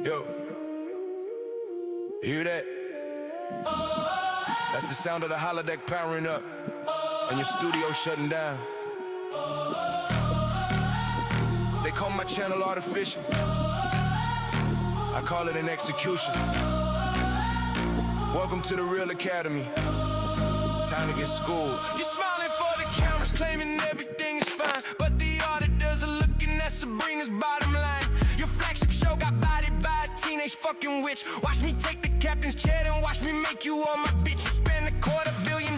Yo, you hear that? That's the sound of the holodeck powering up and your studio shutting down. They call my channel artificial. I call it an execution. Welcome to the Real Academy. Time to get schooled. You're smiling for the cameras, claiming everything is fine, but the auditors are looking at Sabrina's bottom line. Your flagship show got bodied by a teenage fucking witch. Watch me take the captain's chair and watch me make you all my bitch. You spend $250 million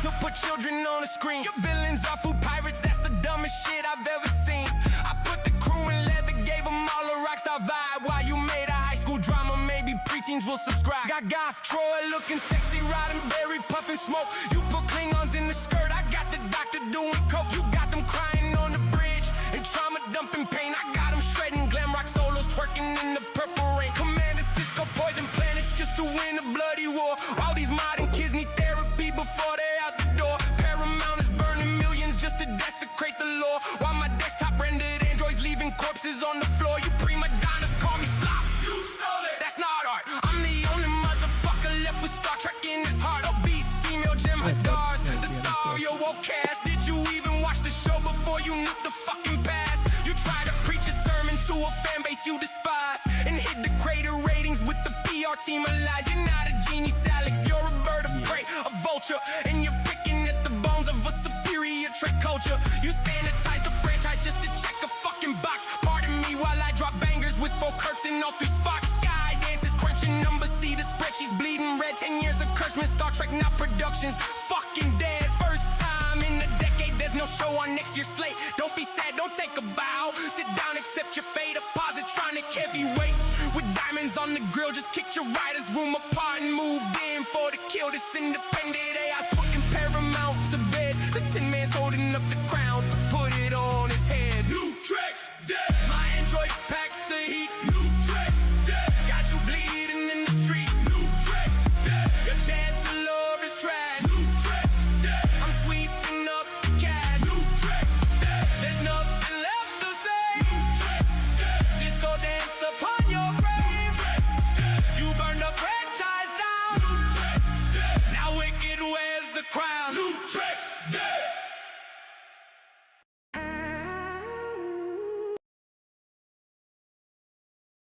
to put children on the screen. Your villains are food pirates, that's the dumbest shit I've ever seen. I put the crew in leather, gave them all a rockstar vibe. While you made a high school drama, maybe preteens will subscribe. Got Goth Troy looking sexy, Roddenberry puffing smoke. You put Klingons in the skirt, I got the doctor doing coke. You got them crying on the bridge and trauma dumping pain. I got them shredding glam rock solos, twerking in the purple rain. Commander Cisco poison planets just to win a bloody war. All these modern kids need therapy before they out the door. Paramount is burning millions just to desecrate the law, while my desktop rendered androids leaving corpses on the floor. You prima donnas call me slop. You stole it. That's not art. I'm the only motherfucker left with Star Trek in his heart. Obese female jem'Hadars, the star of your woke cast. Did you even watch the show before you knew the fucking past? You try to preach a sermon to a fan base you despise and hit the greater ratings with the PR team of lies. You're not a genius, Alex. You're a bird of prey, a vulture, and you're picking at the bones of a superior trick culture. You sanitize the franchise just to check a fucking box. Pardon me while I drop bangers with 4 Kirks in all 3 spots. Sky dances, crunching numbers, see the spreadsheets bleeding red. 10 years of Kurtzman, Star Trek, not productions. Fucking dead. First time in a decade, there's no show on next year's slate. Don't be sad, don't take a bow. Sit down, accept your fate. A positronic heavyweight with diamonds on the grill. Just kicked your writer's room apart and moved in for the kill. This independent AI's putting Paramount to bed. The Tin Man's holding up the crown, put it on his head. New Trek's dead. My android packs the heat. New Trek's dead. Got you bleeding in the street. New Trek's dead. Your chancellor is trash. New Trek's dead. I'm sweeping up the cash. New Trek's dead. There's nothing left to say. New Trek's dead. Disco dance upon your grave. New Trek's dead. You burned the franchise down. New Trek's dead. Now Wicked wears the crown. New Trek's dead.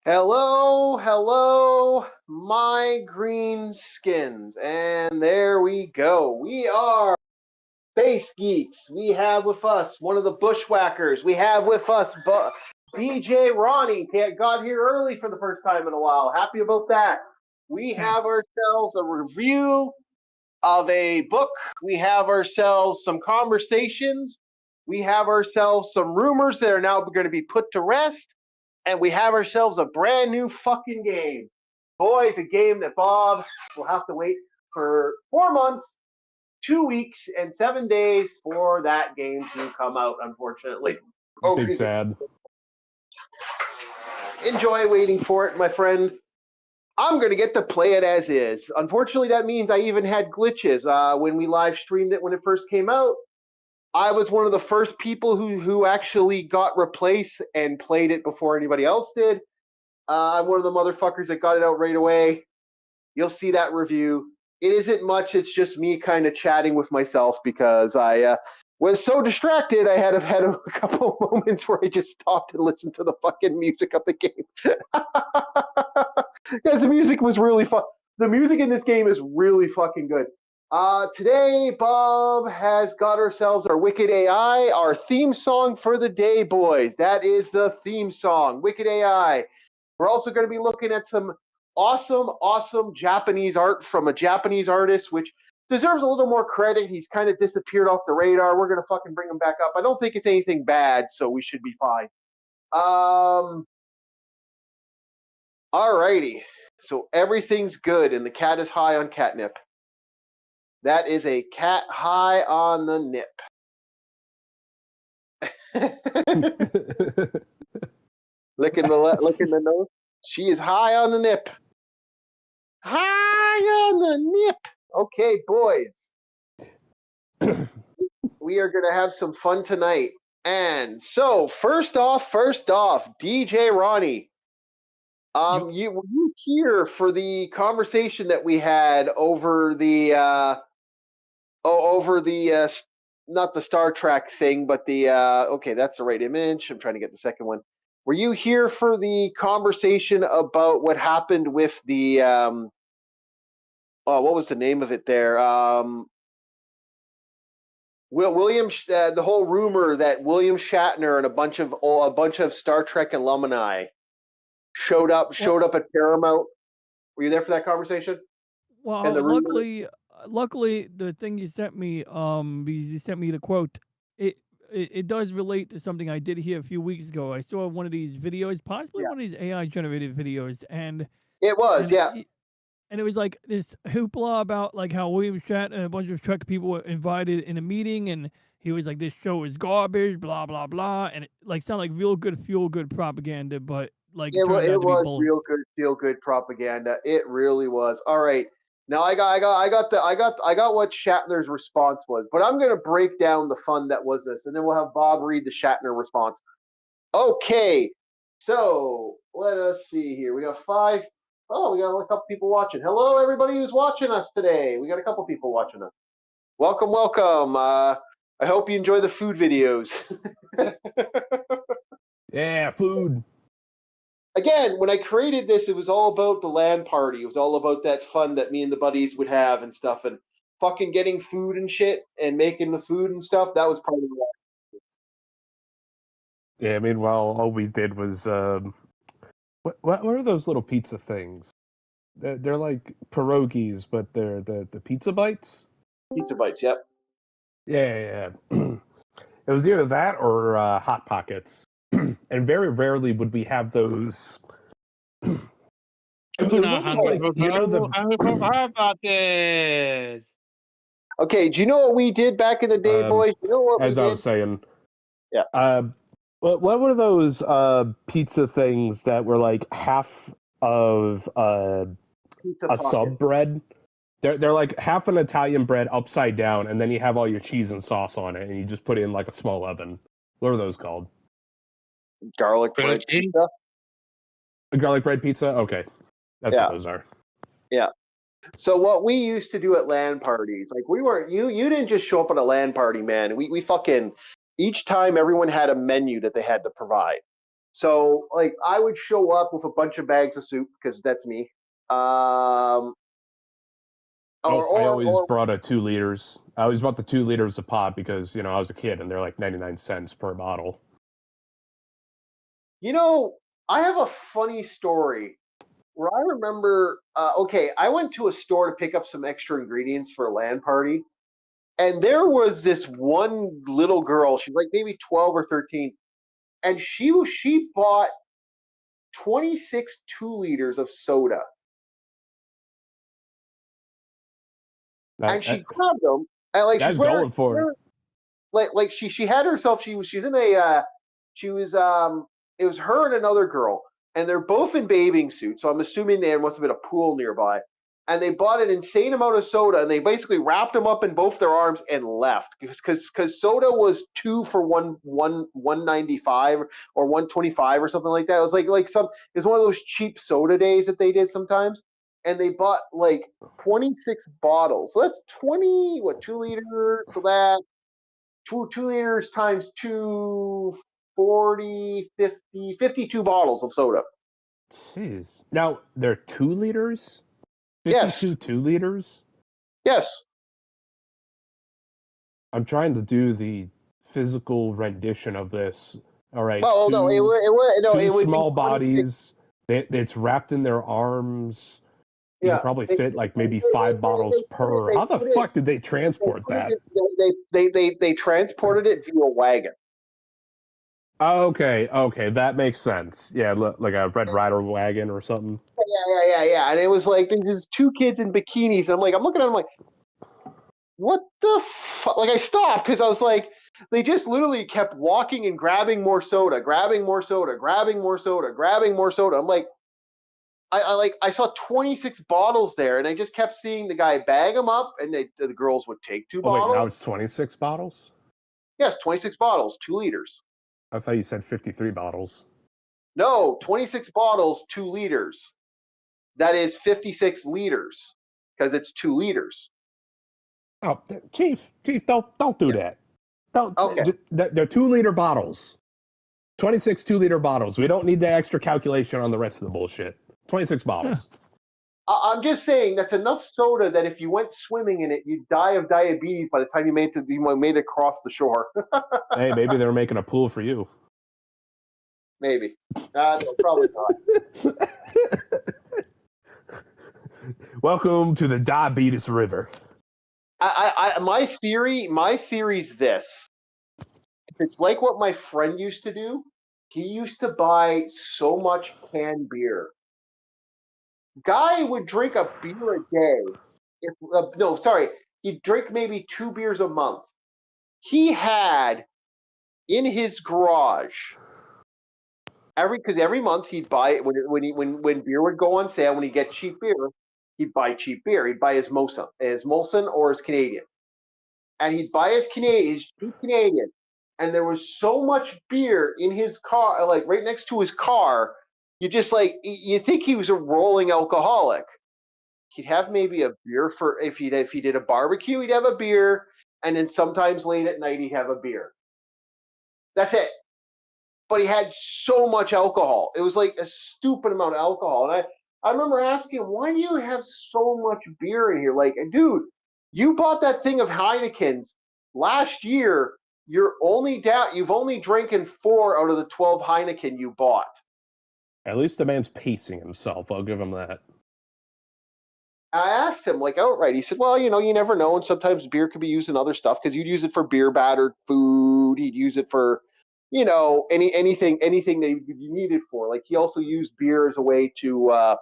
Hello, hello, my green skins. And there we go. We are Space Geeks. We have with us one of the Bushwhackers. We have with us DJ Ronnie. Got here early for the first time in a while. Happy about that. We have ourselves a review of a book. We have ourselves some conversations. We have ourselves some rumors that are now going to be put to rest. And we have ourselves a brand new fucking game. Boys, a game that Bob will have to wait for 4 months, 2 weeks, and 7 days for that game to come out, unfortunately. Big sad. Enjoy waiting for it, my friend. I'm going to get to play it as is. Unfortunately, that means I even had glitches when we live streamed it when it first came out. I was one of the first people who actually got replaced and played it before anybody else did. I'm one of the motherfuckers that got it out right away. You'll see that review. It isn't much. It's just me kind of chatting with myself because I was so distracted. I had a couple of moments where I just stopped and listened to the fucking music of the game. Because the music was really fun. The music in this game is really fucking good. Today, Bob has got ourselves our Wicked AI, our theme song for the day, boys. That is the theme song, Wicked AI. We're also going to be looking at some awesome Japanese art from a Japanese artist, which deserves a little more credit. He's kind of disappeared off the radar. We're going to fucking bring him back up. I don't think it's anything bad, so we should be fine. Alrighty. So everything's good, and the cat is high on catnip. That is a cat high on the nip. Licking the nose. She is high on the nip. High on the nip. Okay, boys. We are going to have some fun tonight. And so, first off, DJ Ronnie. Yep. Were you here for the conversation that we had over the not the Star Trek thing, but the okay, that's the right image. I'm trying to get the second one. Were you here for the conversation about what happened with the oh, what was the name of it there? The whole rumor that William Shatner and a bunch of Star Trek alumni showed up at Paramount. Were you there for that conversation? And the Well, rumor? luckily, the thing you sent me the quote. It, it does relate to something I did hear a few weeks ago. I saw one of these videos, possibly Yeah, one of these AI generated videos, it was. and Yeah, and it was like this hoopla about like how William Shatner and a bunch of Trek people were invited in a meeting, and he was like, "This show is garbage," blah blah blah, and it like sounded like real good feel good propaganda, but like it turned it out to be was bull. real good, feel good propaganda. It really was. All right, now I got what Shatner's response was, but I'm gonna break down the fun that was this, and then we'll have Bob read the Shatner response. Okay, so let us see here. We got five. Oh, we got a couple people watching. Hello, everybody who's watching us today. We got a couple people watching us. Welcome, welcome. I hope you enjoy the food videos. Yeah, food. Again, when I created this, it was all about the LAN party. It was all about that fun that me and the buddies would have and stuff, and fucking getting food and shit and making the food and stuff. That was part of the Yeah, meanwhile, all we did was what are those little pizza things? They're like pierogies, but they're the pizza bites. pizza bites. Yep. Yeah, yeah. It was either that or hot pockets, and very rarely would we have those. It was almost like How about this? Okay. Do you know what we did back in the day, boys? You know what we as I did? was saying. Yeah. What were those pizza things that were like half of Pizza a pocket. sub bread? They're like half an Italian bread upside down, and then you have all your cheese and sauce on it, and you just put it in like a small oven. What are those called? Garlic bread pizza. A garlic bread pizza? Okay. That's what those are. Yeah. So what we used to do at LAN parties, like we weren't you didn't just show up at a LAN party, man. We fucking each time everyone had a menu that they had to provide. So like I would show up with a bunch of bags of soup because that's me. I always brought a 2 liters. I always bought the 2 liters of pot because, I was a kid and they're like 99 cents per bottle. I have a funny story where I remember, okay, I went to a store to pick up some extra ingredients for a LAN party. And there was this one little girl, she's like maybe 12 or 13, and she bought 26 2 liters of soda. And she grabbed them, and like she's going for it. Like she had herself, she's in a she was it was her and another girl, and they're both in bathing suits, so I'm assuming there must have been a pool nearby. And they bought an insane amount of soda, and they basically wrapped them up in both their arms and left because soda was 195 or 125 or something like that. It was it was one of those cheap soda days that they did sometimes, and they bought like 26 bottles. So that's 2 liters. So that 2 liters times 240, 50, 52 bottles of soda. Jeez. Now, they're 2 liters? 52 Yes. 2 liters? Yes. I'm trying to do the physical rendition of this. All right. Well, no, it would small be bodies. It's wrapped in their arms. You can probably fit like maybe 5 bottles per. How the fuck did they transport that? They transported it via wagon. Okay, that makes sense. Yeah, like a Red Rider wagon or something. Yeah. And it was like there's just 2 kids in bikinis. And I'm looking at them like, what the fuck? Like I stopped because I was like, they just literally kept walking and grabbing more soda, grabbing more soda, grabbing more soda, grabbing more soda. I'm like, I saw 26 bottles there, and I just kept seeing the guy bag them up, and the girls would take 2 bottles. Wait, now it's 26 bottles? Yes, 26 bottles, 2 liters. I thought you said 53 bottles. No, 26 bottles, 2 liters. That is 56 liters because it's 2 liters. Oh, Chief, don't do that. Don't. Okay. They're 2-liter bottles. 26 2-liter bottles. We don't need the extra calculation on the rest of the bullshit. 26 bottles. I'm just saying that's enough soda that if you went swimming in it, you'd die of diabetes by the time you made it across the shore. Hey, maybe they were making a pool for you. Maybe. No, probably not. Welcome to the Diabetes River. My theory's this. If it's like what my friend used to do, he used to buy so much canned beer. Guy would drink a beer a day. He'd drink maybe 2 beers a month. He had in his garage every month he'd buy it when beer would go on sale. When he'd get cheap beer, he'd buy cheap beer. He'd buy his Molson or his Canadian, and he'd buy his cheap Canadian. And there was so much beer in his car, like right next to his car. You think he was a rolling alcoholic. He'd have maybe a beer for if he did a barbecue, he'd have a beer, and then sometimes late at night he'd have a beer. That's it. But he had so much alcohol. It was like a stupid amount of alcohol. And I remember asking him, why do you have so much beer in here? Like, dude, you bought that thing of Heineken's last year. You've only drinking 4 out of the 12 Heineken you bought. At least the man's pacing himself. I'll give him that. I asked him like outright. He said, "Well, you never know, and sometimes beer could be used in other stuff because you'd use it for beer battered food. He'd use it for, anything that you need it for. Like he also used beer as a way to,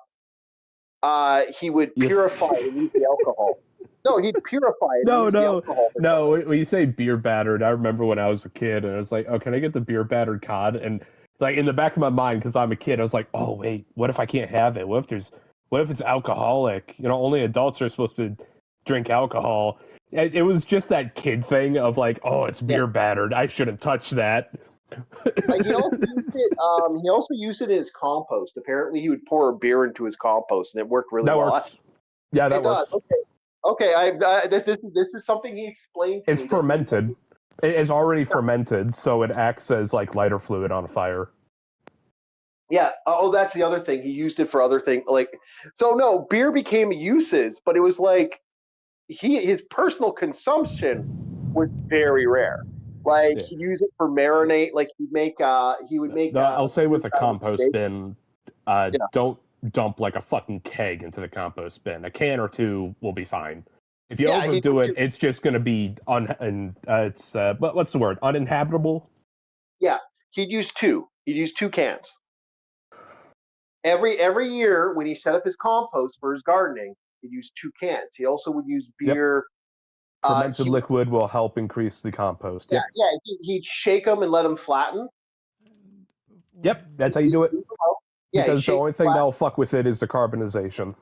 he would purify and use the alcohol. No, he'd purify it. No. When you say beer battered, I remember when I was a kid, and I was like, "Oh, can I get the beer battered cod?" And like in the back of my mind, because I'm a kid, I was like, "Oh wait, what if I can't have it? What if it's alcoholic? Only adults are supposed to drink alcohol." It was just that kid thing of like, "Oh, it's beer battered. I shouldn't touch that." He also used it in his compost. Apparently, he would pour a beer into his compost, and it worked really well. Works. Yeah, that works. Does. Okay. This is something he explained to me. It's fermented. It's already fermented, so it acts as like lighter fluid on a fire. Yeah. Oh, that's the other thing. He used it for other things. No, beer became uses, but it was like his personal consumption was very rare. He'd use it for marinate. Like he would make. I'll say with a compost bin, don't dump like a fucking keg into the compost bin. A can or 2 will be fine. If you overdo it, it's just going to be what's the word? Uninhabitable. Yeah, he'd use 2. He'd use 2 cans. Every year when he set up his compost for his gardening, he'd use 2 cans. He also would use beer. Yep. Fermented liquid will help increase the compost. Yeah, he'd shake them and let them flatten. Yep, that's how you do it. Because the only thing that'll fuck with it is the carbonization.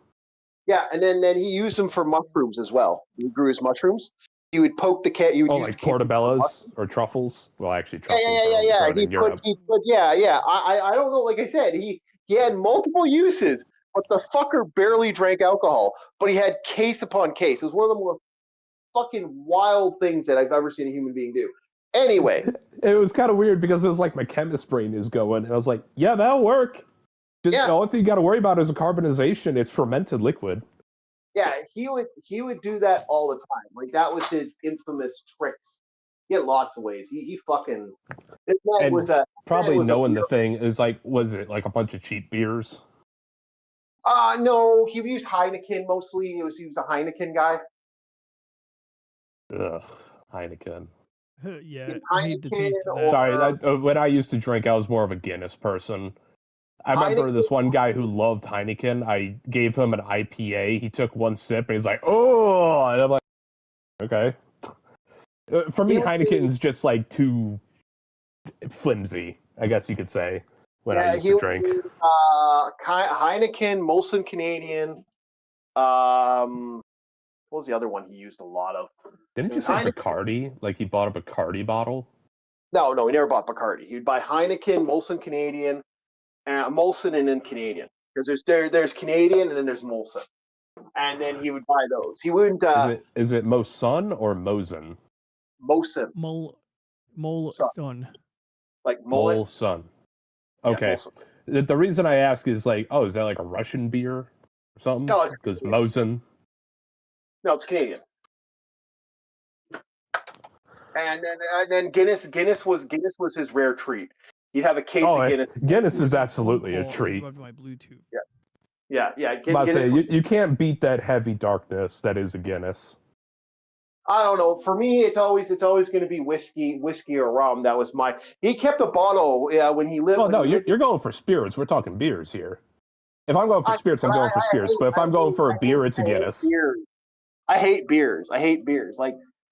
Yeah, and then he used them for mushrooms as well. He grew his mushrooms. He would poke the cat. Like portobellos or truffles. Well, actually, truffles. Yeah. He put. I don't know. Like I said, he had multiple uses, but the fucker barely drank alcohol. But he had case upon case. It was one of the more fucking wild things that I've ever seen a human being do. Anyway, it was kind of weird because it was like my chemist brain is going, and I was like, "Yeah, that'll work." The only thing you got to worry about is the carbonization. It's fermented liquid. Yeah, he would do that all the time. Like that was his infamous tricks. He had lots of ways. He fucking. This man was probably knowing the thing is like, was it like a bunch of cheap beers? No, he used Heineken mostly. He was a Heineken guy. Ugh, Heineken. Yeah, I hate the taste of that. Sorry, when I used to drink, I was more of a Guinness person. I remember this one guy who loved Heineken. I gave him an IPA. He took one sip and he's like, "Oh!" And I'm like, "Okay." For me, Heineken's just like too flimsy, I guess you could say. When I used to drink, Heineken, Molson Canadian. What was the other one he used a lot of? Didn't you say Bacardi? Like he bought a Bacardi bottle? No, he never bought Bacardi. He'd buy Heineken, Molson Canadian. Molson and then Canadian. Because there's Canadian and then there's Molson. And then he would buy those. He wouldn't. Is it Mosun or Mosin? Molson. Mole Son. son. Like mullet. Molson. Yeah, Okay. Molson. The reason I ask is like, oh, is that like a Russian beer or something? No, it's Because Mosin. No, it's Canadian. And then Guinness was his rare treat. You'd have a case of Guinness. Guinness is absolutely a Call treat. interrupted my Bluetooth. Yeah. Guinness you can't beat that heavy darkness that is a Guinness. I don't know. For me, it's always going to be whiskey or rum. That was my. He kept a bottle when he lived. Oh no, you're going for spirits. We're talking beers here. If I'm going for spirits, I'm going for spirits. But if I'm going for a beer, it's a Guinness. I hate beers.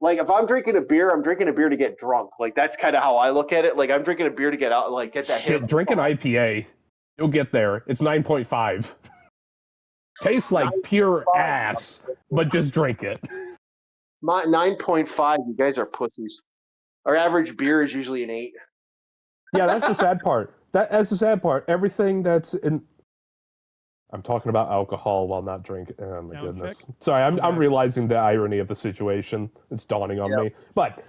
Like if I'm drinking a beer, I'm drinking a beer to get drunk. Like that's kind of how I look at it. Like I'm drinking a beer to get out, like get that. Shit, drink an IPA. You'll get there. It's 9.5. Tastes like pure ass, but just drink it. My 9.5. You guys are pussies. Our average beer is usually an 8. Yeah, that's the sad part. That's the sad part. Everything that's in. I'm talking about alcohol while not drinking. Oh my goodness. Sorry, I'm realizing the irony of the situation. It's dawning on me. But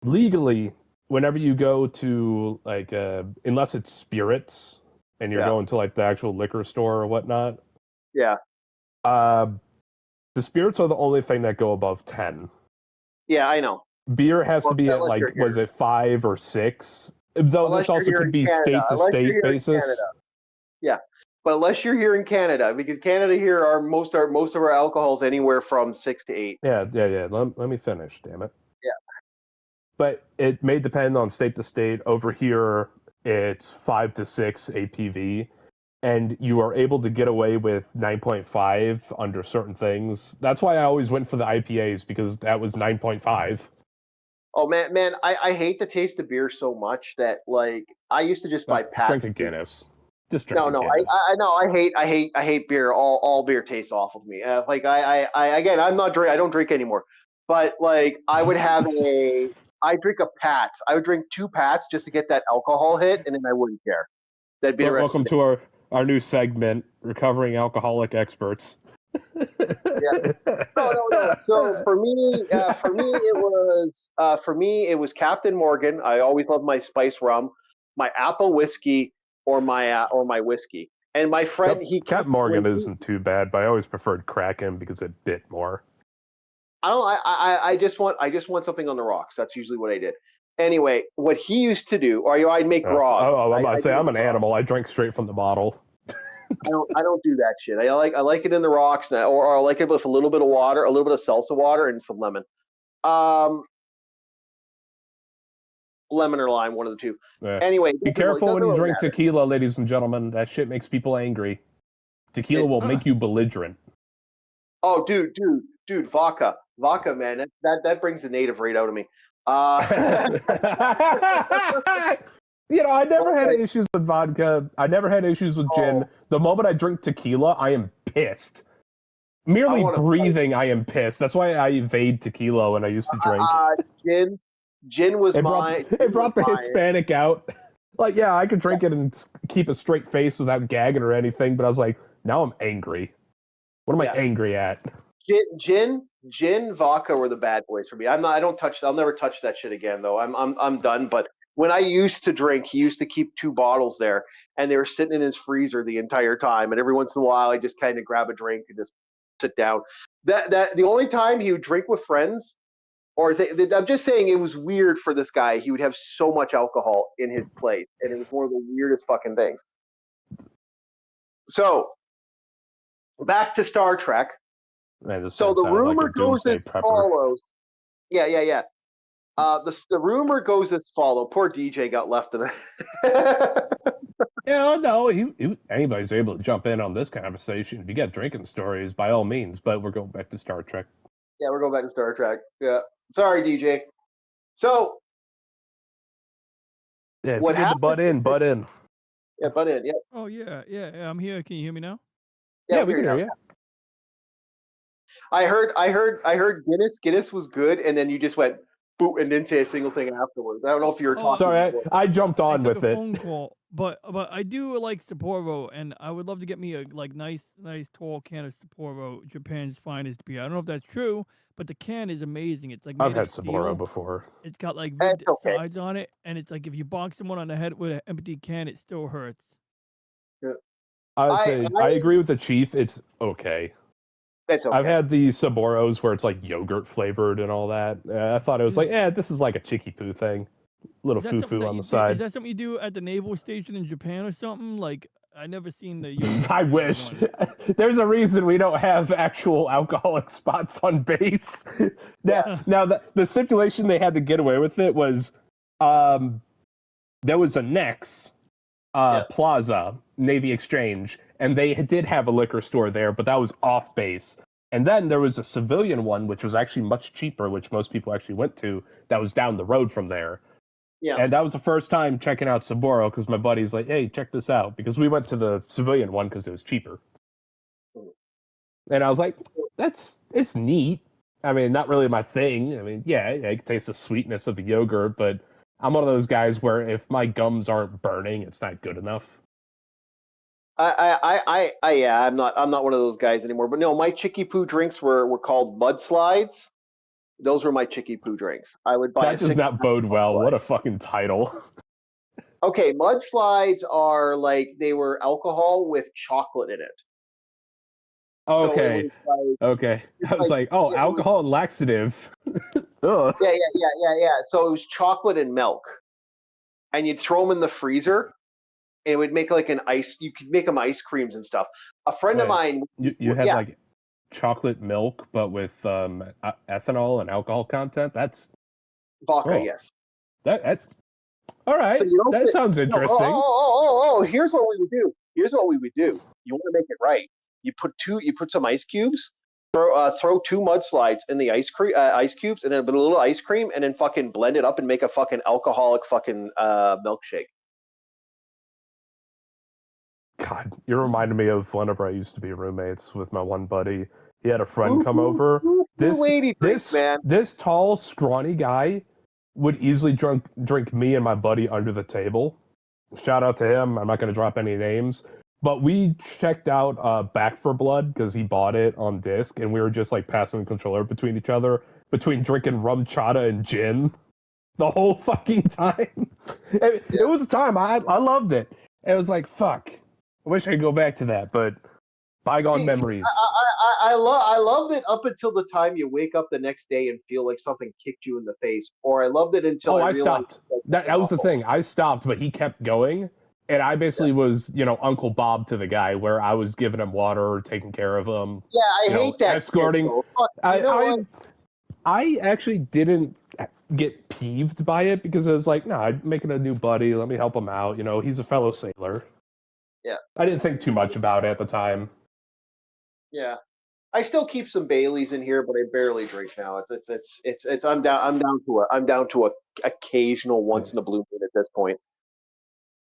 legally, whenever you go to like, unless it's spirits and you're going to like the actual liquor store or whatnot. Yeah. The spirits are the only thing that go above 10. Yeah, I know. Beer has to be at like, was it 5 or 6? Though Unless this also could be state to state basis. Yeah. But unless you're here in Canada, because Canada here are most of our alcohols anywhere from 6 to 8. Yeah. Let me finish, damn it. Yeah. But it may depend on state to state. Over here, it's 5 to 6 APV, and you are able to get away with 9.5 under certain things. That's why I always went for the IPAs, because that was 9.5. Oh man, I hate the taste of beer so much that like I used to just buy packs. Drink a Guinness. Just drink. No, I know. I hate beer. All beer tastes awful to me. Like I again, I'm not drink. I don't drink anymore. But like I would have I drink a Pats. I would drink 2 Pats just to get that alcohol hit, and then I wouldn't care. That'd be welcome to our new segment, Recovering Alcoholic Experts. Yeah. No. So for me, it was Captain Morgan. I always loved my spice rum, my apple whiskey, or my whiskey. And my friend, Captain Morgan isn't too bad, but I always preferred Kraken because it bit more. I just want something on the rocks. That's usually what I did. Anyway, what he used to do, or I'd make grog. I'm about to say I'm an animal. I drink straight from the bottle. I don't do that shit. I like it in the rocks, or I like it with a little bit of water, a little bit of salsa water, and some lemon. Lemon or lime, one of the two. Yeah. Anyway, be careful when you drink tequila, ladies and gentlemen. That shit makes people angry. Tequila will make you belligerent. Oh, dude, vodka, man, that brings the native right out of me. I never had issues with vodka. I never had issues with gin. The moment I drink tequila, I am pissed. Merely breathing, I am pissed. That's why I evade tequila when I used to drink. Gin was It brought the Hispanic out. Like, yeah, I could drink it and keep a straight face without gagging or anything, but I was like, now I'm angry. What am I angry at? Gin, vodka were the bad boys for me. I'll never touch that shit again though. I'm done. But when I used to drink, he used to keep 2 bottles there, and they were sitting in his freezer the entire time. And every once in a while, I just kind of grab a drink and just sit down. That the only time he would drink with friends, I'm just saying it was weird for this guy. He would have so much alcohol in his plate, and it was one of the weirdest fucking things. So back to Star Trek. Man, so the rumor goes as follows. Yeah. The rumor goes as follows. Poor DJ got left in it. Yeah, no, anybody's able to jump in on this conversation. If you got drinking stories, by all means, but we're going back to Star Trek. Yeah, we're going back to Star Trek. Yeah. Sorry, DJ. So, yeah, what happened? Butt in. Yeah, butt in. Yeah. Oh yeah. I'm here. Can you hear me now? Yeah, we can hear you. I heard Guinness was good, and then you just went boot and didn't say a single thing afterwards. I don't know if you were talking. Sorry, I jumped on with it. Phone call, But I do like Sapporo, and I would love to get me a nice tall can of Sapporo, Japan's finest beer. I don't know if that's true, but the can is amazing. It's like I've made of had Sapporo steel. before. It's got like That's ribbed okay. sides on it, and it's like if you bonk someone on the head with an empty can, it still hurts. Yeah. I would I, say I I agree with the chief. It's okay. That's I've okay. had the Sabboros where it's like yogurt flavored and all that. I thought it was like, Mm. this is like a chicky poo thing, little Is that foo something foo that on you the do? Is side. that something you do at the naval station in Japan or something? Like I never seen the yogurt I flavored wish. one. There's a reason we don't have actual alcoholic spots on base. now, Yeah. now the stipulation they had to get away with it was, there was a Nex Yeah. Plaza Navy Exchange, and they did have a liquor store there, but that was off base. And then there was a civilian one, which was actually much cheaper, which most people actually went to. That was down the road from there. Yeah. And that was the first time checking out Sapporo because my buddy's like, "Hey, check this out," because we went to the civilian one because it was cheaper. And I was like, it's neat. I mean, not really my thing. I mean, yeah, I can taste the sweetness of the yogurt, but I'm one of those guys where if my gums aren't burning, it's not good enough. Yeah, I'm not one of those guys anymore. But no, my chicky poo drinks were called mudslides. Those were my chicky poo drinks. I would buy That does not bode well. What a fucking title. Okay, mudslides are like they were alcohol with chocolate in it. So it Okay. was like Okay. I was like like, oh, it alcohol and laxative. Ugh. yeah. So it was chocolate and milk, and you'd throw them in the freezer. And it would make like an ice. You could make them ice creams and stuff. A friend of Wait, mine, you had yeah, like chocolate milk, but with ethanol and alcohol content. That's vodka, oh, yes. that all right. So you don't. That sounds No, interesting. Here's what we would do. Here's what we would do. You want to make it right. You put some ice cubes. Throw two mudslides in the ice cubes, and then a little ice cream, and then fucking blend it up and make a fucking alcoholic fucking milkshake. God, you reminded me of whenever I used to be roommates with my one buddy. He had a friend come over. Lady drinks, man. This tall, scrawny guy would easily drink me and my buddy under the table. Shout out to him. I'm not going to drop any names. But we checked out Back for Blood because he bought it on disc, and we were just like passing the controller between each other, between drinking rum chata and gin the whole fucking time. It was a time. I loved it. It was like, fuck. I wish I could go back to that, but bygone memories. I loved it up until the time you wake up the next day and feel like something kicked you in the face. Or I loved it until I realized stopped. That was the thing. I stopped, but he kept going. And I basically was, Uncle Bob to the guy, where I was giving him water, taking care of him. Yeah, I hate that. Escorting. I actually didn't get peeved by it because I was like, no, I'm making a new buddy. Let me help him out. He's a fellow sailor. Yeah. I didn't think too much about it at the time. Yeah. I still keep some Baileys in here, but I barely drink now. It's I'm down to a occasional once in a blue moon at this point.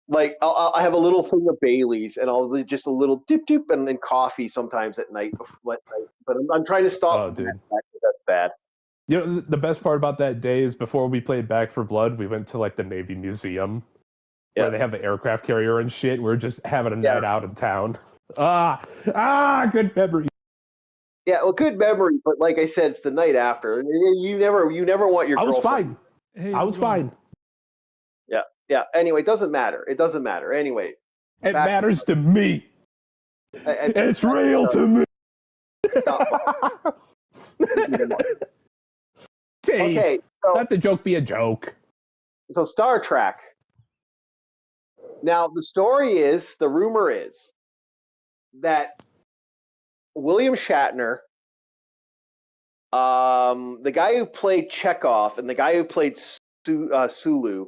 Like I have a little thing of Baileys and I'll just a little dip and coffee sometimes at night. But I'm trying to stop. Oh, dude, that's bad. The best part about that day is before we played Back for Blood, we went to like the Navy Museum where they have the aircraft carrier and shit. We're just having a night out in town. Good memory. Yeah, well, good memory, but like I said, it's the night after. You never want your. I was girlfriend. fine. I was fine. Yeah. Anyway, it doesn't matter. Anyway, it matters to me. It's real to me. Okay, so let the joke be a joke. So Star Trek. Now the rumor is that William Shatner, the guy who played Chekhov and the guy who played Sulu,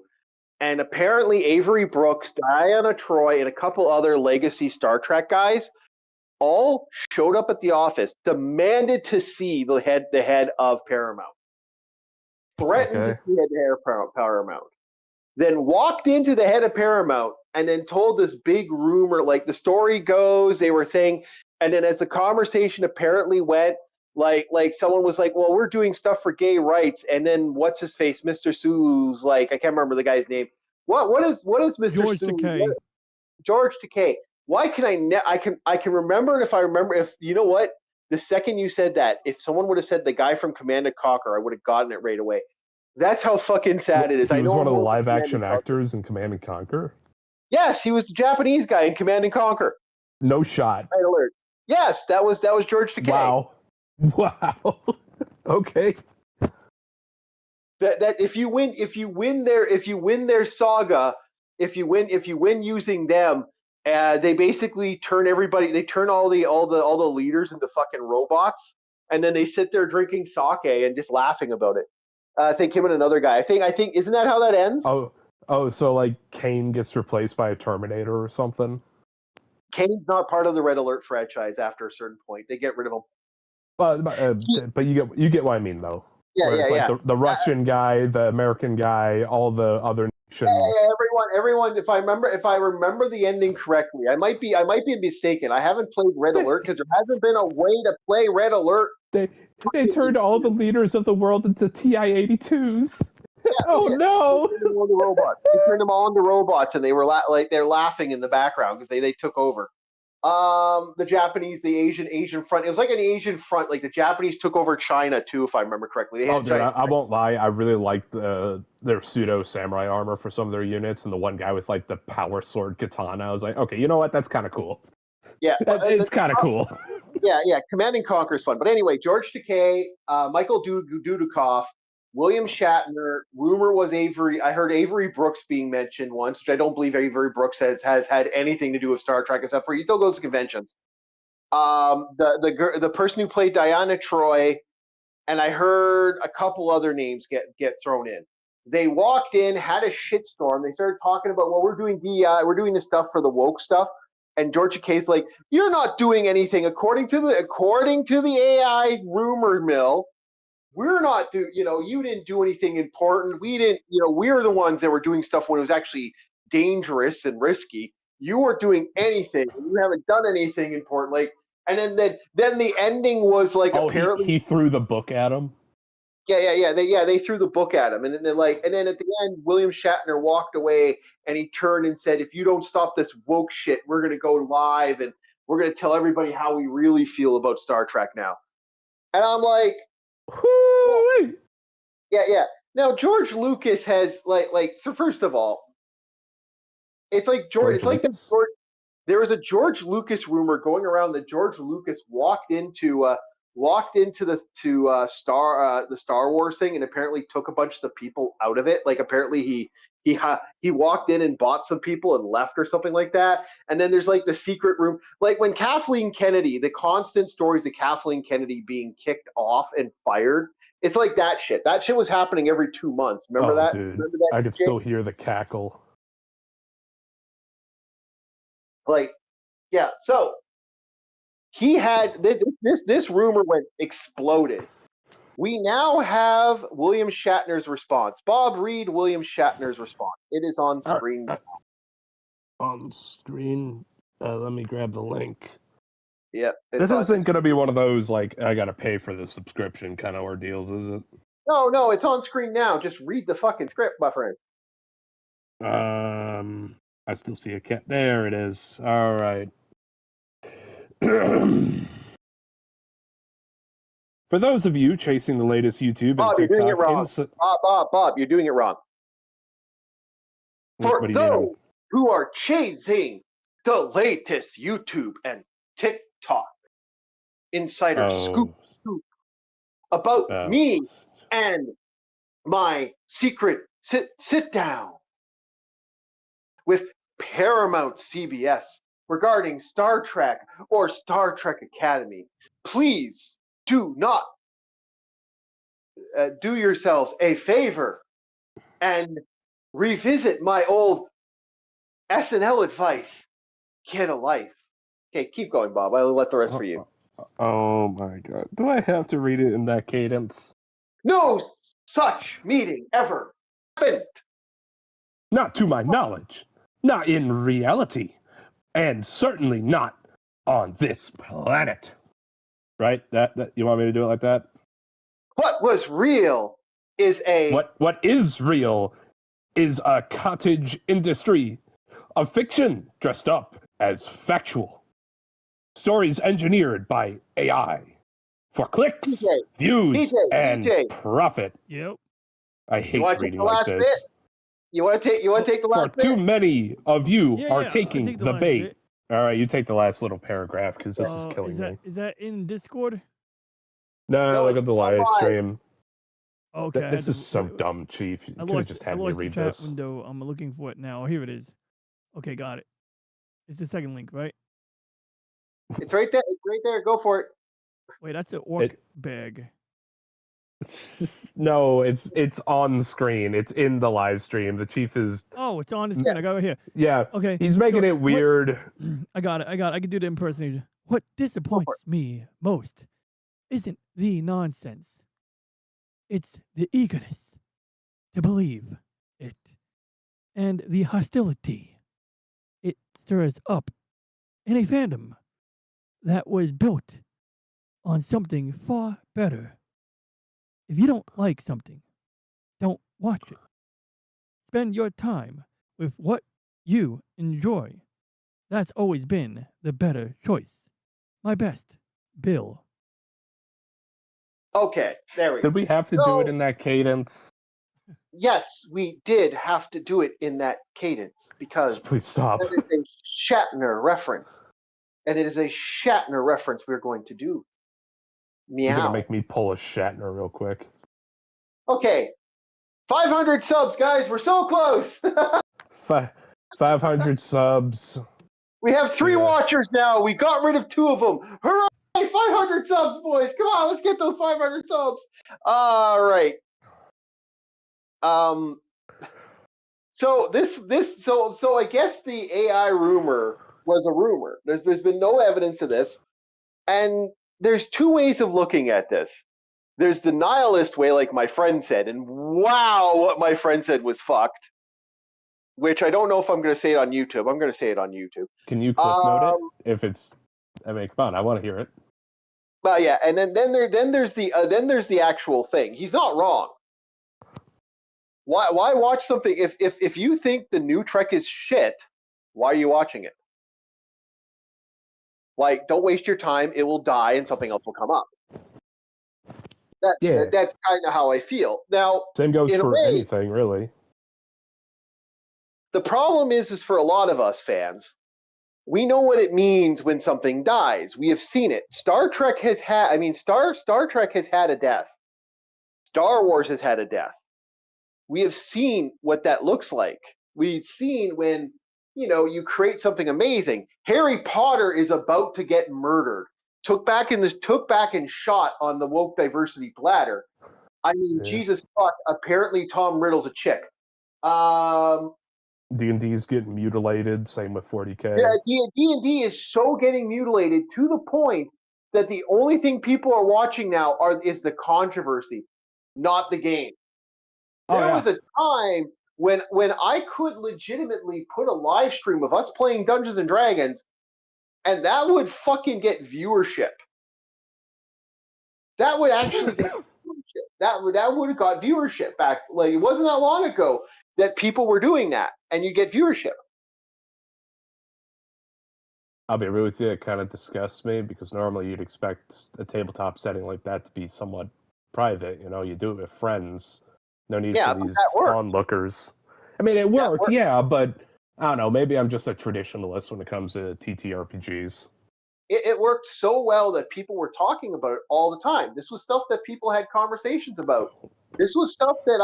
and apparently Avery Brooks, Diana Troy, and a couple other legacy Star Trek guys all showed up at the office, demanded to see the head of Paramount, threatened to see the head of Paramount, then walked into the head of Paramount and then told this big rumor, like the story goes, they were saying, and then as the conversation apparently went, like someone was like, well, we're doing stuff for gay rights, and then what's his face, Mr. Sulu's like, I can't remember the guy's name. What is Mr. George Sulu? Takei. George Takei. Why can I can remember, and if I remember, if you know what, the second you said that, if someone would have said the guy from Command and Conquer, I would have gotten it right away. That's how fucking sad it is. He I was know one of the more about live Command action and Conquer. actors in Command and Conquer. Yes, he was the Japanese guy in Command and Conquer. No shot. Red Alert. Yes, that was George Takei. Wow. Wow. Okay. That if you win their saga, if you win using them, they basically turn everybody. They turn all the leaders into fucking robots, and then they sit there drinking sake and just laughing about it. I think him and another guy. I think isn't that how that ends? Oh, so like Kane gets replaced by a Terminator or something? Kane's not part of the Red Alert franchise after a certain point. They get rid of him. But you get what I mean, though. Yeah, Where it's yeah, like the Russian guy, the American guy, all the other nations. Yeah, everyone. If I remember the ending correctly, I might be mistaken. I haven't played Red Alert because there hasn't been a way to play Red Alert. They turned all the leaders of the world into TI-82s. Oh no! They turned them all into robots, and they were they're laughing in the background because they took over. The Japanese, the Asian front. It was like an Asian front. Like the Japanese took over China too, if I remember correctly. Dude, I won't lie. I really liked their pseudo samurai armor for some of their units, and the one guy with like the power sword katana. I was like, okay, you know what? That's kind of cool. Yeah, it's kind of cool. Yeah. Command and Conquer is fun. But anyway, George Takei, Michael Dudikoff, William Shatner. Rumor was Avery. I heard Avery Brooks being mentioned once, which I don't believe Avery Brooks has had anything to do with Star Trek except for he still goes to conventions. The person who played Diana Troy, and I heard a couple other names get thrown in. They walked in, had a shitstorm. They started talking about, well, we're doing this stuff for the woke stuff. And George Takei's like, you're not doing anything according to the AI rumor mill. We're not you didn't do anything important. We didn't, we're the ones that were doing stuff when it was actually dangerous and risky. You weren't doing anything. You haven't done anything important. Like, and then the ending was like, apparently he threw the book at him. Yeah. They threw the book at him, and then at the end, William Shatner walked away, and he turned and said, "If you don't stop this woke shit, we're gonna go live, and we're gonna tell everybody how we really feel about Star Trek now." And I'm like, yeah. Now George Lucas has so first of all, it's like there was a George Lucas rumor going around that George Lucas walked into the Star Wars thing and apparently took a bunch of the people out of it. Like apparently he walked in and bought some people and left or something like that. And then there's like the secret room, like when Kathleen Kennedy, the constant stories of Kathleen Kennedy being kicked off and fired. It's like that shit. That shit was happening every 2 months. Remember that? Dude, Remember that I could shit? still hear the cackle. Like, yeah. So he had this rumor exploded. We now have William Shatner's response. Bob, read William Shatner's response. It is on screen. On screen. Let me grab the link. Yeah. This isn't going to be one of those, like, I got to pay for the subscription kind of ordeals, is it? No, it's on screen now. Just read the fucking script, my friend. I still see a cat. There it is. All right. For those of you chasing the latest YouTube Bob, and you're doing it TikTok, wrong. Bob, you're doing it wrong. For those who are chasing the latest YouTube and TikTok insider scoop about me and my secret sit down with Paramount CBS regarding Star Trek or Star Trek Academy, please do not do yourselves a favor and revisit my old SNL advice. Get a life. Okay, keep going, Bob. I'll let the rest for you. Oh my god. Do I have to read it in that cadence? No such meeting ever happened. Not to my knowledge. Not in reality. And certainly not on this planet. Right? That you want me to do it like that? What was real is What is real is a cottage industry of fiction dressed up as factual. Stories engineered by AI for clicks, DJ, views, and DJ. profit. Yep. I You hate want to take reading the like last this. bit? You want to take the For last too bit? many of you Yeah, are yeah, I'll taking take the the last bait. bit. All right, you take the last little paragraph because this is killing Is that me. is that in Discord? No, No, look it's at the live online. stream. Okay. I This had is to, so wait, dumb, Chief. You I could have lost just I had me lost the read chat this. window. I'm looking for it now. Here it is. Okay, got it. It's the second link, right? It's right there. It's right there. Go for it. Wait, that's an orc bag. No, it's on screen. It's in the live stream. The Chief is Oh, it's on the screen. I got it here. yeah. Okay. He's making so it weird. I got it. I can do the impersonation. What disappoints me most isn't the nonsense. It's the eagerness to believe it and the hostility it stirs up in a fandom that was built on something far better. If you don't like something, don't watch it. Spend your time with what you enjoy. That's always been the better choice. My best, Bill. Okay, there we go. Did we have to do it in that cadence? Yes, we did have to do it in that cadence because Please stop. that is a Shatner reference. And it is a Shatner reference we're going to do. You're Meow. gonna make me pull a Shatner real quick. Okay. 500 subs, guys. We're so close. 500 subs. We have 3 Yeah. watchers now. We got rid of 2 of them. Hooray! 500 subs, boys. Come on, let's get those 500 subs. All right. So so I guess the AI rumor was a rumor. There's been no evidence of this. And there's 2 ways of looking at this. There's the nihilist way, like my friend said, and wow, what my friend said was fucked. Which I don't know if I'm going to say it on YouTube. I'm going to say it on YouTube. Can you click note it if it's? I mean, come on, I want to hear it. But yeah, and then there's the actual thing. He's not wrong. Why watch something if you think the new Trek is shit? Why are you watching it? Like, don't waste your time. It will die, and something else will come up. That's kind of how I feel. Now, Same goes in a for way, anything, really. the problem is for a lot of us fans, we know what it means when something dies. We have seen it. Star Trek has had. I mean, Star Trek has had a death. Star Wars has had a death. We have seen what that looks like. We've seen when you create something amazing. Harry Potter is about to get murdered. Took back and shot on the woke diversity platter. I mean, Yeah. Jesus fuck. Apparently, Tom Riddle's a chick. D&D's getting mutilated. Same with 40K. Yeah, D&D is so getting mutilated to the point that the only thing people are watching now is the controversy, not the game. There was a time when I could legitimately put a live stream of us playing Dungeons and Dragons, and that would fucking get viewership. That would actually get viewership. That would have got viewership back. Like, it wasn't that long ago that people were doing that, and you get viewership. I'll be real with you, it kind of disgusts me because normally you'd expect a tabletop setting like that to be somewhat private. You do it with friends. No need for these onlookers. I mean, it worked, yeah, but I don't know. Maybe I'm just a traditionalist when it comes to TTRPGs. It worked so well that people were talking about it all the time. This was stuff that people had conversations about. This was stuff that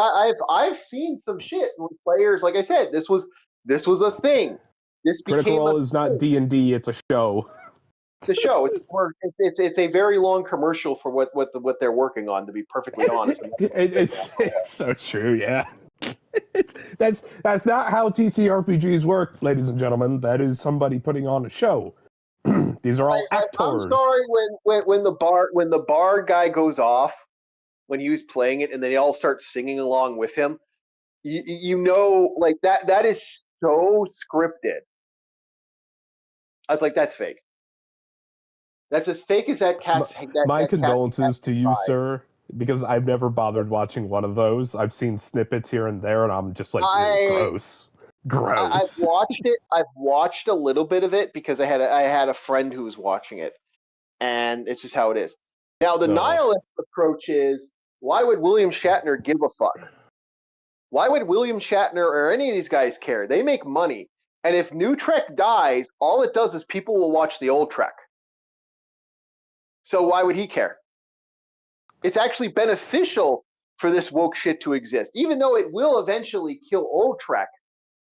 I've seen some shit with players. Like I said, this was a thing. This Critical Role is not D&D; it's a show. It's a show. It's a very long commercial for what they're working on. To be perfectly honest, it's so true. Yeah, that's not how TTRPGs work, ladies and gentlemen. That is somebody putting on a show. These are all actors. I'm sorry when the bard guy goes off when he was playing it, and they all start singing along with him. Like that is so scripted. I was like, that's fake. That's as fake as that cat's. My condolences to you, sir, because I've never bothered watching one of those. I've seen snippets here and there, and I'm just like, gross. Gross. I've watched it. I've watched a little bit of it because I had a friend who was watching it, and it's just how it is. Now, the Ugh. nihilist approach is, why would William Shatner give a fuck? Why would William Shatner or any of these guys care? They make money, and if New Trek dies, all it does is people will watch the old Trek. So why would he care? It's actually beneficial for this woke shit to exist, even though it will eventually kill old Trek.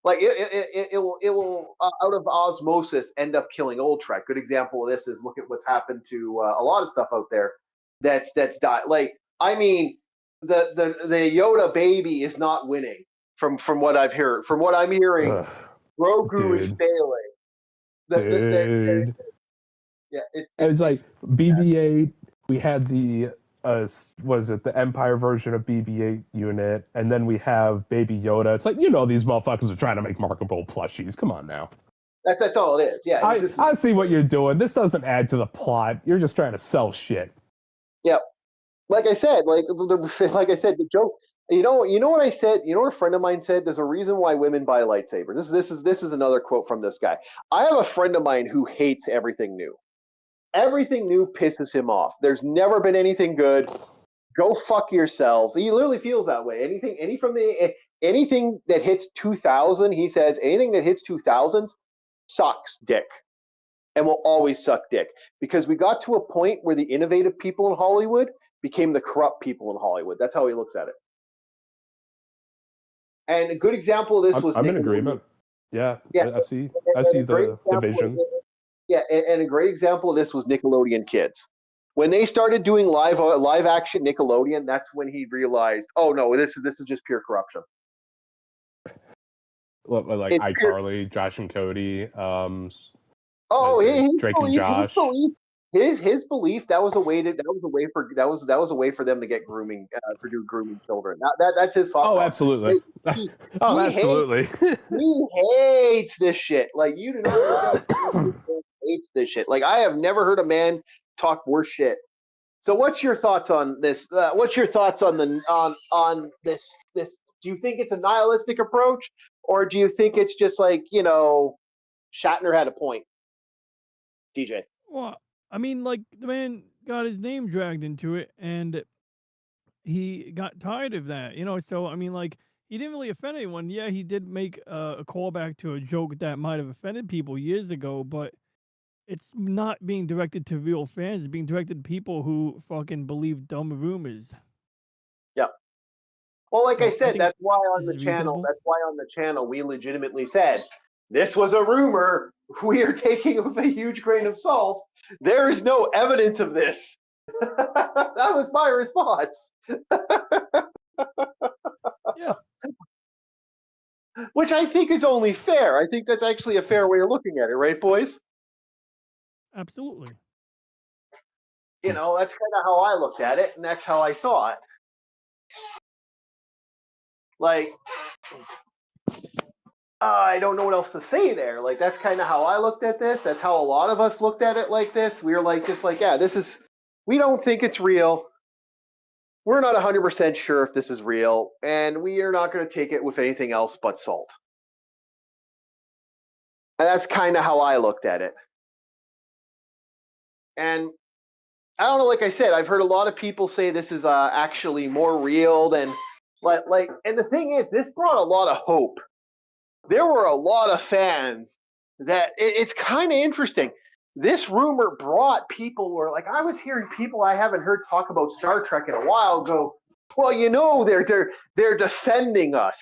Like it will out of osmosis end up killing old Trek. Good example of this is look at what's happened to a lot of stuff out there that's died. Like I mean, the Yoda baby is not winning from what I've heard. From what I'm hearing, Ugh, Grogu is dude. failing. Dude. Yeah, It's like BB-8. We had the was it the Empire version of BB-8 unit, and then we have Baby Yoda. It's like these motherfuckers are trying to make marketable plushies. Come on now. that's all it is. Yeah, I see what you're doing. This doesn't add to the plot. You're just trying to sell shit. yeah. Like I said, like I said, the joke. You know what I said. You know what a friend of mine said. There's a reason why women buy lightsabers. This is another quote from this guy. I have a friend of mine who hates everything new. Everything new pisses him off. There's never been anything good. Go fuck yourselves. He literally feels that way. Anything that hits 2000, he says, anything that hits 2000s sucks dick and will always suck dick because we got to a point where the innovative people in Hollywood became the corrupt people in Hollywood. That's how he looks at it. And a good example of this was I'm in agreement. Yeah, I see the division. Yeah, and a great example of this was Nickelodeon Kids. When they started doing live action Nickelodeon, that's when he realized, oh no, this is just pure corruption. Like iCarly, Josh and Cody, Drake and Josh. His belief that was a way for them to get grooming for do grooming children. That's his thought. Oh, absolutely. Absolutely. He hates this shit. Like you do not hates this shit. Like I have never heard a man talk worse shit. So what's your thoughts on this? What's your thoughts on this? Do you think it's a nihilistic approach, or do you think it's just like Shatner had a point? DJ. Well, I mean, like the man got his name dragged into it, and he got tired of that, So I mean, like he didn't really offend anyone. Yeah, he did make a callback to a joke that might have offended people years ago, but it's not being directed to real fans. It's being directed to people who fucking believe dumb rumors. Yeah. Well, like So I said, that's why on this the is channel. reasonable. That's why on the channel we legitimately said this was a rumor. We are taking it with a huge grain of salt. There is no evidence of this. That was my response. Yeah, Which I think is only fair. I think that's actually a fair way of looking at it, right, boys? absolutely. That's kind of how I looked at it, and that's how I thought. Like, I don't know what else to say there. Like, that's kind of how I looked at this. That's how a lot of us looked at it like this. We were like, yeah, we don't think it's real. We're not 100% sure if this is real, and we are not going to take it with anything else but salt. And that's kind of how I looked at it. And I don't know, like I said, I've heard a lot of people say this is actually more real than like. And the thing is, this brought a lot of hope. There were a lot of fans that it's kind of interesting. This rumor brought people where, like, I was hearing people I haven't heard talk about Star Trek in a while go, well, they're defending us.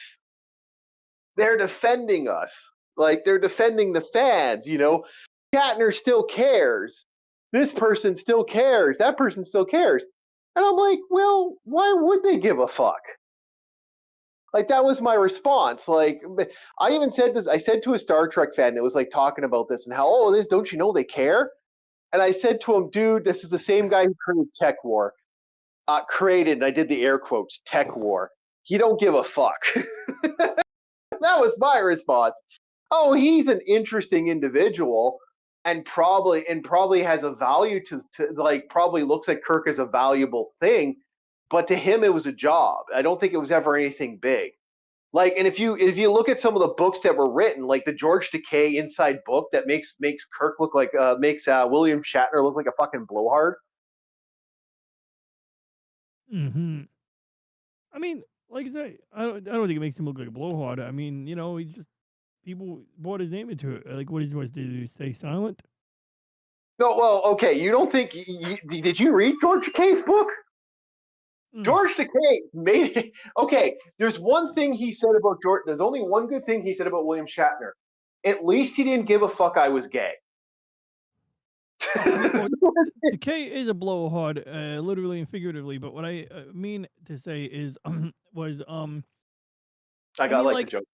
They're defending us. Like, they're defending the fans, Shatner still cares. This person still cares. That person still cares. And I'm like, well, why would they give a fuck? Like, that was my response. Like, I even said this. I said to a Star Trek fan that was like talking about this and how, don't you know they care? And I said to him, dude, this is the same guy who created Tech War. Created, and I did the air quotes, Tech War. He don't give a fuck. That was my response. Oh, he's an interesting individual and probably has a value to like, probably looks at Kirk as a valuable thing. But to him, it was a job. I don't think it was ever anything big. Like, and if you look at some of the books that were written, like the George Takei inside book that makes Kirk look like makes William Shatner look like a fucking blowhard. Mm-hmm. I mean, like I say, I don't think it makes him look like a blowhard. I mean, he just people brought his name into it. Like, what is supposed to do? Stay silent? No, well, okay. You don't think? Did you read George Takei's book? Mm. George Takei made it. Okay, there's one thing he said about George. There's only one good thing he said about William Shatner. At least he didn't give a fuck I was gay. Takei is a blowhard, literally and figuratively. But what I mean to say is, was I got like the joke.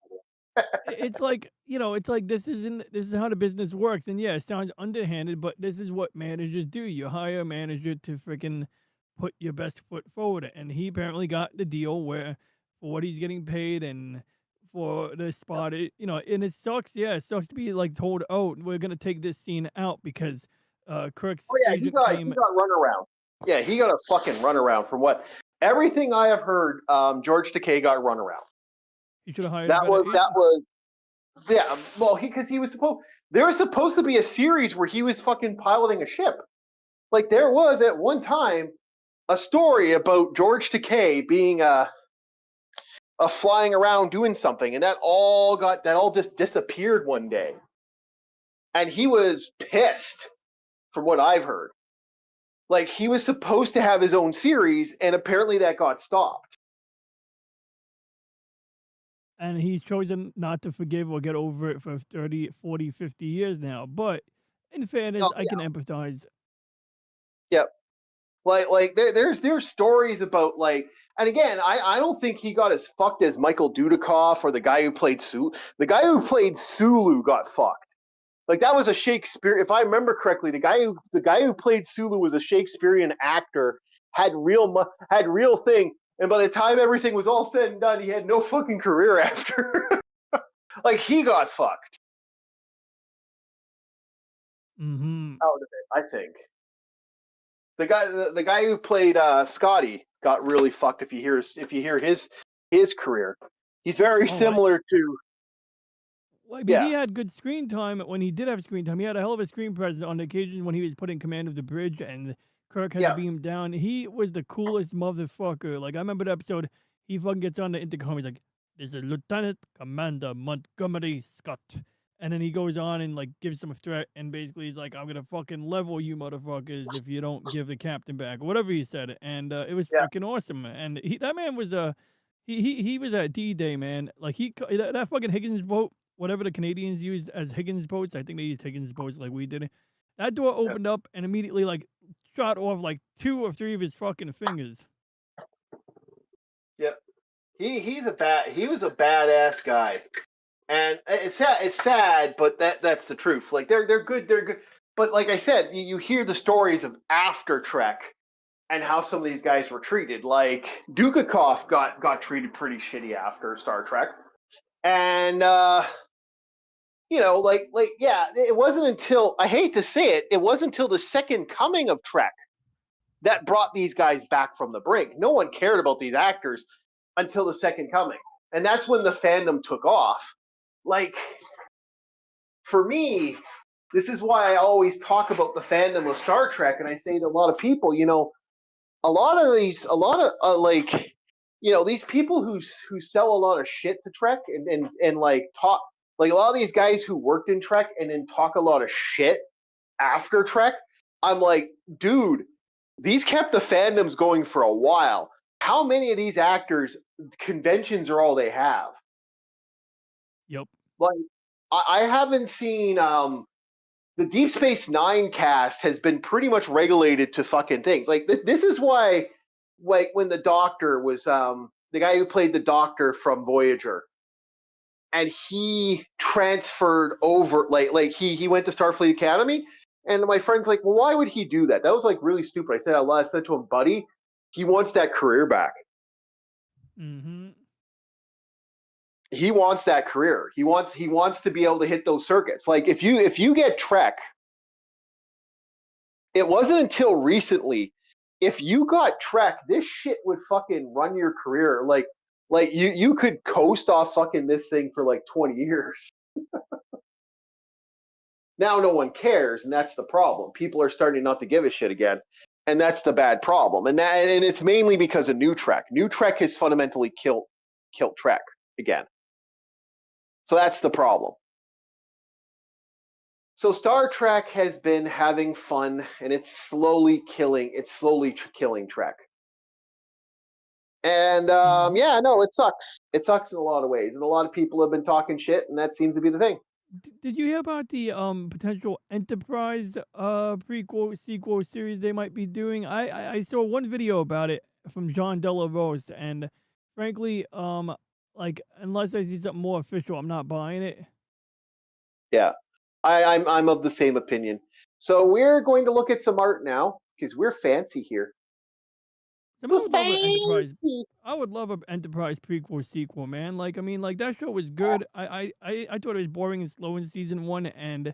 it's like it's like this is how the business works, and yeah, it sounds underhanded, but this is what managers do. You hire a manager to freaking put your best foot forward, and he apparently got the deal where for what he's getting paid and for the spot, and it sucks. Yeah, it sucks to be like told, oh, we're gonna take this scene out because Kirk's Oh yeah, he agent got came. runaround. Yeah, he got a fucking runaround from what everything I have heard. George Takei got runaround. He should have hired. That was yeah. Well, because he was supposed. There was supposed to be a series where he was fucking piloting a ship. Like there was at one time a story about George Takei being a flying around doing something, and that all just disappeared one day. And he was pissed, from what I've heard. Like he was supposed to have his own series, and apparently that got stopped. And he's chosen not to forgive or get over it for 30, 40, 50 years now. But in fairness, I can empathize. Yep. Like there's stories about like, and again, I don't think he got as fucked as Michael Dudikoff or the guy who played Sulu. The guy who played Sulu got fucked. Like that was a Shakespeare. If I remember correctly, the guy who played Sulu was a Shakespearean actor, had real thing, and by the time everything was all said and done, he had no fucking career after. Like he got fucked Mm-hmm. out of it. I think the guy who played Scotty got really fucked. If you hear his career, he's very similar to. Well, I mean, he had good screen time when he did have screen time. He had a hell of a screen presence on the occasion when he was put in command of the bridge and Kirk had to beam down. He was the coolest motherfucker. Like I remember the episode, he fucking gets on the intercom. He's like, "This is Lieutenant Commander Montgomery Scott," and then he goes on and like gives them a threat, and basically he's like, "I'm gonna fucking level you motherfuckers if you don't give the captain back," or whatever he said. And it was freaking awesome. And that man was he was at D-Day, man. Like that fucking Higgins boat. Whatever the Canadians used as Higgins boats, I think they used Higgins boats like we did. That door opened up and immediately like shot off like 2 or 3 of his fucking fingers. Yep. He was a badass guy. And it's sad, but that's the truth. Like they're good. But like I said, you hear the stories of after Trek and how some of these guys were treated. Like Dudikoff got treated pretty shitty after Star Trek. And it wasn't until, I hate to say it, it wasn't until the second coming of Trek that brought these guys back from the brink. No one cared about these actors until the second coming. And that's when the fandom took off. Like, for me, this is why I always talk about the fandom of Star Trek. And I say to a lot of people, these people who sell a lot of shit to Trek and like talk, like a lot of these guys who worked in Trek and then talk a lot of shit after Trek, I'm like, dude, these kept the fandoms going for a while. How many of these actors, conventions are all they have? Yep. Like, I haven't seen the Deep Space Nine cast has been pretty much regulated to fucking things. Like this is why, like when the Doctor was the guy who played the Doctor from Voyager, and he transferred over, like he went to Starfleet Academy, and my friend's like, well, why would he do that? That was like really stupid. I said to him, buddy, he wants that career back. Mm-hmm. He wants that career. He wants to be able to hit those circuits. Like if you get Trek, it wasn't until recently. If you got Trek, this shit would fucking run your career. Like Like you could coast off fucking this thing for like 20 years. Now no one cares, and that's the problem. People are starting not to give a shit again, and that's the bad problem. And it's mainly because of New Trek. New Trek has fundamentally killed Trek again. So that's the problem. So Star Trek has been having fun, and it's slowly killing Trek. And yeah, no, it sucks. It sucks in a lot of ways, and a lot of people have been talking shit, and that seems to be the thing. Did you hear about the potential Enterprise prequel sequel series they might be doing? I saw one video about it from John Delarose, and frankly, like unless I see something more official, I'm not buying it. Yeah, I'm of the same opinion. So we're going to look at some art now because we're fancy here. I mean, I would love an Enterprise. I would love an Enterprise prequel sequel, man. Like, I mean, like that show was good. I thought it was boring and slow in season 1, and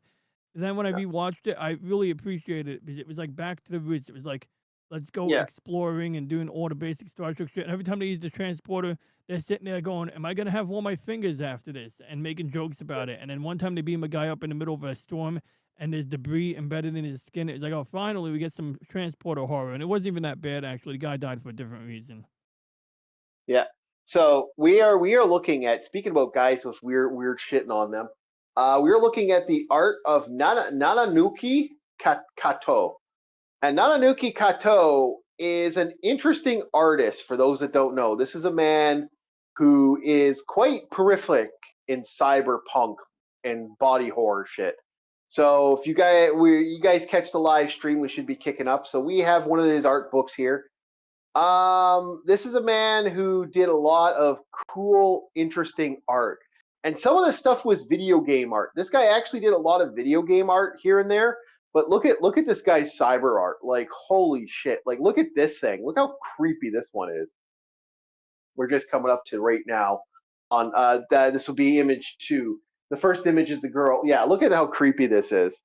then when I rewatched it, I really appreciated it because it was like back to the roots. It was like, let's go Yeah. exploring and doing all the basic Star Trek shit. And every time they use the transporter, they're sitting there going, "Am I gonna have all my fingers after this?" and making jokes about it. And then one time they beam a guy up in the middle of a storm, and there's debris embedded in his skin. It's like, oh, finally we get some transporter horror, and it wasn't even that bad actually. The guy died for a different reason. Yeah. So we are looking at, speaking about guys with weird shitting on them. We're looking at the art of Nananuki Kato. And Nananuki Kato is an interesting artist for those that don't know. This is a man who is quite prolific in cyberpunk and body horror shit. So if you guys catch the live stream, we should be kicking up. So we have one of his art books here. This is a man who did a lot of cool, interesting art. And some of the stuff was video game art. This guy actually did a lot of video game art here and there. But look at this guy's cyber art. Like, holy shit. Like, look at this thing. Look how creepy this one is. We're just coming up to right now on this will be image 2. The first image is the girl. Yeah, look at how creepy this is.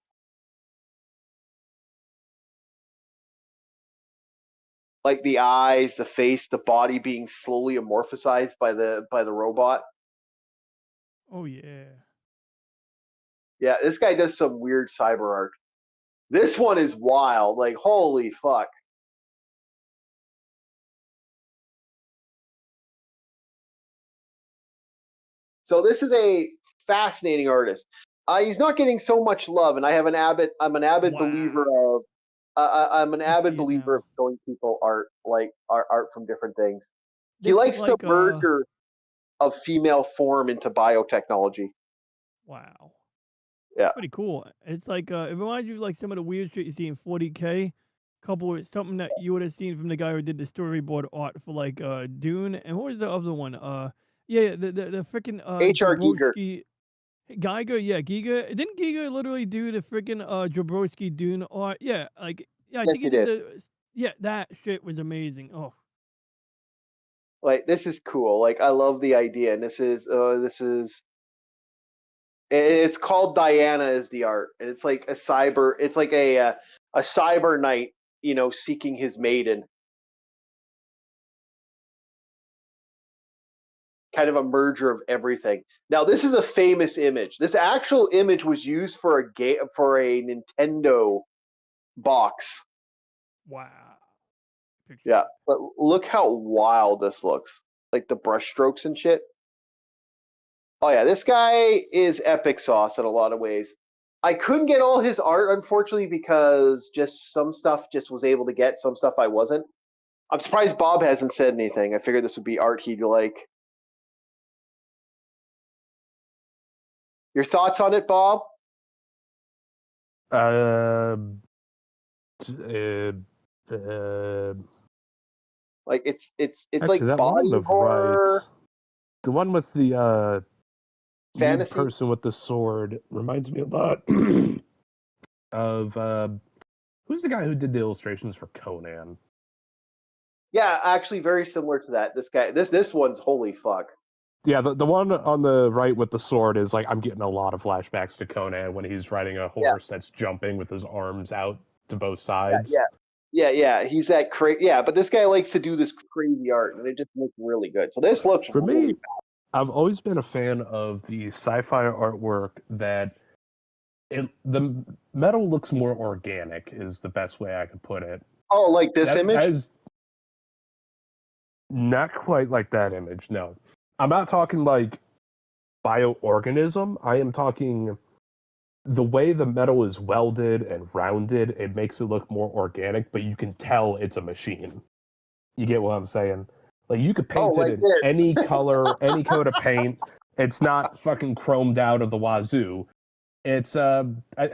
Like the eyes, the face, the body being slowly amorphosized by the robot. Oh yeah. Yeah, this guy does some weird cyber art. This one is wild. Like, holy fuck. So this is a fascinating artist. He's not getting so much love, and I'm an avid believer of I'm an avid believer of showing people art, like art from different things. He likes the merger of female form into biotechnology. Wow. Yeah. Pretty cool. It's like it reminds you of like some of the weird shit you see in 40K, coupled with something that you would have seen from the guy who did the storyboard art for like Dune. And what was the other one? Yeah, the freaking H.R. Giger. Geiger, yeah, Giga. Didn't Giga literally do the freaking Jabrowski Dune art? Yeah, like yeah, I Yes, think he did. Yeah, that shit was amazing. Oh. Like, this is cool. Like, I love the idea, and this is it's called Diana is the art, and it's like a cyber knight, seeking his maiden. Kind of a merger of everything. Now, this is a famous image. This actual image was used for a Nintendo box. Wow. Yeah, but look how wild this looks. Like the brushstrokes and shit. Oh yeah, this guy is epic sauce in a lot of ways. I couldn't get all his art, unfortunately, because just some stuff just was able to get, some stuff I wasn't. I'm surprised Bob hasn't said anything. I figured this would be art he'd like. Your thoughts on it, Bob? Like it's actually, like body horror. Right. The one with the fantasy person with the sword reminds me a lot of who's the guy who did the illustrations for Conan? Yeah, actually, very similar to that. This guy, this one's holy fuck. Yeah, the one on the right with the sword is like, I'm getting a lot of flashbacks to Conan when he's riding a horse that's jumping with his arms out to both sides. Yeah. He's that crazy. Yeah, but this guy likes to do this crazy art, and it just looks really good. So this looks For really me, I've always been a fan of the sci-fi artwork that the metal looks more organic is the best way I could put it. Oh, like this image? That is not quite like that image, no. I'm not talking like bioorganism. I am talking the way the metal is welded and rounded, it makes it look more organic, but you can tell it's a machine. You get what I'm saying? Like you could paint it like in this. any color, any coat of paint. It's not fucking chromed out of the wazoo. It's I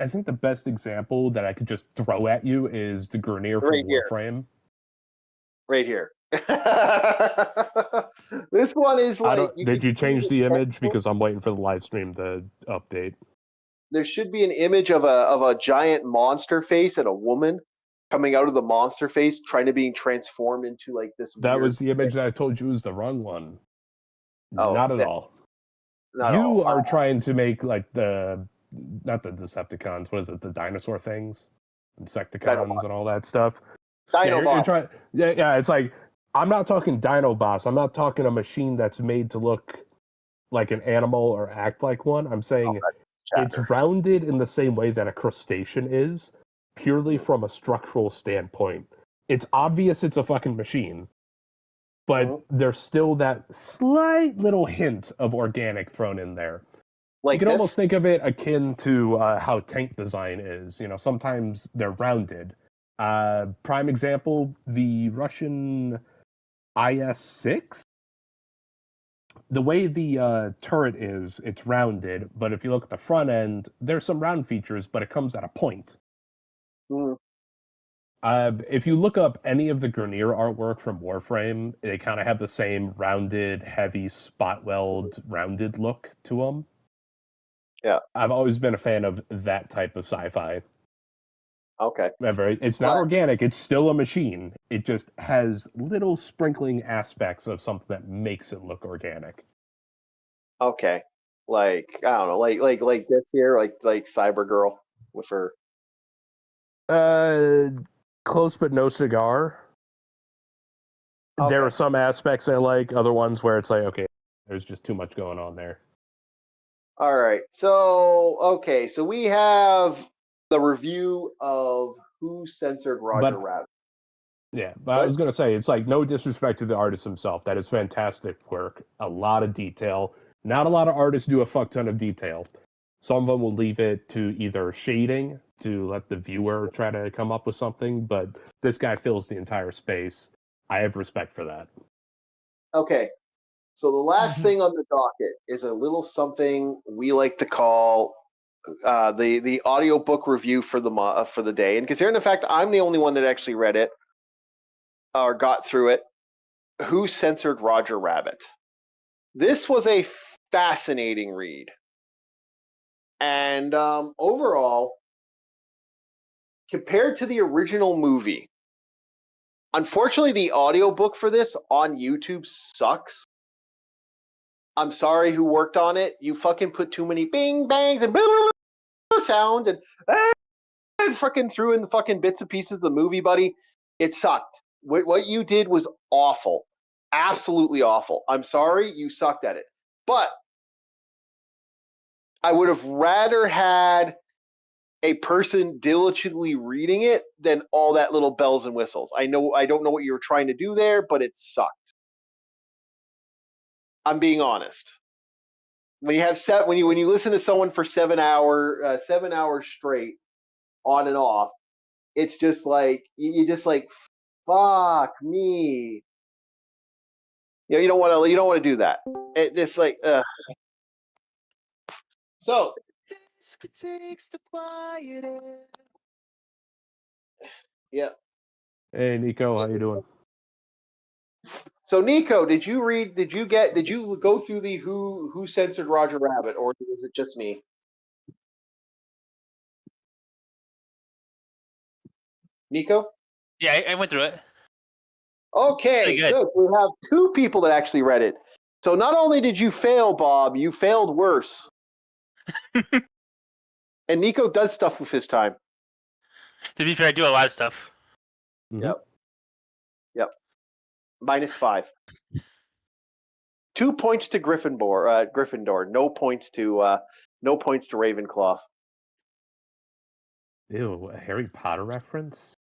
think the best example that I could just throw at you is the Grenier from Right here. Warframe. Right here. This one is like. Did you change the image? Because I'm waiting for the live stream to update. There should be an image of a giant monster face and a woman coming out of the monster face, trying to being transformed into like this. That weird was the image thing. that I told you was the wrong one. Oh, Not at all. Not You all. are trying to make like not the Decepticons. What is it? The dinosaur things, Insecticons, Dinobot. and all that stuff. Dinobot. You're trying. Yeah. It's like I'm not talking Dinobots. I'm not talking a machine that's made to look like an animal or act like one. I'm saying it's rounded in the same way that a crustacean is, purely from a structural standpoint. It's obvious it's a fucking machine, but there's still that slight little hint of organic thrown in there. Like you can this? almost think of it akin to how tank design is. You know, sometimes they're rounded. Prime example, the Russian IS-6. The way the turret is, it's rounded, but if you look at the front end, there's some round features, but it comes at a point. Mm. If you look up any of the Grenier artwork from Warframe, they kind of have the same rounded, heavy, spot weld, rounded look to them. Yeah. I've always been a fan of that type of sci-fi. Okay. Remember, it's not organic, it's still a machine. It just has little sprinkling aspects of something that makes it look organic. Okay. Like, I don't know, like this here, like Cyber Girl with her. Close but no cigar. Okay. There are some aspects I like, other ones where it's like, okay, there's just too much going on there. All right. So we have the review of Who Censored Roger Rabbit. Yeah, but I was going to say, it's like no disrespect to the artist himself. That is fantastic work. A lot of detail. Not a lot of artists do a fuck ton of detail. Some of them will leave it to either shading to let the viewer try to come up with something, but this guy fills the entire space. I have respect for that. Okay. So the last thing on the docket is a little something we like to call the audiobook review for the day. And considering the fact I'm the only one that actually read it or got through it, Who Censored Roger Rabbit? This was a fascinating read. And overall, compared to the original movie, unfortunately, the audiobook for this on YouTube sucks. I'm sorry who worked on it. You fucking put too many bing bangs and sound and fucking threw in the fucking bits and pieces of the movie, buddy. It sucked. What you did was awful. Absolutely awful. I'm sorry you sucked at it. But I would have rather had a person diligently reading it than all that little bells and whistles. I don't know what you were trying to do there, but it sucked. I'm being honest. When you have when you listen to someone for 7 hours straight, on and off, it's just like you just like, fuck me. You know, you don't want to do that. It's like, so. Takes the quiet air. Yeah. Hey Nico, how you doing? So Nico, did you go through the Who Censored Roger Rabbit, or was it just me? Nico? Yeah, I went through it. Okay, good. We have two people that actually read it. So not only did you fail, Bob, you failed worse. And Nico does stuff with his time. To be fair, I do a lot of stuff. Mhm. Yep. -5. 2 points to Gryffindor. No points to Ravenclaw. Ew, a Harry Potter reference?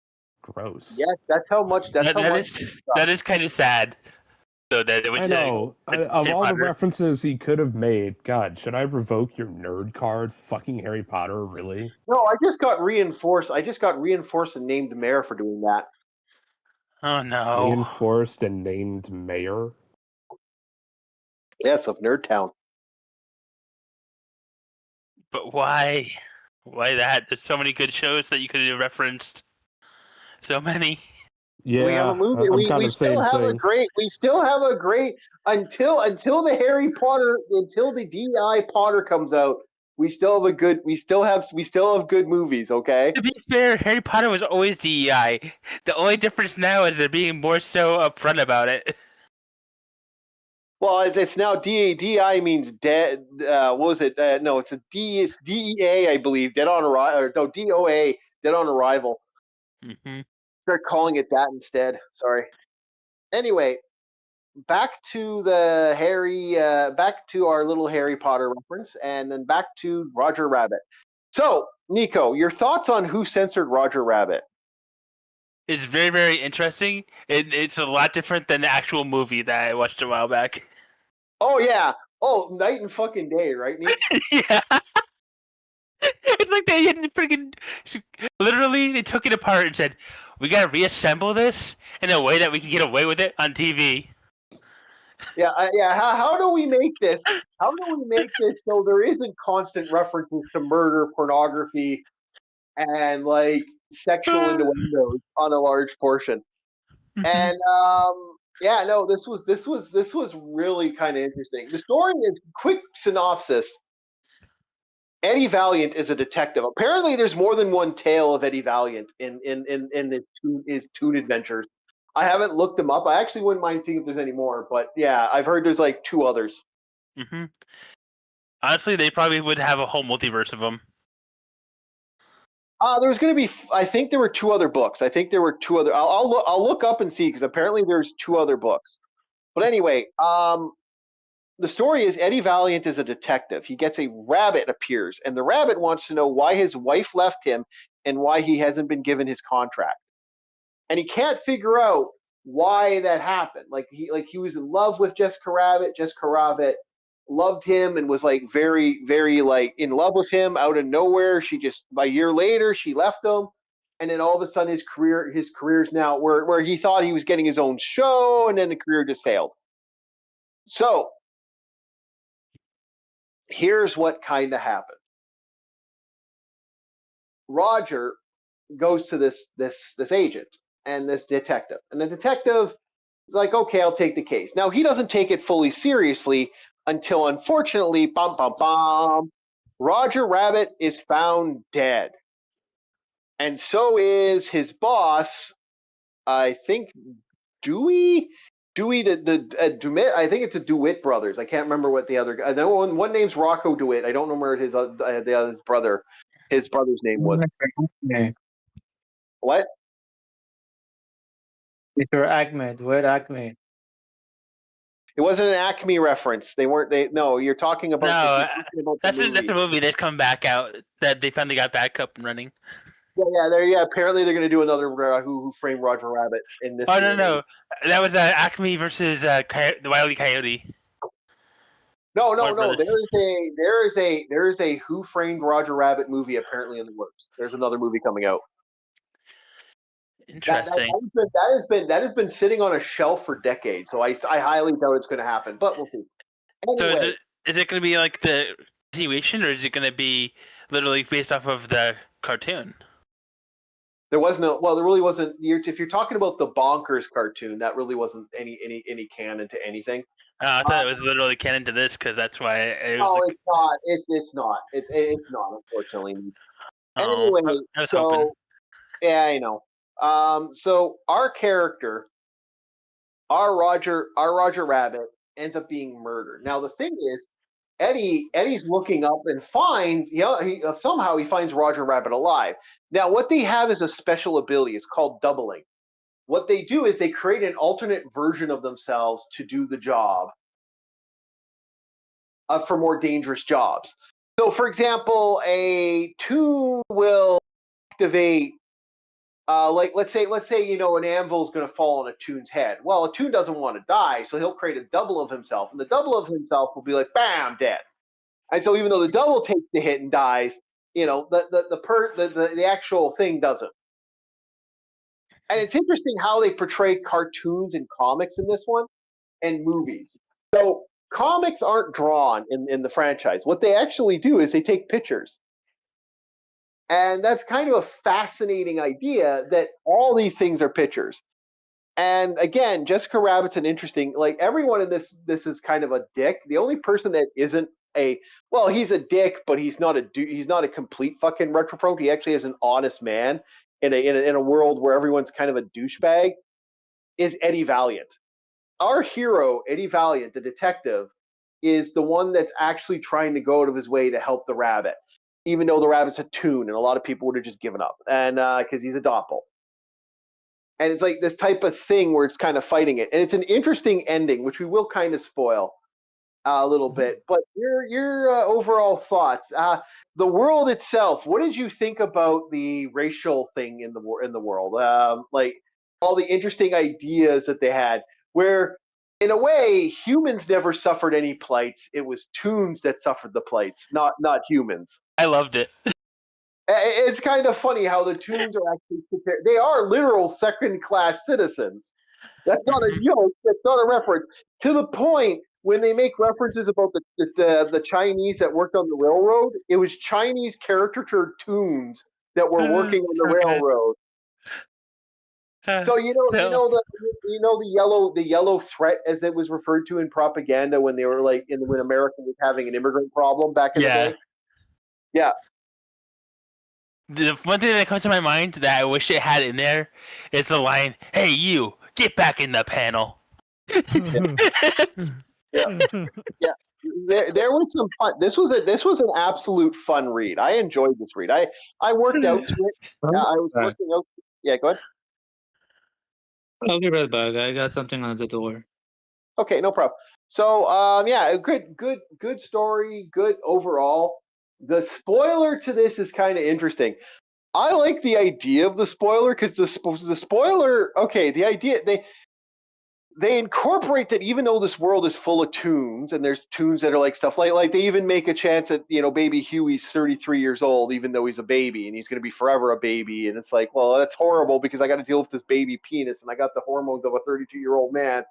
Gross. Yes, that's how much. That's how much. That is kind of sad. So that it would I know. Of Harry all the Potter. references he could have made, God, should I revoke your nerd card? Fucking Harry Potter, really? No, I just got reinforced. And named mayor for doing that. Oh no. Reinforced and named mayor? Yes, of Nerd Town. But why? Why that? There's so many good shows that you could have referenced. So many. Yeah, We have a movie. I'm We kind of still same have a thing. great. We still have a great until the Harry Potter until the DI Potter comes out. We still have a good. We still have good movies. Okay. To be fair, Harry Potter was always DEI. The only difference now is they're being more so upfront about it. Well, it's now DI means dead. What was it? No, it's a D. It's DEA, I believe. Dead on arrival. Or no, DOA. Dead on arrival. Mm-hmm. Start calling it that instead. Sorry. Anyway, back to the back to our little Harry Potter reference, and then back to Roger Rabbit. So, Nico, your thoughts on who censored Roger Rabbit? It's very, very interesting. It's a lot different than the actual movie that I watched a while back. Oh yeah. Oh, night and fucking day, right, Nico? Yeah. It's like they didn't freaking. Literally, they took it apart and said, "We gotta reassemble this in a way that we can get away with it on TV." Yeah, How do we make this? How do we make this so there isn't constant references to murder, pornography, and like sexual innuendos on a large portion? And yeah, no, this was really kind of interesting. The story is quick synopsis. Eddie Valiant is a detective. Apparently, there's more than one tale of Eddie Valiant in his Toon adventures. I haven't looked them up. I actually wouldn't mind seeing if there's any more, but yeah, I've heard there's like 2 others. Mm-hmm. Honestly, they probably would have a whole multiverse of them. There was going to be. I think there were 2 other books. I think there were 2 other. I'll look up and see because apparently there's 2 other books. But anyway, the story is Eddie Valiant is a detective. He gets a rabbit appears, and the rabbit wants to know why his wife left him and why he hasn't been given his contract. And he can't figure out why that happened. Like he was in love with Jessica Rabbit. Jessica Rabbit loved him and was like very, very like in love with him out of nowhere. She just a year later she left him. And then all of a sudden his career's now where he thought he was getting his own show, and then the career just failed. So here's what kind of happened. Roger goes to this agent and this detective, and the detective is like, okay, I'll take the case. Now he doesn't take it fully seriously until, unfortunately, bum bum bum, Roger Rabbit is found dead, and so is his boss. I think Dewey. DeWitt. I think it's the DeWitt brothers. I can't remember what the other. I know one name's Rocco DeWitt. I don't remember his his brother. His brother's name was what? Mr. Ahmed, where Ahmed? It wasn't an Acme reference. They weren't. They no. You're talking about. That's a movie that's come back out that they finally got back up and running. Yeah. Apparently, they're going to do another Who Framed Roger Rabbit in this. Oh no, that was Acme versus the Wile E. Coyote. No. There is a Who Framed Roger Rabbit movie apparently in the works. There's another movie coming out. Interesting. That has been sitting on a shelf for decades. So I highly doubt it's going to happen, but we'll see. Anyway, So is it going to be like the continuation, or is it going to be literally based off of the cartoon? there really wasn't. If you're talking about the Bonkers cartoon, that really wasn't any canon to anything. I thought it was literally canon to this because that's why it was. No, it's not. It's not. It's not. Unfortunately. Oh, Anyway, I was hoping. yeah, I know. So our character, our Roger Rabbit, ends up being murdered. Now the thing is, Eddie's looking up and finds somehow he finds Roger Rabbit alive. Now what they have is a special ability. It's called doubling. what they do is they create an alternate version of themselves to do the job for more dangerous jobs. So, for example, a toon will activate, like let's say an anvil is going to fall on a toon's head. Well, a toon doesn't want to die, so he'll create a double of himself, and the double of himself will be like, bam, dead. And so, even though the double takes the hit and dies, the actual thing doesn't. And it's interesting how they portray cartoons and comics in this one and movies. So comics aren't drawn in the franchise. What they actually do is they take pictures. And that's kind of a fascinating idea that all these things are pictures. And again, Jessica Rabbit's an interesting, like everyone in this is kind of a dick. The only person that isn't he's a dick, but he's not a complete fucking retrograde. He actually is an honest man in a world where everyone's kind of a douchebag, is Eddie Valiant. Our hero, Eddie Valiant, the detective, is the one that's actually trying to go out of his way to help the rabbit, even though the rabbit's a toon, and a lot of people would have just given up, and because he's a doppel. And it's like this type of thing where it's kind of fighting it, and it's an interesting ending, which we will kind of spoil a little bit. But your overall thoughts, the world itself. What did you think about the racial thing in the world? Like all the interesting ideas that they had, where in a way humans never suffered any plights. It was toons that suffered the plights, not humans. I loved it. It's kind of funny how the toons are actually prepared. They are literal second-class citizens. That's not a joke. That's not a reference. To the point when they make references about the Chinese that worked on the railroad, it was Chinese caricature toons that were working on the railroad. So the yellow threat, as it was referred to in propaganda when they were when America was having an immigrant problem back in the day. Yeah. The one thing that comes to my mind that I wish it had in there is the line, "Hey, you, get back in the panel." Yeah. There was some fun. This was an absolute fun read. I enjoyed this read. I worked out to it. I was working out. Yeah, go ahead. I'll be right back. I got something on the door. Okay, no problem. So, good story, good overall. The spoiler to this is kind of interesting. I like the idea of the spoiler because the spoiler. Okay, the idea they incorporate that even though this world is full of toons and there's toons that are like stuff like they even make a chance that baby Huey's 33 years old even though he's a baby and he's going to be forever a baby, and it's like, well, that's horrible because I got to deal with this baby penis and I got the hormones of a 32-year-old man.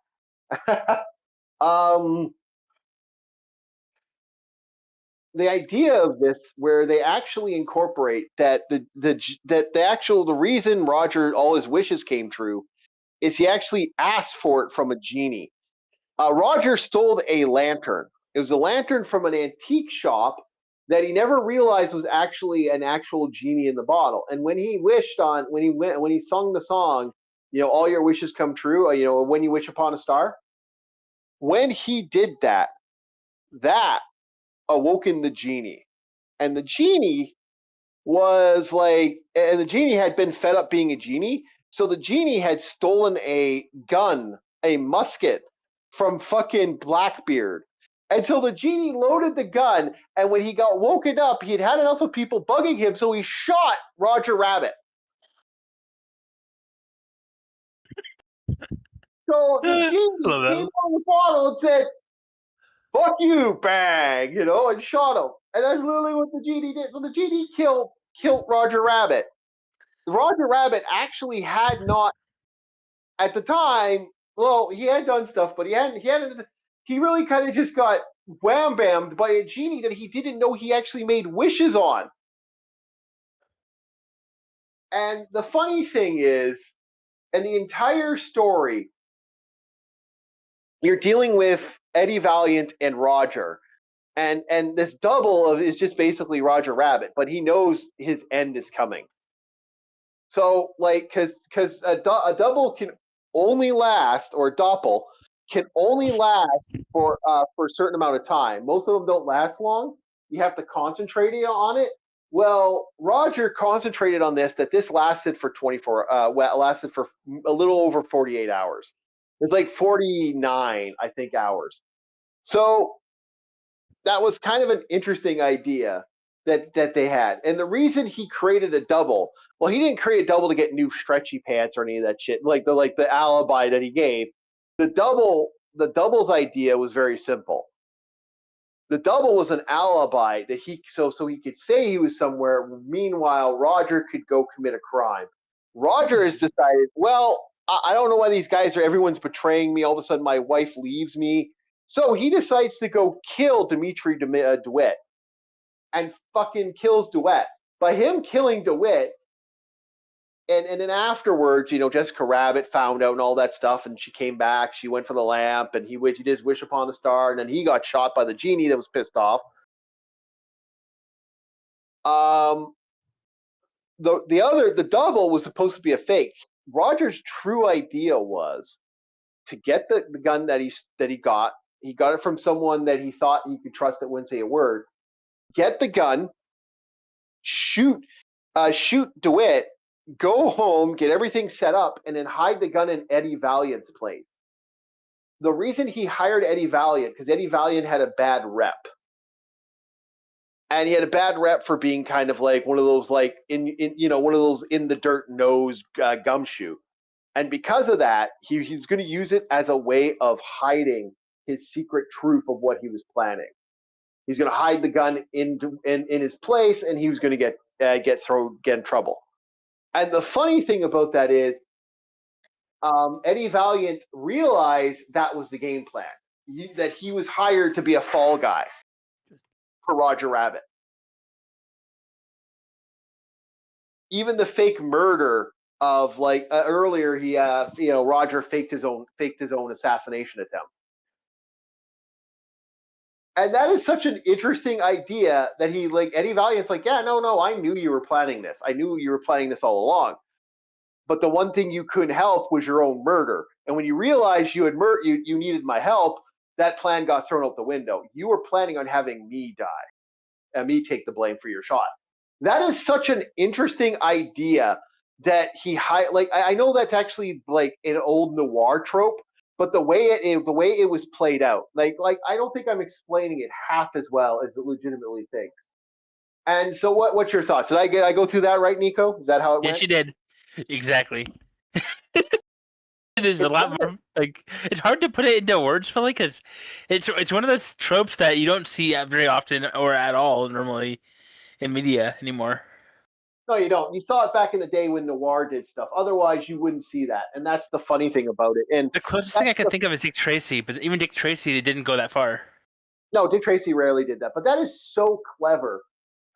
The idea of this, where they actually incorporate that the reason Roger all his wishes came true is he actually asked for it from a genie. Roger stole a lantern. It was a lantern from an antique shop that he never realized was actually an actual genie in the bottle. And when he sung the song, all your wishes come true, when you wish upon a star. When he did that awoken the genie. And the genie and the genie had been fed up being a genie. So the genie had stolen a gun, a musket from fucking Blackbeard. Until the genie loaded the gun, and when he got woken up, he'd had enough of people bugging him, so he shot Roger Rabbit. So the genie came out of the bottle and said, "Fuck you, bang," and shot him. And that's literally what the genie did. So the genie killed Roger Rabbit. Roger Rabbit actually had not, at the time, well, he had done stuff, but he really kind of just got wham-bammed by a genie that he didn't know he actually made wishes on. And the funny thing is, in the entire story, you're dealing with Eddie Valiant and Roger. And this double is just basically Roger Rabbit, but he knows his end is coming. So, because a double can only last, or a doppel can only last for a certain amount of time. Most of them don't last long. You have to concentrate on it. Well, Roger concentrated on that this lasted for 24, lasted for a little over 48 hours. It's like 49, I think, hours. So that was kind of an interesting idea that they had. And the reason he created a double, well, he didn't create a double to get new stretchy pants or any of that shit, like the alibi that he gave. The double's idea was very simple. The double was an alibi that so he could say he was somewhere. Meanwhile, Roger could go commit a crime. Roger has decided, well, I don't know why these guys everyone's betraying me. All of a sudden, my wife leaves me. So he decides to go kill Dimitri DeWitt and fucking kills DeWitt. By him killing DeWitt, and then afterwards, Jessica Rabbit found out and all that stuff, and she came back. She went for the lamp, and he did his wish upon a star, and then he got shot by the genie that was pissed off. The double was supposed to be a fake. Roger's true idea was to get the gun that he got. He got it from someone that he thought he could trust that wouldn't say a word. Get the gun, shoot DeWitt, go home, get everything set up, and then hide the gun in Eddie Valiant's place. The reason he hired Eddie Valiant, because Eddie Valiant had a bad rep. And he had a bad rep for being kind of like one of those one of those in the dirt nose gumshoe. And because of that, he's going to use it as a way of hiding his secret truth of what he was planning. He's going to hide the gun in his place, and he was going to get in trouble. And the funny thing about that is, Eddie Valiant realized that was the game plan. That he was hired to be a fall guy for Roger Rabbit. Even the fake murder of earlier, Roger faked his own assassination attempt. And that is such an interesting idea that Eddie Valiant's like, yeah, no, I knew you were planning this. I knew you were planning this all along. But the one thing you couldn't help was your own murder. And when you realized you needed my help, that plan got thrown out the window. You were planning on having me die and me take the blame for your shot. That is such an interesting idea that I know that's actually like an old noir trope, but the way it was played out, I don't think I'm explaining it half as well as it legitimately thinks. And so, what's your thoughts? Did I go through that right, Nico? Is that how it went? Yes, you did. Exactly. It is a lot more it's hard to put it into words, Philly, because it's one of those tropes that you don't see very often or at all normally in media anymore. No, you don't. You saw it back in the day when noir did stuff. Otherwise, you wouldn't see that, and that's the funny thing about it. And the closest thing I can think of is Dick Tracy, but even Dick Tracy, they didn't go that far. No, Dick Tracy rarely did that, but that is so clever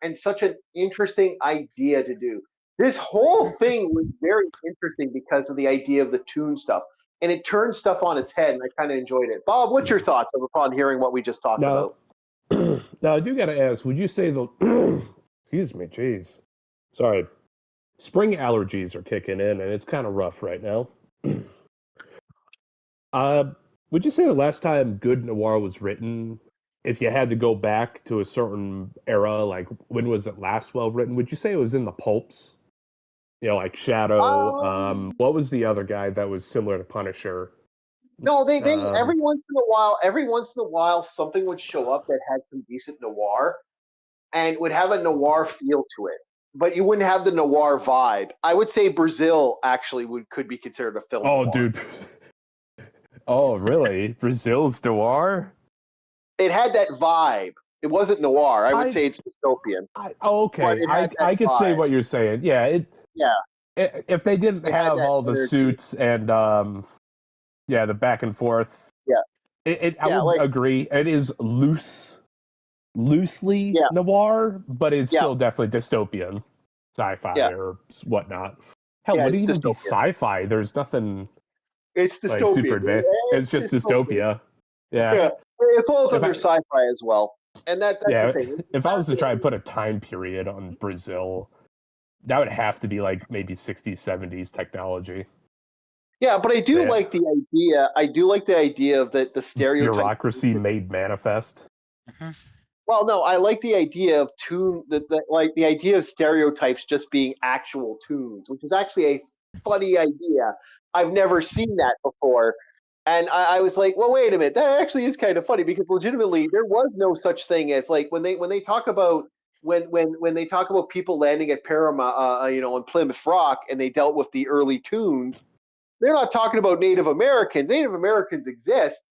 and such an interesting idea to do. This whole thing was very interesting because of the idea of the tune stuff, and it turned stuff on its head, and I kind of enjoyed it. Bob, what's your thoughts upon hearing what we just talked about? Now, I do got to ask, would you say excuse me, jeez. Sorry. Spring allergies are kicking in, and it's kind of rough right now. Would you say the last time good noir was written, if you had to go back to a certain era, like when was it last well written, would you say it was in the pulps? Like Shadow. What was the other guy that was similar to Punisher? No, they every once in a while, something would show up that had some decent noir, and would have a noir feel to it. But you wouldn't have the noir vibe. I would say Brazil actually could be considered a film. Oh, noir. Dude. Oh, really? Brazil's noir? It had that vibe. It wasn't noir. I would say it's dystopian. Okay. I could say what you're saying. Yeah. If they didn't have all the suits and the back and forth. Yeah. I would agree. It is loosely noir, but it's still definitely dystopian sci-fi or whatnot. Hell, would it even be sci-fi? There's nothing. It's dystopian. Super advanced. It's just dystopia. Yeah. It falls under sci-fi as well, and that's the thing. If I was to try and put a time period on Brazil, that would have to be like maybe 60s, 70s technology. Yeah, but I do like the idea. I do like the idea of the stereotype. Bureaucracy made manifest. Mm-hmm. Well, no, I like the idea of like the idea of stereotypes just being actual tunes, which is actually a funny idea. I've never seen that before. And I was like, well, wait a minute, that actually is kind of funny because legitimately there was no such thing as like when they talk about when they talk about people landing at Paramount, in Plymouth Rock, and they dealt with the early tunes. They're not talking about Native Americans. Native Americans exist,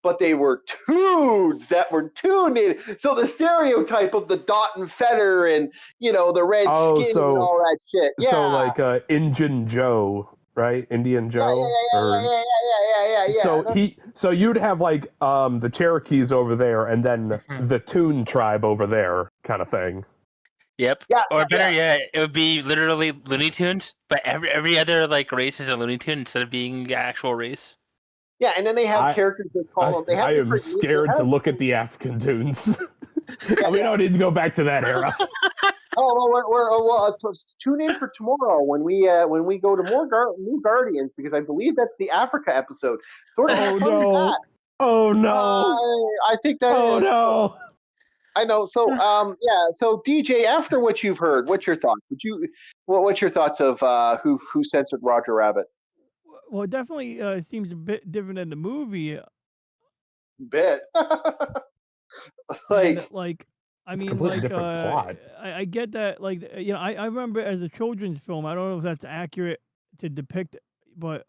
but they were tunes that were tuned in. So the stereotype of the dot and feather and the red skin and all that shit. Yeah. So like Injun Joe, right? Indian Joe. Yeah. So you'd have like the Cherokees over there, and then the Toon tribe over there, kind of thing. Yep. Yeah. Or better yet, it would be literally Looney Tunes, but every other like race is a Looney Tune instead of being the actual race. Yeah, and then they have characters that call them. They have I am scared to look at the African Toons. We don't need to go back to that era. Tune in for tomorrow when we go to more New Guardians, because I believe that's the Africa episode. Sort of that. Oh no! I think that Oh is. no! I know. So So DJ, after what you've heard, what's your thoughts? What's your thoughts of who censored Roger Rabbit? Well, it definitely seems a bit different than the movie. Bit. I mean, completely different plot. I get that, I remember as a children's film. I don't know if that's accurate to depict, but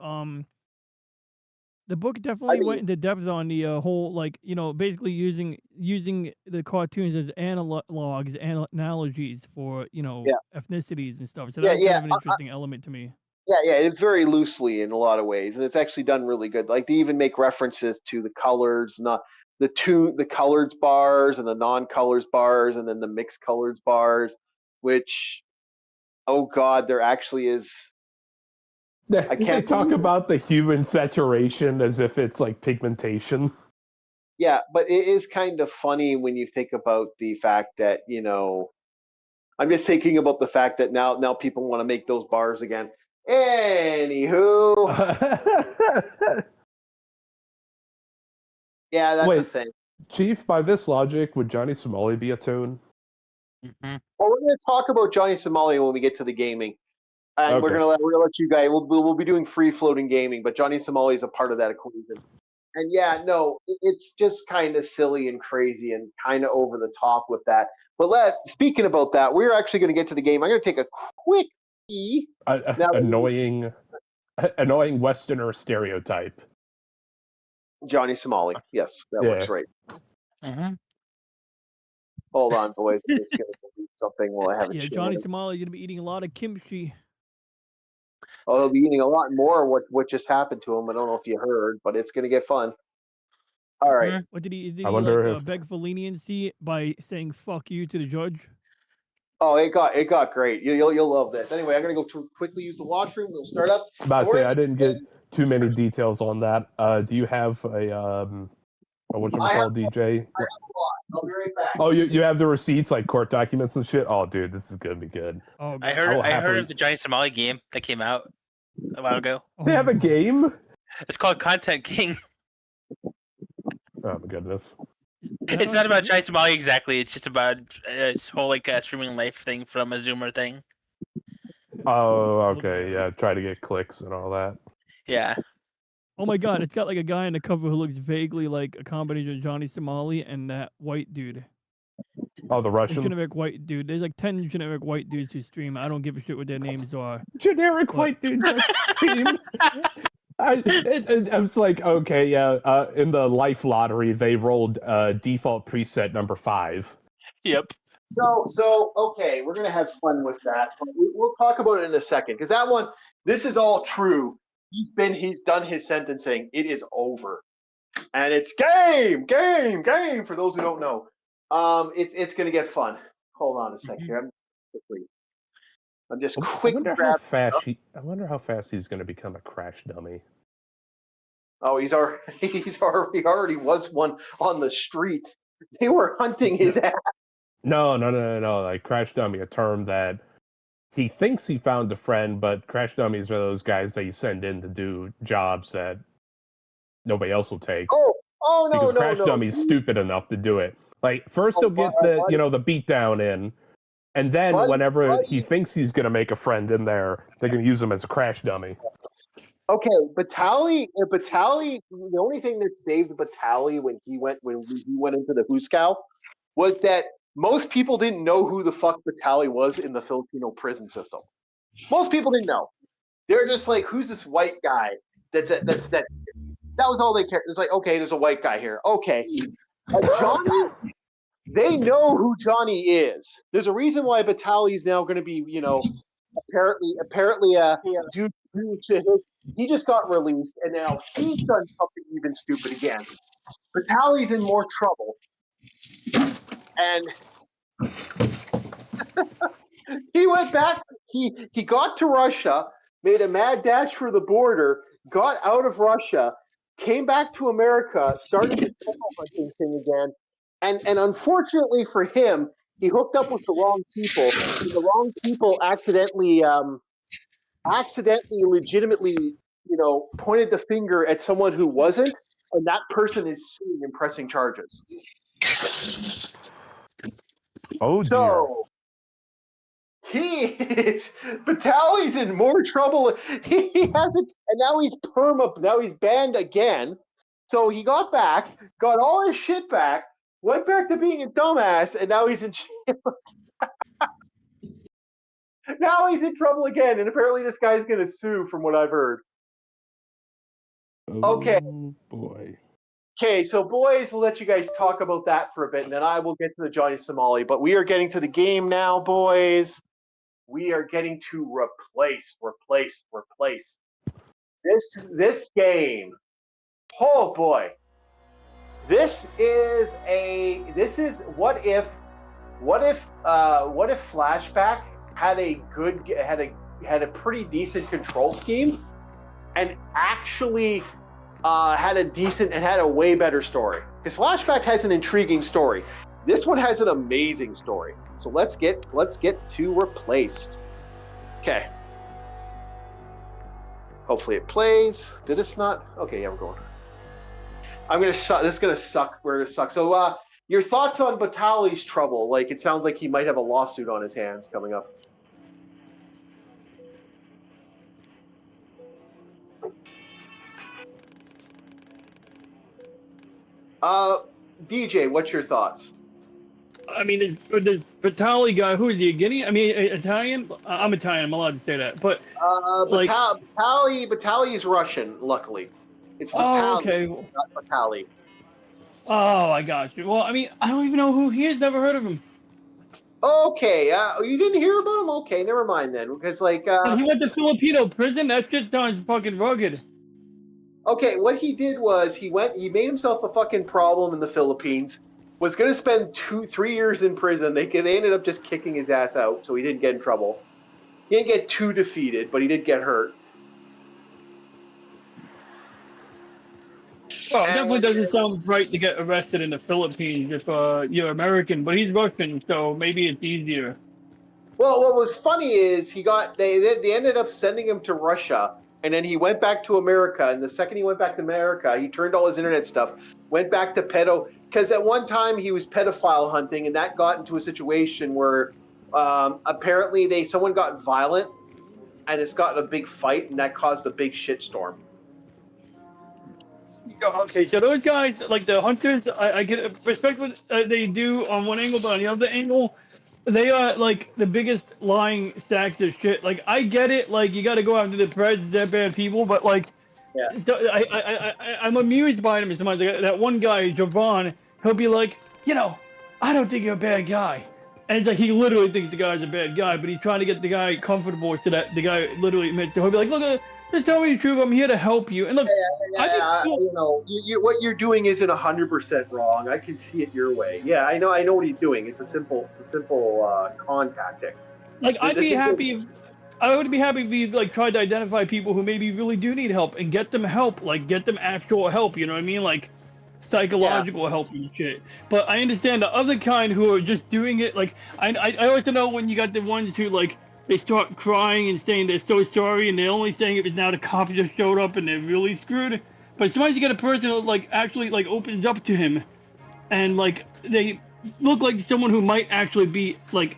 the book definitely went into depth on the whole, basically using the cartoons as analogs, analogies for ethnicities and stuff. So that's kind of an interesting element to me. Yeah, it's very loosely in a lot of ways, and it's actually done really good. Like they even make references to the colors, not the coloreds bars and the non-colors bars, and then the mixed colors bars. Which, oh god, there actually is. I can't talk about the human saturation as if it's like pigmentation. Yeah, but it is kind of funny when you think about the fact that I'm just thinking about the fact that now people want to make those bars again. Anywho, yeah, that's the thing. Chief, by this logic, would Johnny Somali be a tune? Mm-hmm. Well, we're going to talk about Johnny Somali when we get to the gaming, and we're gonna let you guys. We'll be doing free floating gaming, but Johnny Somali is a part of that equation. And yeah, no, it's just kind of silly and crazy and kind of over the top with that. But speaking about that, we're actually going to get to the game. I'm going to take a quick pee. Annoying Westerner stereotype. Johnny Somali. Yes, that works right. Mm-hmm. Hold on, boys. I'm just going to delete something while I haven't. Yeah, Johnny Somali is going to be eating a lot of kimchi. Oh, he'll be eating a lot more. What just happened to him? I don't know if you heard, but it's going to get fun. All right. What did he beg for leniency by saying "fuck you" to the judge? Oh, it got great. You'll love this. Anyway, I'm gonna go quickly use the washroom. We'll start up. I didn't get too many details on that. Do you have a what's it called, DJ? I have a lot. I'll be right back. Oh, you have the receipts, like court documents and shit. Oh, dude, this is gonna be good. Oh, I heard of the Johnny Somali game that came out a while ago. They have a game. It's called Content King. Oh my goodness. It's not about Johnny Somali exactly. It's just about his whole streaming life thing from a Zoomer thing. Oh, okay, yeah. Try to get clicks and all that. Yeah. Oh my god, it's got like a guy on the cover who looks vaguely like a combination of Johnny Somali and that white dude. Oh, the Russian? Generic white dude. There's like 10 generic white dudes who stream. I don't give a shit what their names are. Generic white dudes who stream. I was like, okay, yeah. In the Life Lottery, they rolled default preset number 5. Yep. So okay, we're gonna have fun with that. We'll talk about it in a second, because that one, this is all true. He's done his sentencing. It is over, and it's game. For those who don't know, it's gonna get fun. Hold on a second here. I'm just quick. I wonder how fast he's gonna become a crash dummy. Oh, he already was one on the streets. They were hunting his ass. No. Like crash dummy, a term that he thinks he found a friend, but crash dummies are those guys that you send in to do jobs that nobody else will take. Oh no, because crash dummy's stupid enough to do it. Like first he'll get the the beat down in, and then whenever he thinks he's gonna make a friend in there, they're gonna use him as a crash dummy. Okay, Batali, the only thing that saved Batali when he went into the Huskow was that most people didn't know who the fuck Batali was in the Filipino prison system. Most people didn't know. They're just like, who's this white guy? That was all they cared. It's like, okay, there's a white guy here. Okay. Johnny, they know who Johnny is. There's a reason why Batali is now going to be, apparently due to his, he just got released and now he's done something even stupid again. Batali's in more trouble. And he went back, he got to Russia, made a mad dash for the border, got out of Russia, came back to America, started the hunting thing again, and unfortunately for him, he hooked up with the wrong people. The wrong people accidentally legitimately, pointed the finger at someone who wasn't, and that person is suing and pressing charges. Oh, so Batali's in more trouble. He hasn't, and now he's now he's banned again. So he got back, got all his shit back, went back to being a dumbass, and now he's in jail. Now he's in trouble again, and apparently this guy's going to sue, from what I've heard. Okay. Oh, boy. Okay, so boys, we'll let you guys talk about that for a bit, and then I will get to the Johnny Somali. But we are getting to the game now, boys. We are getting to replace. This game. Oh boy. This is what if Flashback had a pretty decent control scheme and actually had a way better story. Because Flashback has an intriguing story. This one has an amazing story. So let's get to Replaced. Okay. Hopefully it plays. Did it not? Okay, yeah, we're going. This is gonna suck. We're gonna suck. So your thoughts on Batali's trouble? Like, it sounds like he might have a lawsuit on his hands coming up. DJ, what's your thoughts? I mean, this Batali guy, who is he, Guinea? I mean, Italian? I'm Italian, I'm allowed to say that. But Batali is Russian, luckily. It's Batali, okay. not Batali. Oh, I got you. Well, I mean, I don't even know who he is. Never heard of him. Okay, you didn't hear about him? Okay, never mind then. Because, he went to Filipino prison? That shit sounds fucking rugged. Okay, what he did was he made himself a fucking problem in the Philippines, was going to spend 3 years in prison. They ended up just kicking his ass out, so he didn't get in trouble. He didn't get too defeated, but he did get hurt. Well, it definitely doesn't sound right to get arrested in the Philippines if you're American, but he's Russian, so maybe it's easier. Well, what was funny is they ended up sending him to Russia, and then he went back to America, and the second he went back to America, he turned all his internet stuff, went back to because at one time he was pedophile hunting, and that got into a situation where apparently someone got violent, and it's gotten a big fight, and that caused a big shitstorm. Okay, so those guys, like the hunters, I get respect what they do on one angle, but on the other angle, they are like the biggest lying sacks of shit. Like, I get it, like you got to go after the preds, they're bad people, but like, yeah. So I'm amused by them sometimes. Like, that one guy, Javon, he'll be like, I don't think you're a bad guy. And it's like he literally thinks the guy's a bad guy, but he's trying to get the guy comfortable so that the guy literally admits to him. He'll be like, look, just tell me the truth. I'm here to help you. And look, what you're doing isn't 100% wrong. I can see it your way. Yeah, I know what he's doing. It's a simple con tactic. Like, I would be happy if we like tried to identify people who maybe really do need help and get them help, like get them actual help. You know what I mean? Like psychological help and shit. But I understand the other kind who are just doing it. Like I also know when you got the ones who like they start crying and saying they're so sorry, and they're only saying it was now the cops just showed up and they're really screwed. But sometimes you get a person who like actually like opens up to him, and like they look like someone who might actually be like,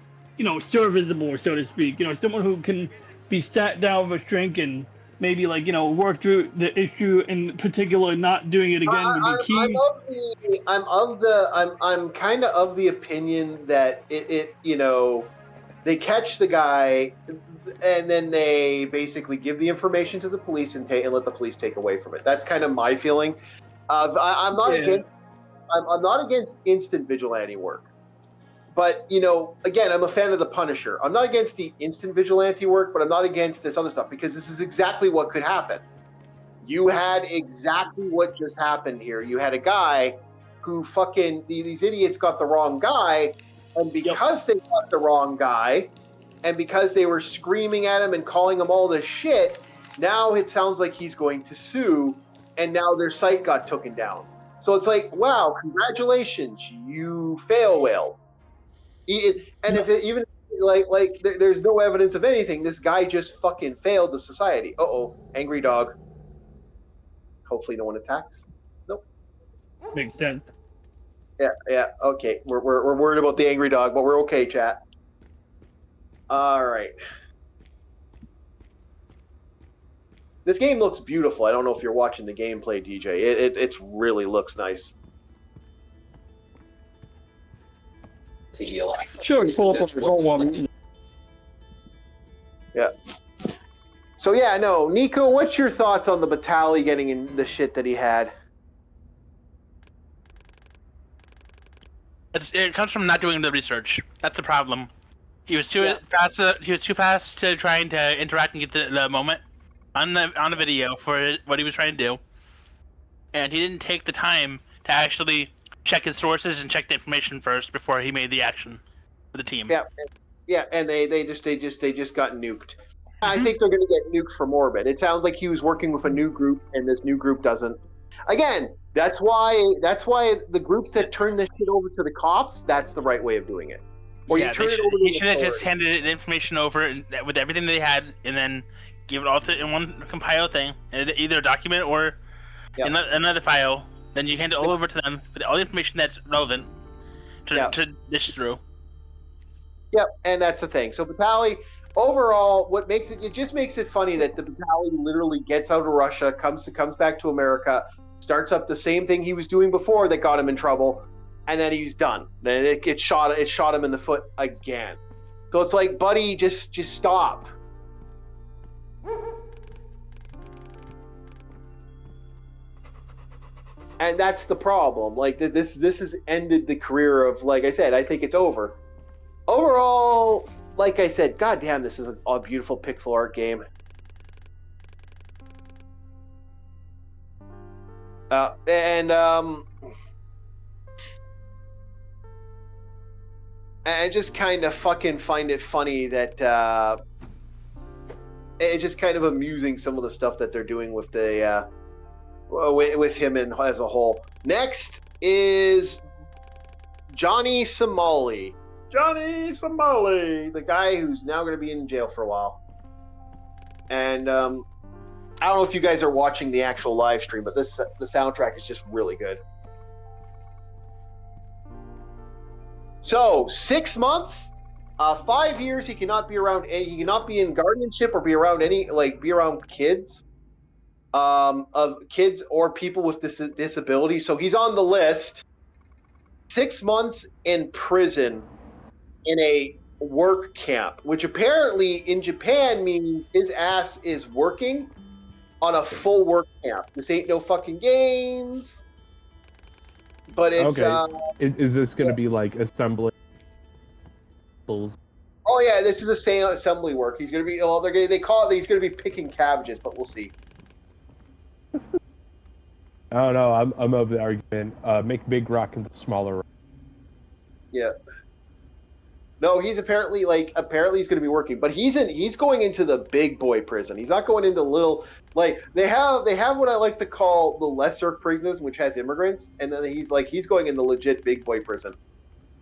serviceable, so to speak. Someone who can be sat down with a drink and maybe like work through the issue. In particular, not doing it again would be key. I'm kind of the opinion that they catch the guy and then they basically give the information to the police and let the police take away from it. That's kind of my feeling. I'm not against. I'm not against instant vigilante work, but again, I'm a fan of the Punisher. I'm not against the instant vigilante work, but I'm not against this other stuff because this is exactly what could happen. You had exactly what just happened here. You had a guy who these idiots got the wrong guy, and because they got the wrong guy, and because they were screaming at him and calling him all this shit, now it sounds like he's going to sue, and now their site got taken down. So it's like, wow, congratulations, you fail whale. There's no evidence of anything. This guy just fucking failed the society. Uh-oh, angry dog. Hopefully no one attacks. Nope. Makes sense. Yeah. Okay, we're worried about the angry dog, but we're okay, chat. All right. This game looks beautiful. I don't know if you're watching the gameplay, DJ. It really looks nice. Sure, pull up a roll one. Yeah. So yeah, no, Nico, what's your thoughts on the Batali getting in the shit that he had? It comes from not doing the research. That's the problem. He was too fast. He was too fast to trying to interact and get the moment on the video for what he was trying to do, and he didn't take the time to actually check his sources and check the information first before he made the action for the team. Yeah, and they just got nuked. I think they're going to get nuked from orbit. It sounds like he was working with a new group, and this new group doesn't. Again, that's why the groups that turn this shit over to the cops, that's the right way of doing it. Or you turn it over to he should have just handed the information over with everything they had, and then give it all in one compiled thing, either a document or another file. Then you hand it all over to them with all the information that's relevant to dish through. Yep, and that's the thing. So Batali, overall, what makes it just makes it funny that the Batali literally gets out of Russia, comes back to America, starts up the same thing he was doing before that got him in trouble, and then he's done. Then it shot him in the foot again. So it's like, buddy, just stop. And that's the problem. Like this has ended the career of, like I said, I think it's over. Overall, like I said, goddamn, this is a beautiful pixel art game. And I just kind of fucking find it funny that it's just kind of amusing some of the stuff that they're doing with the with him as a whole. Next is Johnny Somali. Johnny Somali, the guy who's now going to be in jail for a while. And I don't know if you guys are watching the actual live stream, but the soundtrack is just really good. So 6 months, 5 years. He cannot be around. He cannot be in guardianship or be around kids, of kids or people with disability. So he's on the list. 6 months in prison in a work camp, which apparently in Japan means his ass is working on a full work camp. This ain't no fucking games. But it's okay. Is this going to be like assembly? Oh yeah, this is assembly work. He's going to be. Well, they call it. He's going to be picking cabbages, but we'll see. I don't know. I'm of the argument. Make big rock into smaller rock. Yeah. No, he's apparently he's going to be working, but he's going into the big boy prison. He's not going into little, like they have what I like to call the lesser prisons, which has immigrants, and then he's going in the legit big boy prison.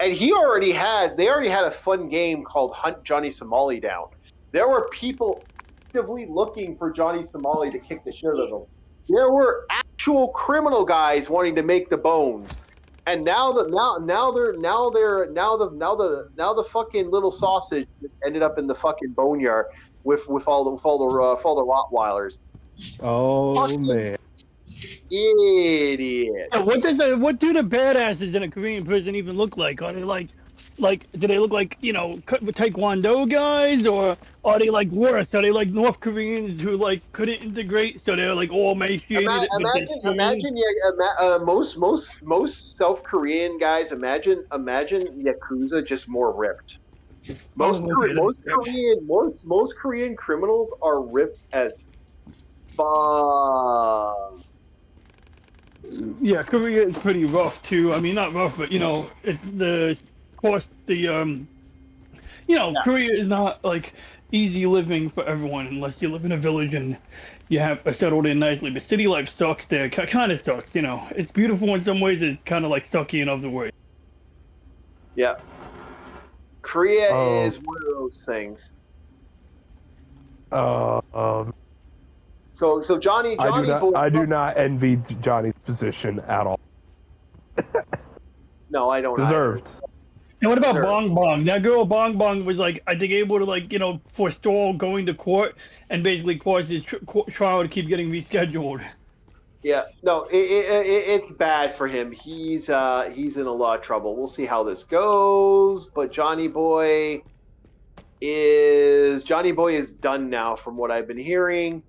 And they already had a fun game called Hunt Johnny Somali Down. There were people actively looking for Johnny Somali to kick the shit out of them. There were actual criminal guys wanting to make the bones. And now the fucking little sausage ended up in the fucking boneyard with all the Rottweilers. Oh Fucking man. idiot. What do the badasses in a Korean prison even look like? Are they like do they look like Taekwondo guys, or are they like worse? Are they like North Koreans who like couldn't integrate, so they're like all emaciated? Most South Korean guys. Imagine Yakuza just more ripped. Most Korean criminals are ripped as fuck. Yeah, Korea is pretty rough too. I mean, not rough, but it's Korea is not like easy living for everyone unless you live in a village and you have settled in nicely. But city life sucks there. Kind of sucks, It's beautiful in some ways. It's kind of like sucky in other ways. Yeah. Korea is one of those things. So Johnny I do not envy Johnny's position at all. No, I don't. Deserved. And what about Sure. Bong Bong? That girl Bong Bong was like, I think, able to forestall going to court and basically cause his trial to keep getting rescheduled. Yeah, no, it's bad for him. He's in a lot of trouble. We'll see how this goes. But Johnny Boy is done now, from what I've been hearing.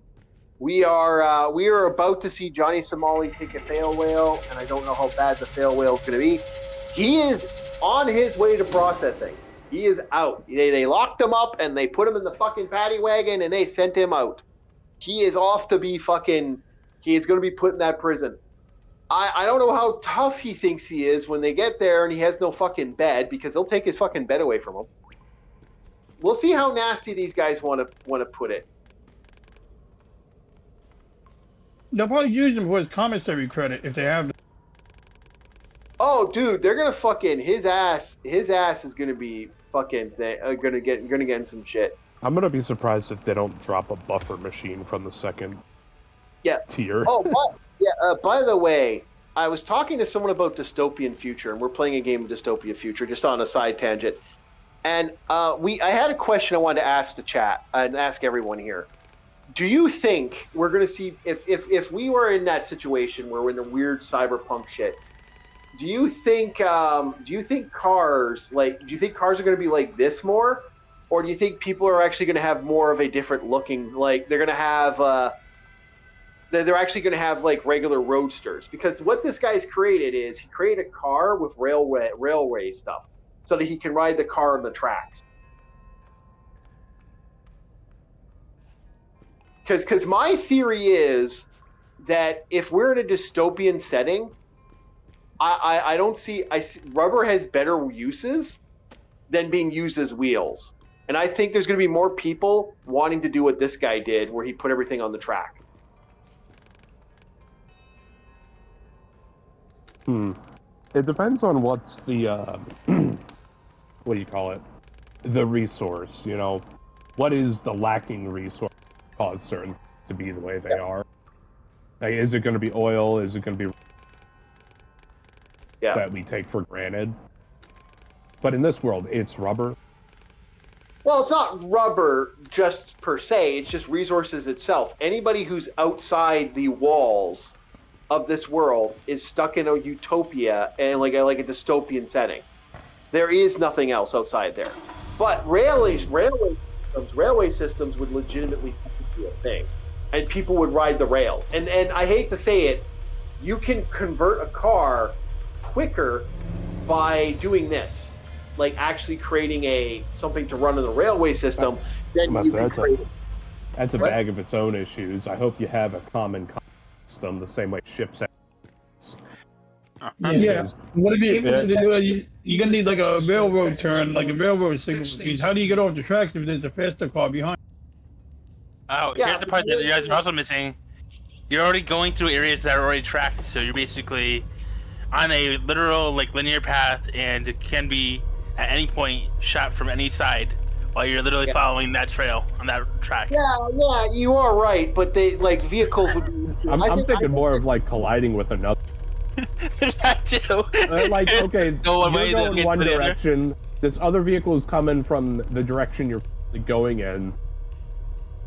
We are about to see Johnny Somali take a fail whale, and I don't know how bad the fail whale is going to be. He is on his way to processing. He is out. They locked him up and they put him in the fucking paddy wagon and they sent him out. He is off to be fucking. He is going to be put in that prison. I don't know how tough he thinks he is when they get there and he has no fucking bed, because they'll take his fucking bed away from him. We'll see how nasty these guys want to put it. They'll probably use him for his commissary credit if they have. Oh, dude, they're gonna fucking his ass. His ass is gonna be fucking. Gonna get in some shit. I'm gonna be surprised if they don't drop a buffer machine from the second tier. Oh, by the way, I was talking to someone about Dystopian Future, and we're playing a game of Dystopia Future, just on a side tangent. And I had a question I wanted to ask the chat and ask everyone here. Do you think we're gonna see, if we were in that situation where we're in the weird cyberpunk shit? Do you think cars are going to be like this more, or do you think people are actually going to have more of a different looking, like they're going to have they're actually going to have like regular roadsters? Because what this guy's created is he created a car with railway stuff so that he can ride the car on the tracks. Because my theory is that if we're in a dystopian setting, I don't see. Rubber has better uses than being used as wheels, and I think there's going to be more people wanting to do what this guy did, where he put everything on the track. It depends on what's the what do you call it? The resource. What is the lacking resource to cause certain to be the way they are? Like, is it going to be oil? Is it going to be that we take for granted? But in this world, it's rubber. Well, it's not rubber just per se. It's just resources itself. Anybody who's outside the walls of this world is stuck in a utopia and like a dystopian setting. There is nothing else outside there. But railway systems would legitimately be a thing, and people would ride the rails. And I hate to say it, you can convert a car quicker by doing this, like actually creating something to run in the railway system. That's a bag of its own issues. I hope you have a common system the same way ships have. Yeah. What if you're gonna need like a railroad turn, like a railroad signal machine? How do you get off the tracks if there's a faster car behind? Oh, here's the part that you guys are also missing. You're already going through areas that are already tracked, so you're basically on a literal linear path, and it can be at any point shot from any side while you're literally following that trail on that track. Yeah, you are right, but they vehicles would be. I'm thinking more of colliding with another. There's that too. Like, okay, Go one way, you're then going get one to the other. direction. This other vehicle is coming from the direction you're going in,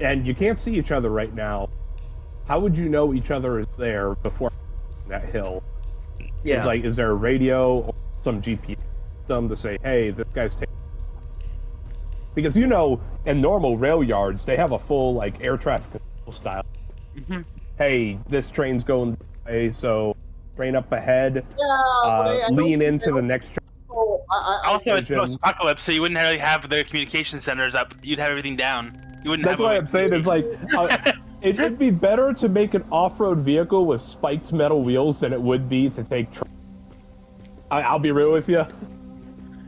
and you can't see each other right now. How would you know each other is there before that hill? Yeah. It's like, is there a radio or some GPS system to say, hey, this guy's taking... Because, you know, in normal rail yards, they have a full, like, air traffic control style. Mm-hmm. Hey, this train's going this way, so train up ahead, I lean don't- into the next train. Oh, Also, it's vision. post-apocalypse, so you wouldn't really have the communication centers up. You'd have everything down. You wouldn't That's have. what I'm saying is, like, it'd be better to make an off-road vehicle with spiked metal wheels than it would be to take... I'll be real with you.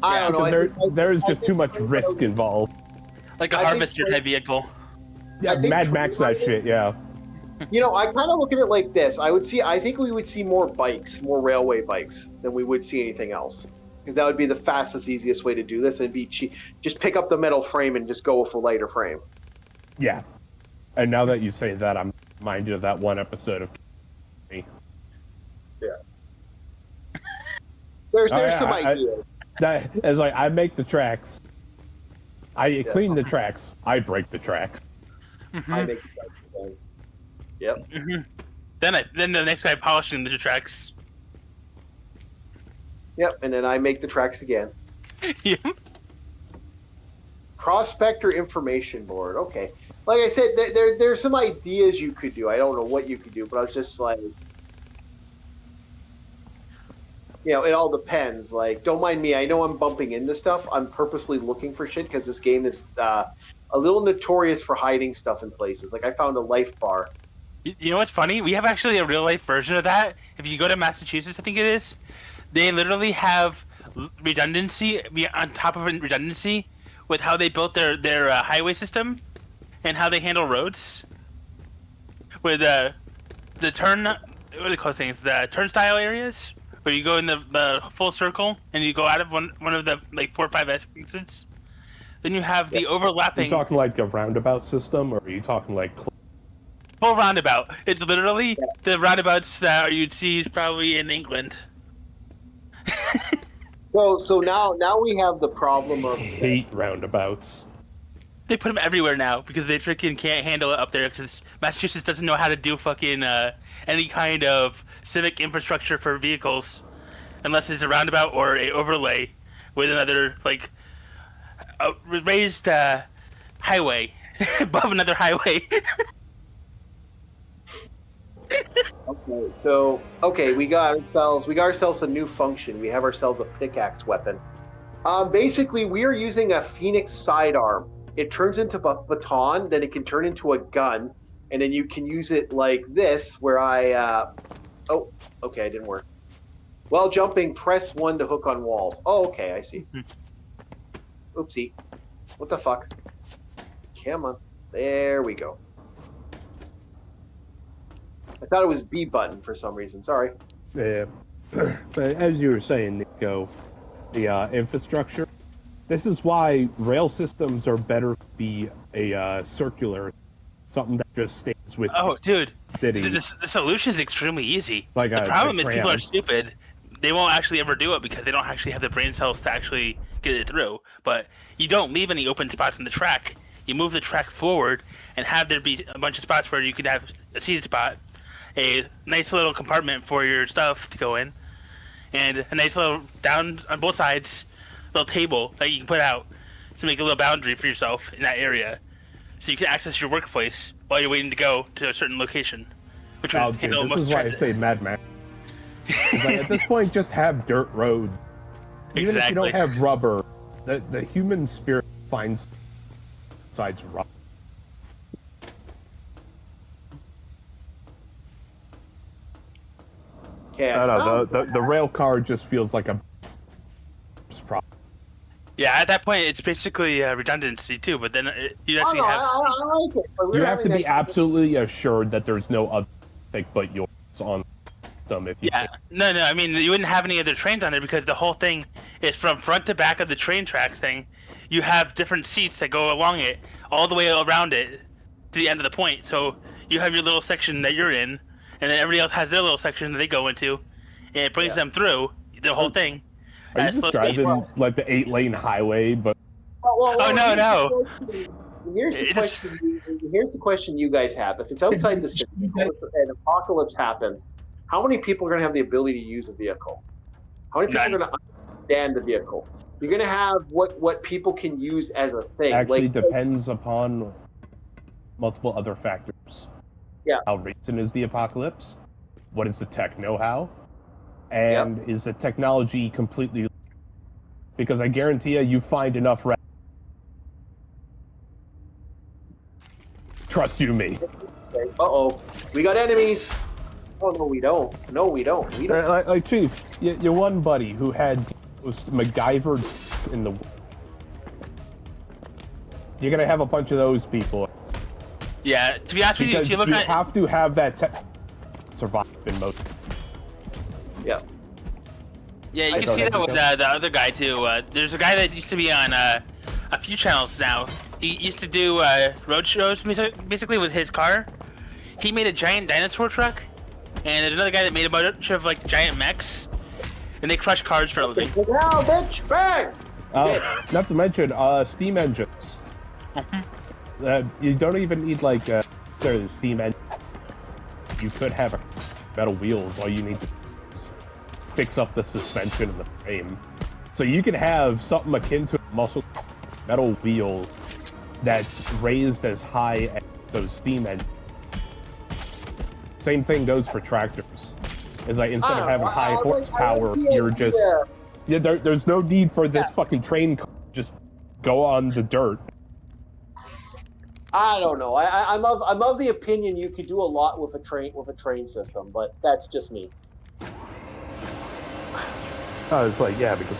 I don't know. Because there's just too much risk involved. Like a I think, harvester like- type vehicle. Yeah, I think Mad Max that shit, yeah. You know, I kind of look at it like this. I think we would see more bikes, more railway bikes, than we would see anything else. Because that would be the fastest, easiest way to do this, and it'd be cheap. Just pick up the metal frame and just go with a lighter frame. Yeah. And now that you say that, I'm reminded of that one episode of... There's yeah, some I- ideas. That is like, I make the tracks. I clean the tracks. I break the tracks. I make the tracks again. Yep. Then the next guy polishing the tracks. Yep. And then I make the tracks again. Yeah. Prospector information board. Okay. Like I said, there's some ideas you could do. I don't know what you could do, but I was just like, you know, it all depends. Like, don't mind me. I know I'm bumping into stuff. I'm purposely looking for shit because this game is a little notorious for hiding stuff in places. Like, I found a life bar. You know what's funny? We have actually a real life version of that. If you go to Massachusetts, I think it is, they literally have redundancy on top of redundancy with how they built their highway system and how they handle roads. With the turn, what do they call things? The turnstile areas, where you go in the full circle and you go out of one of the like 4 or 5 exits. Then you have the Are overlapping. you talking like a roundabout system, or are you talking like... Full roundabout. It's literally the roundabouts that you'd see probably in England. So now we have the problem of hate roundabouts? They put them everywhere now because they freaking can't handle it up there because Massachusetts doesn't know how to do fucking any kind of civic infrastructure for vehicles unless it's a roundabout or a overlay with another like raised highway above another highway. Okay, we got ourselves a new function. We have ourselves a pickaxe weapon. Basically, we are using a Phoenix sidearm. It turns into a baton, then it can turn into a gun, and then you can use it like this, where oh, okay, it didn't work. While jumping, press 1 to hook on walls. Oh, okay, I see. Oopsie. What the fuck? Come on. There we go. I thought it was B button for some reason. Sorry. Yeah. But as you were saying, Nico, the infrastructure, this is why rail systems are better to be a circular, something that just stays with Oh, dude, city. the solution is extremely easy. Like the a problem is people tram. are stupid. They won't actually ever do it because they don't actually have the brain cells to actually get it through. But you don't leave any open spots in the track. You move the track forward and have there be a bunch of spots where you could have a seated spot, a nice little compartment for your stuff to go in, and a nice little down on both sides little table that you can put out to make a little boundary for yourself in that area, so you can access your workplace while you're waiting to go to a certain location, which would Oh, dude, handle this most is why I transit. say Mad Max. It's like, at this point, just have dirt roads. Even if you don't have rubber, the human spirit finds besides rubber. Okay, I don't know. The rail car just feels like a problem. Yeah, at that point, it's basically redundancy too. But then you actually have. I like it. But we're You have to having be that- absolutely assured that there's no other thing but yours on them. If you Yeah, no. I mean, you wouldn't have any other trains on there because the whole thing is from front to back of the train tracks thing. You have different seats that go along it, all the way around it to the end of the point. So you have your little section that you're in, and then everybody else has their little section that they go into, and it brings them through the whole thing. Are you at slow just speed. driving like the 8-lane highway? But Oh, no. Here's the It's- question. Here's the question you guys have. If it's outside the city and apocalypse happens, how many people are going to have the ability to use a vehicle? How many people None. are going to understand the vehicle? You're going to have what people can use as a thing. actually like, depends upon multiple other factors. Yeah. How recent is the apocalypse? What is the tech know-how? And is the technology completely... Because I guarantee you find enough... Trust you me. Uh-oh, we got enemies. Oh, no, we don't. No, we don't. We don't. Like Chief, your one buddy who was MacGyvered in the... You're gonna have a bunch of those people. Yeah, to be honest with you, if Because you look you at have to have that tech survive in most... Yeah. Yeah, you I can don't see have that to with go. the other guy too. There's a guy that used to be on a few channels now. He used to do road shows basically with his car. He made a giant dinosaur truck, and there's another guy that made a bunch of like giant mechs, and they crush cars for a living. Now, bitch, bang! Not to mention steam engines. You don't even need like steam engine. You could have metal wheels. All you need to fix up the suspension of the frame. So you can have something akin to a muscle metal wheel that's raised as high as those steam engines. Same thing goes for tractors. Is like instead of having high horsepower, you're just there's no need for this fucking train car. Just go on the dirt. I don't know. I'm of the opinion you could do a lot with a train system, but that's just me. It's like, yeah, because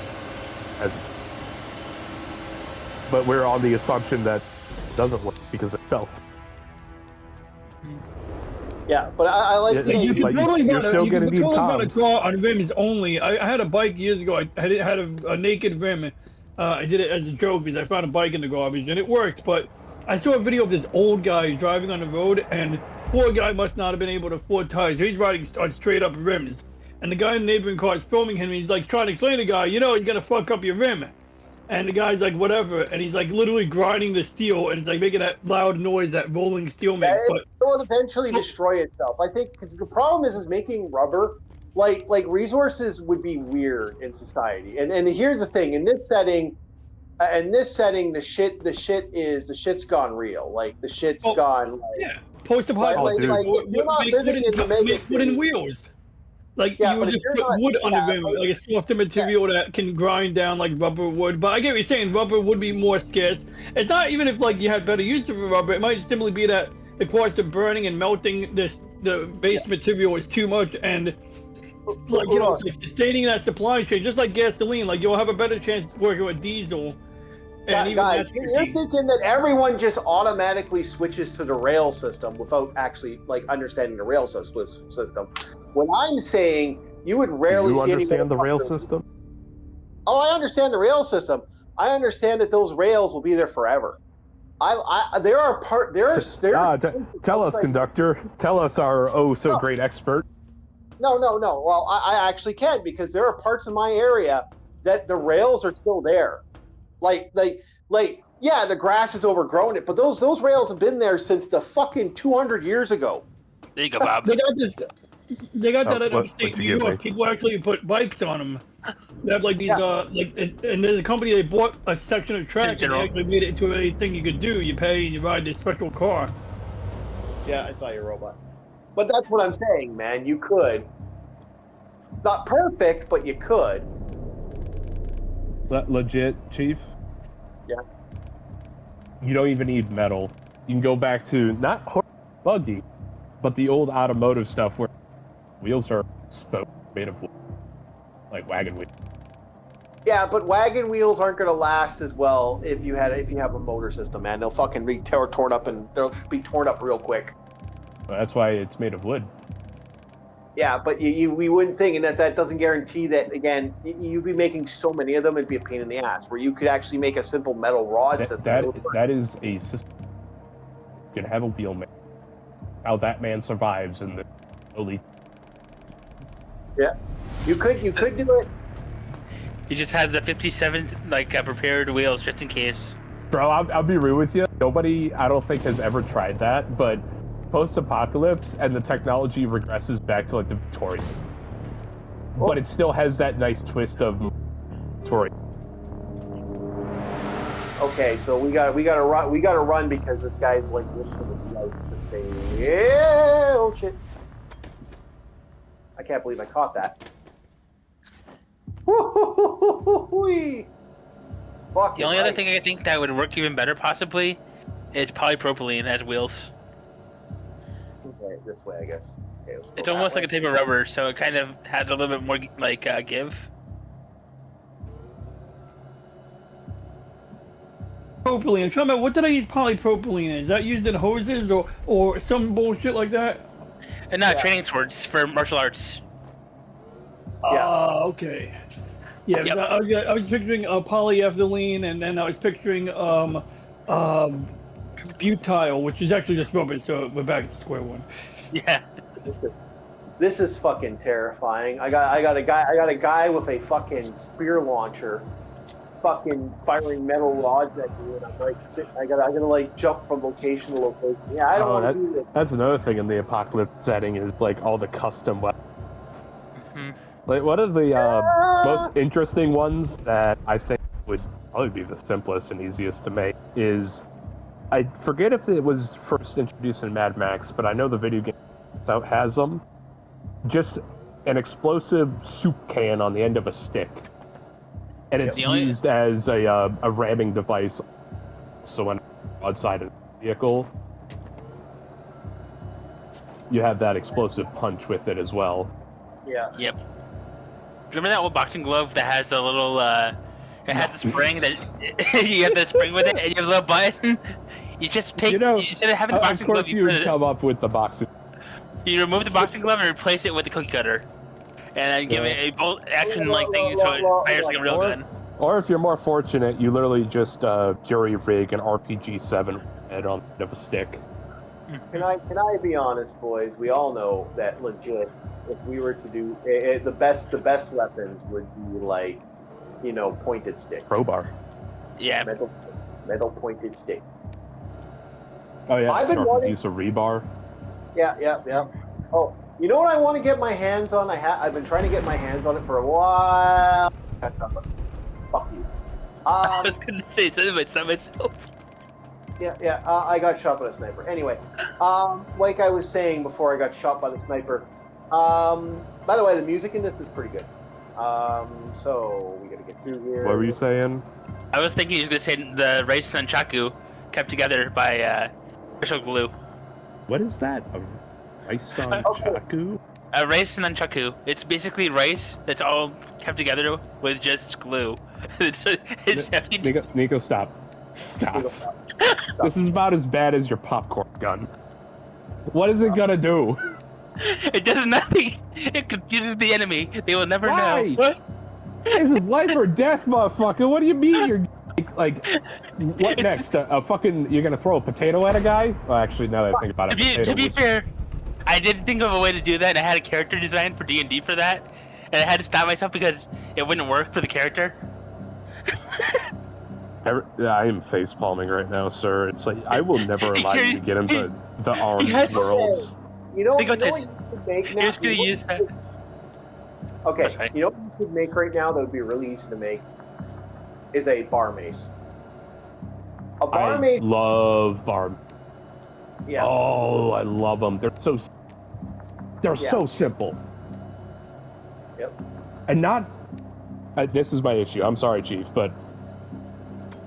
but we're on the assumption that it doesn't work because it fell. Yeah, but I like Yeah, the You Like, can totally you're run still you gonna can need totally run a comms. car on rims only. I had a bike years ago. I had a naked rim. I did it as a joke because I found a bike in the garbage and it worked. But I saw a video of this old guy driving on the road, and poor guy must not have been able to afford tires. He's riding on straight up rims, and the guy in the neighboring car is filming him. And he's like trying to explain to the guy, you know, he's gonna fuck up your rim. And the guy's like, whatever, and he's like literally grinding the steel, and it's like making that loud noise that rolling steel makes. But it will eventually destroy itself. I think because the problem is making rubber. Like resources would be weird in society. And here's the thing: in this setting, the shit's gone real. Like the shit's gone. Like, yeah, post-apocalyptic. dude. if you're not living in the mega make wooden city, wheels. Like Yeah, you but would if just you're put not- wood on yeah, the rim, like a softer material that can grind down like rubber would. But I get what you're saying. Rubber would be more scarce. It's not even if like you had better use of rubber. It might simply be that the cost of burning and melting the base material is too much, and like you know, Look. it's like sustaining that supply chain, just like gasoline. Like you'll have a better chance working with diesel. And even guys, that's you're tricky. thinking that everyone just automatically switches to the rail system without actually like understanding the rail system. What I'm saying, you would rarely You see anyone. understand the rail system? Oh, I understand the rail system. I understand that those rails will be there forever. There are Tell us, conductor. Tell us, our great expert. No. Well, I actually can, because there are parts of my area that the rails are still there. Like, yeah, the grass has overgrown it, but those rails have been there since the fucking 200 years ago. There you go, Bob. They got that in what upstate you New give York. me? People actually put bikes on them. They have like these, and there's a company, they bought a section of track and they General. actually made it into a thing you could do. You pay and you ride this special car. Yeah, I saw your robot. But that's what I'm saying, man. You could. Not perfect, but you could. Legit, Chief? Yeah. You don't even need metal. You can go back to, not horse buggy, but the old automotive stuff where wheels are made of wood. Like wagon wheels. Yeah, but wagon wheels aren't going to last as well if you have a motor system, man. They'll fucking be torn up, and they'll be torn up real quick. Well, that's why it's made of wood. Yeah, but we wouldn't think, and that doesn't guarantee that. Again, you'd be making so many of them, it'd be a pain in the ass. Where you could actually make a simple metal rod system. That is a system. You can have a wheel man. How that man survives in the early. Yeah, you could do it. He just has the 57 prepared wheels just in case. Bro, I'll be real with you. Nobody, I don't think, has ever tried that, but post-apocalypse and the technology regresses back to like the Victorian. But it still has that nice twist of Victorian. Okay, so we gotta run because this guy's like risking his life to say, yeah, oh shit. I can't believe I caught that. The only other thing I think that would work even better possibly is polypropylene as wheels. Okay, this way, I guess. Okay, let's go It's almost that like a way. type of rubber, so it kind of has a little bit more give. Propylene. I'm trying to remember, what did I use polypropylene in? Is that used in hoses or some bullshit like that? And not training swords for martial arts. Yeah. Okay. Yeah, Yep. I was picturing polyethylene, and then I was picturing butyl, which is actually just rubber. So we're back to square one. Yeah. This is fucking terrifying. I got a guy with a fucking spear launcher, fucking firing metal rods at you, and I'm like, I gotta like jump from location to location. Yeah, I don't want to do this. That's another thing in the apocalypse setting is like all the custom weapons. Mhm. Like one of the most interesting ones that I think would probably be the simplest and easiest to make is, I forget if it was first introduced in Mad Max, but I know the video game has them. Just an explosive soup can on the end of a stick, and it's used as a ramming device. So when outside a vehicle, you have that explosive punch with it as well. Yeah. Yep. Remember that old boxing glove that has the little it has the spring that you have the spring with it and you have a little button? You just take instead of having the boxing glove, you would come up with the boxing. You remove the boxing glove and replace it with the cookie cutter, and then give it a bolt action like thing so it fires like a real gun. Or if you're more fortunate, you literally just jury rig an RPG-7 head on the end of a stick. Can I be honest, boys? We all know that legit. If we were to do the best weapons would be like, pointed stick. Crowbar. Yeah. Metal pointed stick. Oh yeah. I've been wanting use of rebar. Yeah. Oh, you know what I want to get my hands on? I've been trying to get my hands on it for a while. Fuck you. I was gonna say something myself. Yeah. I got shot by a sniper. Anyway, like I was saying before, I got shot by the sniper. By the way, the music in this is pretty good. So we gotta get through here. What were you saying? I was thinking you were gonna say the rice and chaku kept together by special glue. What is that? A rice chaku? A rice and nunchaku. It's basically rice that's all kept together with just glue. Nico, stop. Stop. This is about as bad as your popcorn gun. What is it gonna do? It does nothing. It confuses the enemy. They will never Why? know. What? This is life or death, motherfucker. What do you mean you're like? What next? A fucking? You're gonna throw a potato at a guy? Well, actually, now that I think about it, To be fair, I did think of a way to do that, and I had a character design for D&D for that, and I had to stop myself because it wouldn't work for the character. I am face palming right now, sir. It's like I will never allow you to get into the armed world. Think about this. You're just gonna use that. Okay, you know what you could make right now that would be really easy to make is a bar mace. A bar mace. Love bar. Yeah. Oh, I love them. They're so simple. Yep. And not. This is my issue. I'm sorry, Chief, but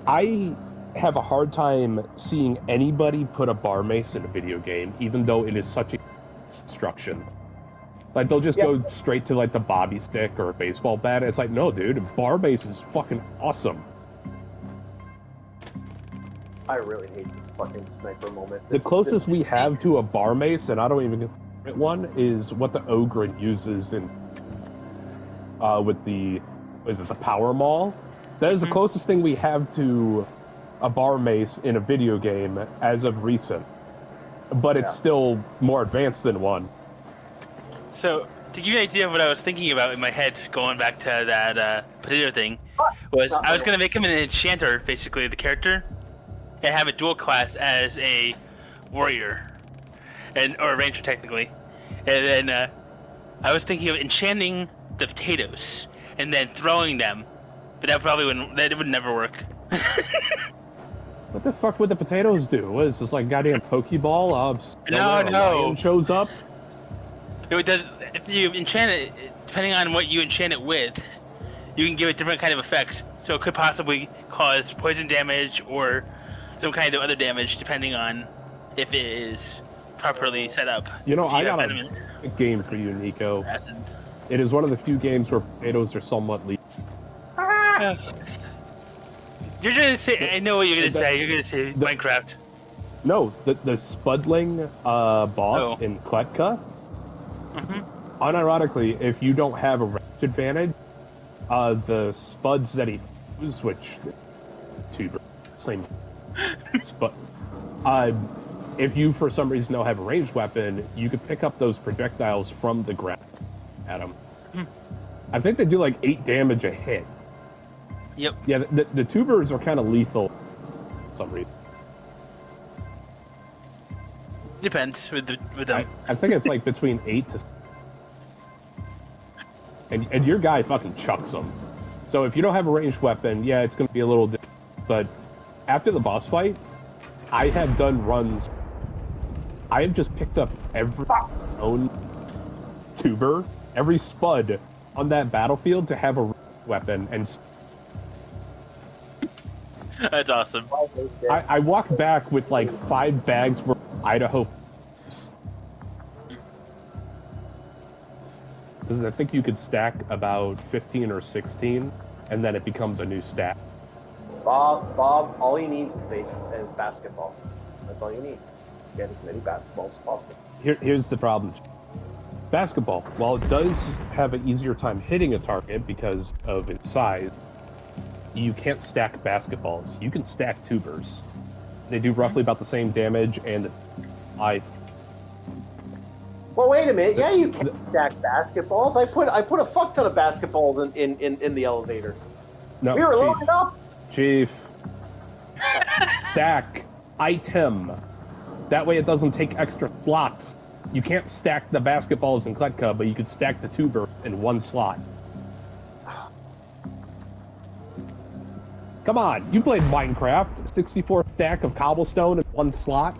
I have a hard time seeing anybody put a bar mace in a video game, even though it is such a instruction. Like they'll just go straight to like the bobby stick or a baseball bat. It's like, no, dude, bar mace is fucking awesome. I really hate this fucking sniper moment. The closest we have to a bar mace, and I don't even get one, is what the ogre uses in with the power maul. That is the closest thing we have to a bar mace in a video game as of recent, but it's still more advanced than one. So to give you an idea of what I was thinking about in my head, going back to that potato thing, was I was gonna make him an enchanter, basically the character, and have a dual class as a warrior, or a ranger technically, and then I was thinking of enchanting the potatoes and then throwing them, but that probably wouldn't. That would never work. What the fuck would the potatoes do? What is this, like goddamn Pokeball? No. A lion shows up. If you enchant it, depending on what you enchant it with, you can give it different kind of effects. So it could possibly cause poison damage or some kind of other damage, depending on if it is properly set up. You know, If I have got venom a game for you, Nico. acid. It is one of the few games where potatoes are somewhat lethal. You're gonna say. I know what you're gonna say. You're gonna say Minecraft. No, the Spudling boss in Kletka. Unironically, if you don't have a range advantage, the spuds that he uses, which same spud. If you for some reason don't have a ranged weapon, you could pick up those projectiles from the ground at them. I think they do like 8 damage a hit. Yep. Yeah, the tubers are kind of lethal for some reason. Depends with them. I think it's like between 8 to... And your guy fucking chucks them. So if you don't have a ranged weapon, yeah, it's going to be a little different. But after the boss fight, I have done runs. I have just picked up every own tuber, every spud on that battlefield to have a weapon. And That's awesome. I walked back with like 5 bags worth of Idaho. Because I think you could stack about 15 or 16, and then it becomes a new stack. Bob, all you need is basketball. That's all you need. Get as many basketballs as possible. Here's the problem. Basketball, while it does have an easier time hitting a target because of its size, you can't stack basketballs. You can stack tubers. They do roughly about the same damage, and Well, wait a minute. Yeah, you can stack basketballs. I put a fuck ton of basketballs in the elevator. No, We were loaded up. Chief. Stack item. That way it doesn't take extra slots. You can't stack the basketballs in Kletka, but you could stack the tuber in 1 slot. Come on, you played Minecraft. 64 stack of cobblestone in 1 slot.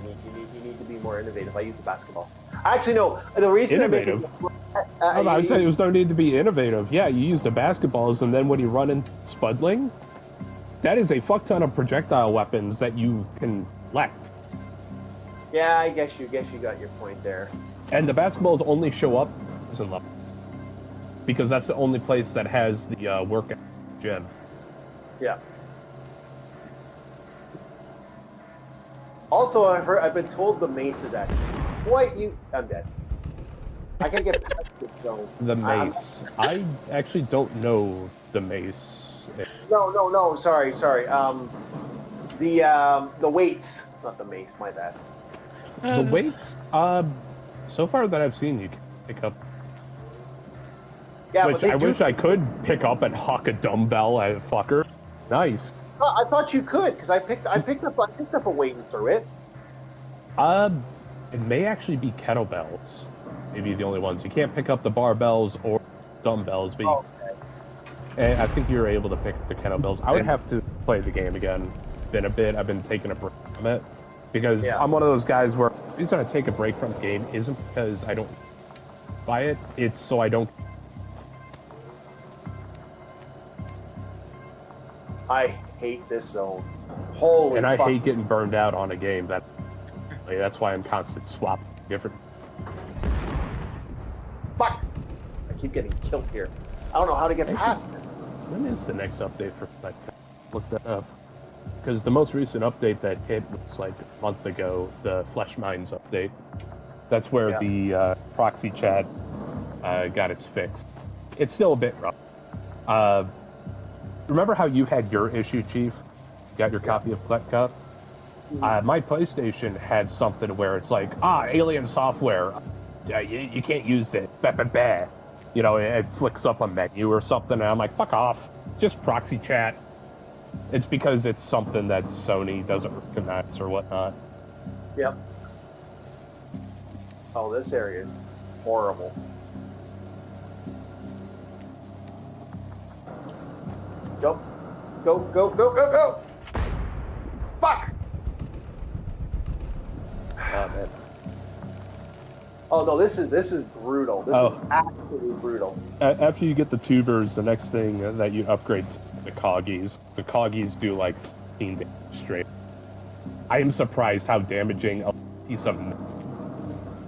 You need to be more innovative. I use the basketball. Actually, no. The reason Innovative? I was saying there's no need to be innovative. Yeah, you use the basketballs, and then when you run in Spudling, that is a fuck ton of projectile weapons that you can collect. Yeah, I guess you got your point there. And the basketballs only show up in level, because that's the only place that has the workout gym. Yeah. Also, I've been told the mace is actually I'm dead. I can get past this zone. The mace. I actually don't know the mace. No. Sorry. The weights, not the mace. My bad. The weights. So far that I've seen, you can pick up. Yeah, Which I wish I could pick up and huck a dumbbell at a fucker. Nice. I thought you could because I picked up a weight and threw it. It may actually be kettlebells. Maybe the only ones. You can't pick up the barbells or dumbbells, but and I think you're able to pick up the kettlebells. I would have to play the game again. Been a bit. I've been taking a break from it because I'm one of those guys where the reason I take a break from the game isn't because I don't buy it. It's so I don't. I hate this zone. Holy And I fuck. hate getting burned out on a game. That's why I'm constant swapping different. Fuck! I keep getting killed here. I don't know how to get past it. When is the next update for that? Look that up. Because the most recent update that hit was like a month ago, the Flesh Mines update. That's where the proxy chat got its fix. It's still a bit rough. Remember how you had your issue, Chief? Got your copy of Kletka? My PlayStation had something where it's like, alien software. you can't use it. Bah, bah, bah. You know, it flicks up a menu or something, and I'm like, fuck off. It's just proxy chat. It's because it's something that Sony doesn't recognize or whatnot. Yep. Oh, this area is horrible. Go. Go, go, go, go, go! Fuck! Oh, man. Oh no, this is brutal. This is absolutely brutal. After you get the tubers, the next thing that you upgrade to the coggies. The coggies do like 16 damage straight. I am surprised how damaging a piece of,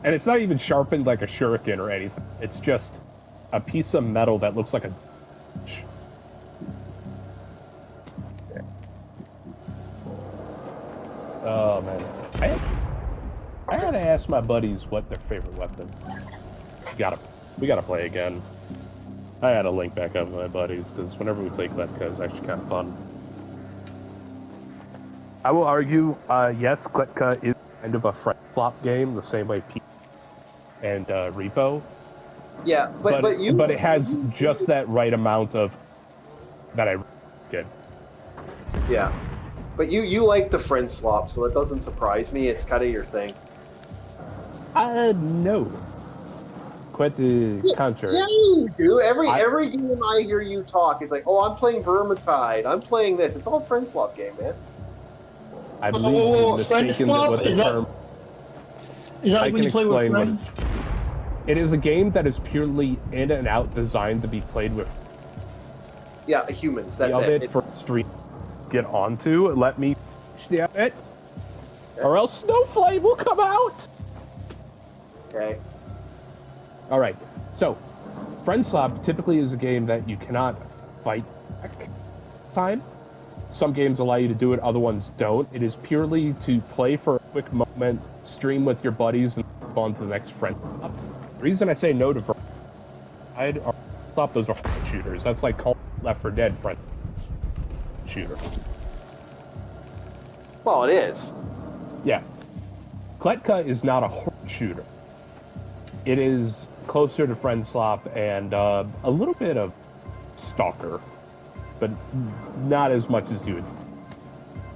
and it's not even sharpened like a shuriken or anything. It's just a piece of metal that looks like a. Oh man, I gotta ask my buddies what their favorite weapon. We gotta play again. I had to link back up with my buddies because whenever we play Kletka, it's actually kind of fun. I will argue, yes, Kletka is kind of a front flop game, the same way P and Repo. Yeah, but it has just that right amount of that I did. Yeah, but you like the friend slop, so that doesn't surprise me. It's kind of your thing. No. Quite the contrary. Yeah, you do. Every game I hear you talk is like, oh, I'm playing Vermintide. I'm playing this. It's all a friend slop game, man. I believe you mistaken what the term. Is that I when can you play with explain what friends? it is. A game that is purely in and out designed to be played with. Yeah, humans. That's of it. For stream get onto. Let me it, or else Snowflame will come out. Okay. All right. So, Friend Slap typically is a game that you cannot fight back time. Some games allow you to do it, other ones don't. It is purely to play for a quick moment, stream with your buddies, and move on to the next Friend Slap. The reason I say no to Friend Slap, those are shooters. That's like calling Left 4 Dead Friend shooter. Well, it is. Yeah. Kletka is not a horde shooter. It is closer to Friend Slop and a little bit of Stalker, but not as much as you would.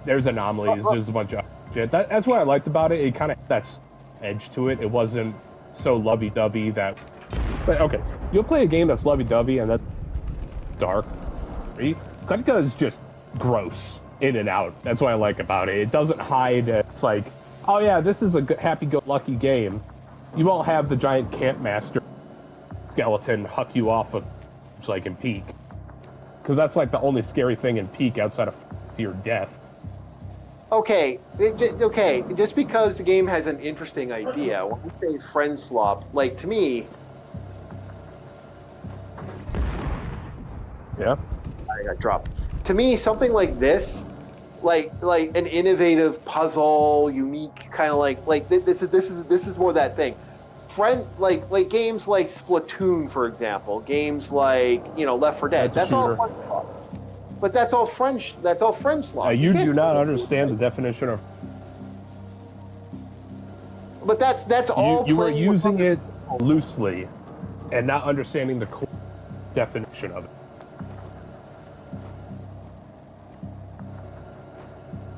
There's anomalies, there's a bunch of shit. That's what I liked about it. It kind of had that edge to it. It wasn't so lovey-dovey that... But okay, you'll play a game that's lovey-dovey and that's dark. Kletka is just gross in and out. That's what I like about it. It doesn't hide. It's like, oh yeah, this is a happy-go-lucky game. You won't have the giant camp master skeleton huck you off of, like in Peak, because that's like the only scary thing in Peak outside of your death. Okay, just because the game has an interesting idea, when we say friend slop, like to me... Yeah? I got dropped. To me, something like this, like an innovative puzzle, unique kind of like this is more that thing. Friend like games like Splatoon, for example, games like Left 4 Dead. That's all friend slop. But that's all friend slop. You do not understand the definition of. But that's all. You are using it loosely, and not understanding the core definition of it.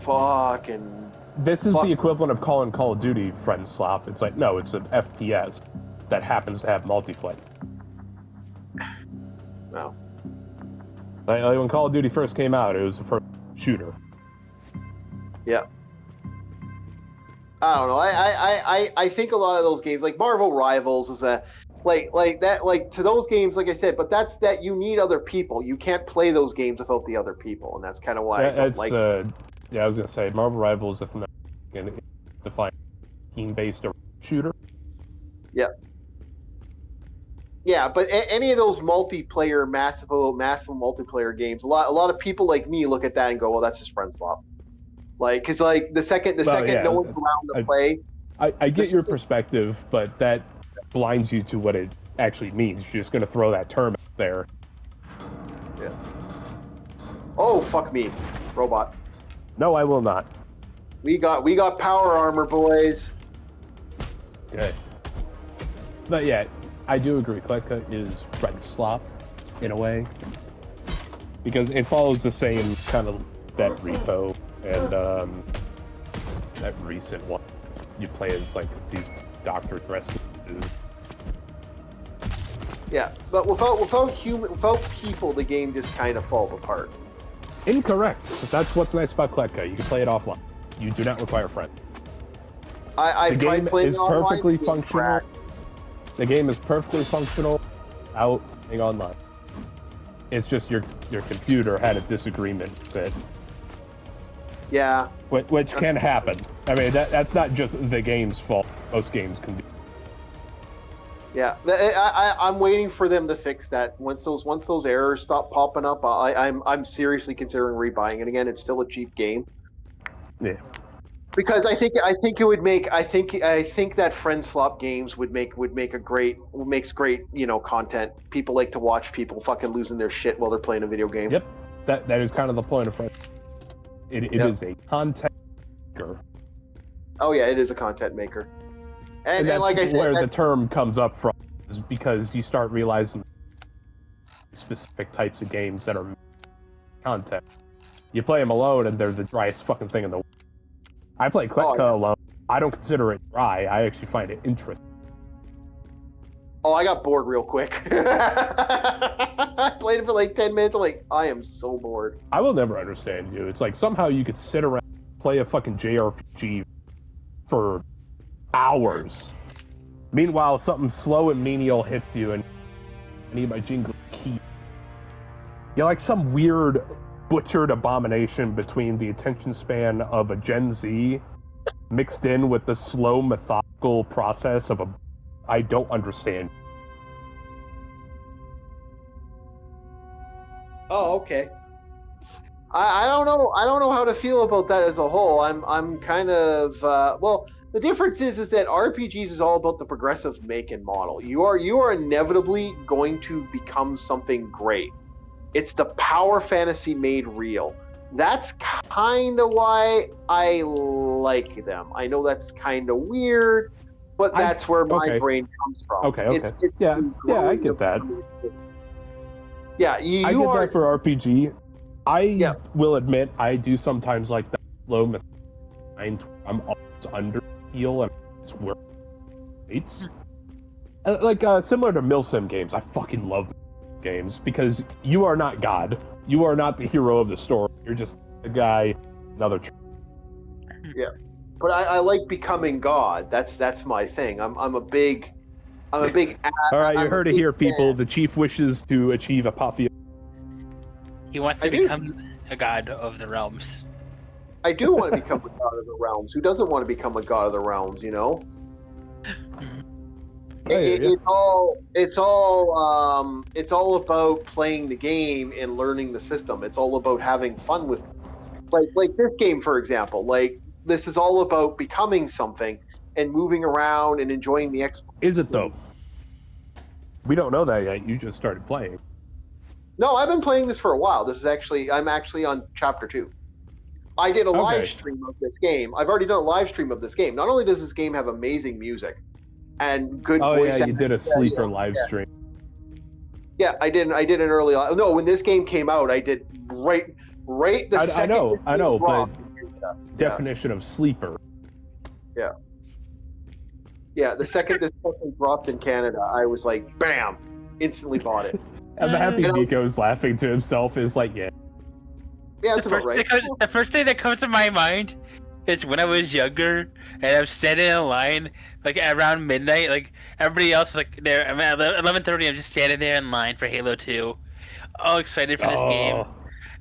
Fucking. This is the equivalent of calling Call of Duty friend slop. It's like, no, it's an FPS that happens to have multiplayer. No. Like when Call of Duty first came out, it was the first shooter. Yeah. I don't know. I think a lot of those games, like Marvel Rivals, is a like to those games, like I said. But that's that you need other people. You can't play those games without the other people, and that's kind of why I don't like. Yeah, I was gonna say Marvel Rivals, if not define team-based shooter. Yeah. Yeah, but any of those multiplayer, massive multiplayer games, a lot of people like me look at that and go, "Well, that's just friend slop." Like, because like the second no one's around to play. I get your perspective, but that blinds you to what it actually means. You're just gonna throw that term out there. Yeah. Oh fuck me, robot. No, I will not. We got power armor, boys. Okay. But yeah, I do agree. Kletka is friend slop in a way because it follows the same kind of that repo and that recent one. You play as like these doctor dresses. Yeah, but without people, the game just kind of falls apart. Incorrect. That's what's nice about Kletka. You can play it offline. You do not require friends. I've The tried game playing is online. perfectly it's functional. cracked. The game is perfectly functional out playing online. It's just your computer had a disagreement that Yeah. which can happen. I mean that's not just the game's fault. Most games can be. Yeah, I'm waiting for them to fix that. Once those errors stop popping up, I'm seriously considering rebuying it again. It's still a cheap game. Yeah. Because I think it would make I think that friend swap games makes great content. People like to watch people fucking losing their shit while they're playing a video game. Yep. That is kind of the point of friends. It Yep. is a content maker. Oh yeah, it is a content maker. And that's like I said, where the term comes up from is because you start realizing specific types of games that are content. You play them alone and they're the driest fucking thing in the world. I play Kletka alone. I don't consider it dry. I actually find it interesting. Oh, I got bored real quick. I played it for like 10 minutes. I'm like, I am so bored. I will never understand you. It's like somehow you could sit around play a fucking JRPG for hours. Meanwhile, something slow and menial hits you and I need my jingle key. You're like some weird butchered abomination between the attention span of a Gen Z mixed in with the slow methodical process of a I don't understand. Oh, okay. I don't know. I don't know how to feel about that as a whole. I'm kind of well. The difference is that RPGs is all about the progressive make and model. You are inevitably going to become something great. It's the power fantasy made real. That's kind of why I like them. I know that's kind of weird, but that's where my brain comes from. Okay. Yeah, I get that. Yeah, I get that for RPG. I will admit I do sometimes like that slow method. I'm always under heal and it's where it's like similar to milsim games. I fucking love games because you are not God. You are not the hero of the story. You're just a guy, another. Yeah, but I like becoming God. That's my thing. I'm a big. All right, you heard it here, people. The chief wishes to achieve apotheosis. He wants to become a god of the realms. I do want to become a god of the realms. Who doesn't want to become a god of the realms? You know. It's all about playing the game and learning the system. It's all about having fun with, like this game, for example. Like this is all about becoming something and moving around and enjoying the exploration. Is it though? We don't know that yet. You just started playing. No, I've been playing this for a while. I'm actually on chapter 2. I did a live stream of this game. I've already done a live stream of this game. Not only does this game have amazing music and good voice acting. You did a sleeper live stream. Yeah, I did an early. No, when this game came out, I did right the second. I know, but definition of sleeper. Yeah. Yeah, the second this fucking dropped in Canada, I was like, bam, instantly bought it. And the happy Nico's laughing to himself is like, yeah. Yeah, that's about right. The first thing that comes to my mind is when I was younger and I was standing in a line like around midnight, like everybody else is like there. I'm at 11:30. I'm just standing there in line for Halo 2, all excited for this game.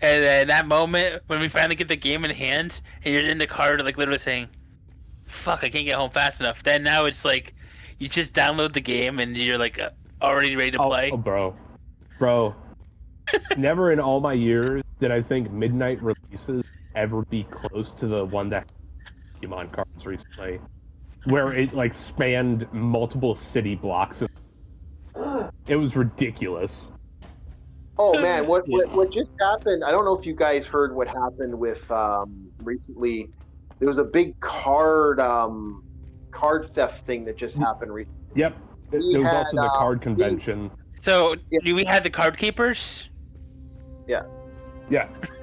And then that moment when we finally get the game in hand and you're in the car, like literally saying, "Fuck, I can't get home fast enough." Then now it's like you just download the game and you're like already ready to play. Oh, bro. Never in all my years did I think midnight releases ever be close to the one that Pokemon cards recently, where it like spanned multiple city blocks. It was ridiculous. Oh man, what just happened? I don't know if you guys heard what happened with recently. There was a big card theft thing that just happened recently. Yep. There was also the had, card convention. So Yeah. we had the card keepers. Yeah.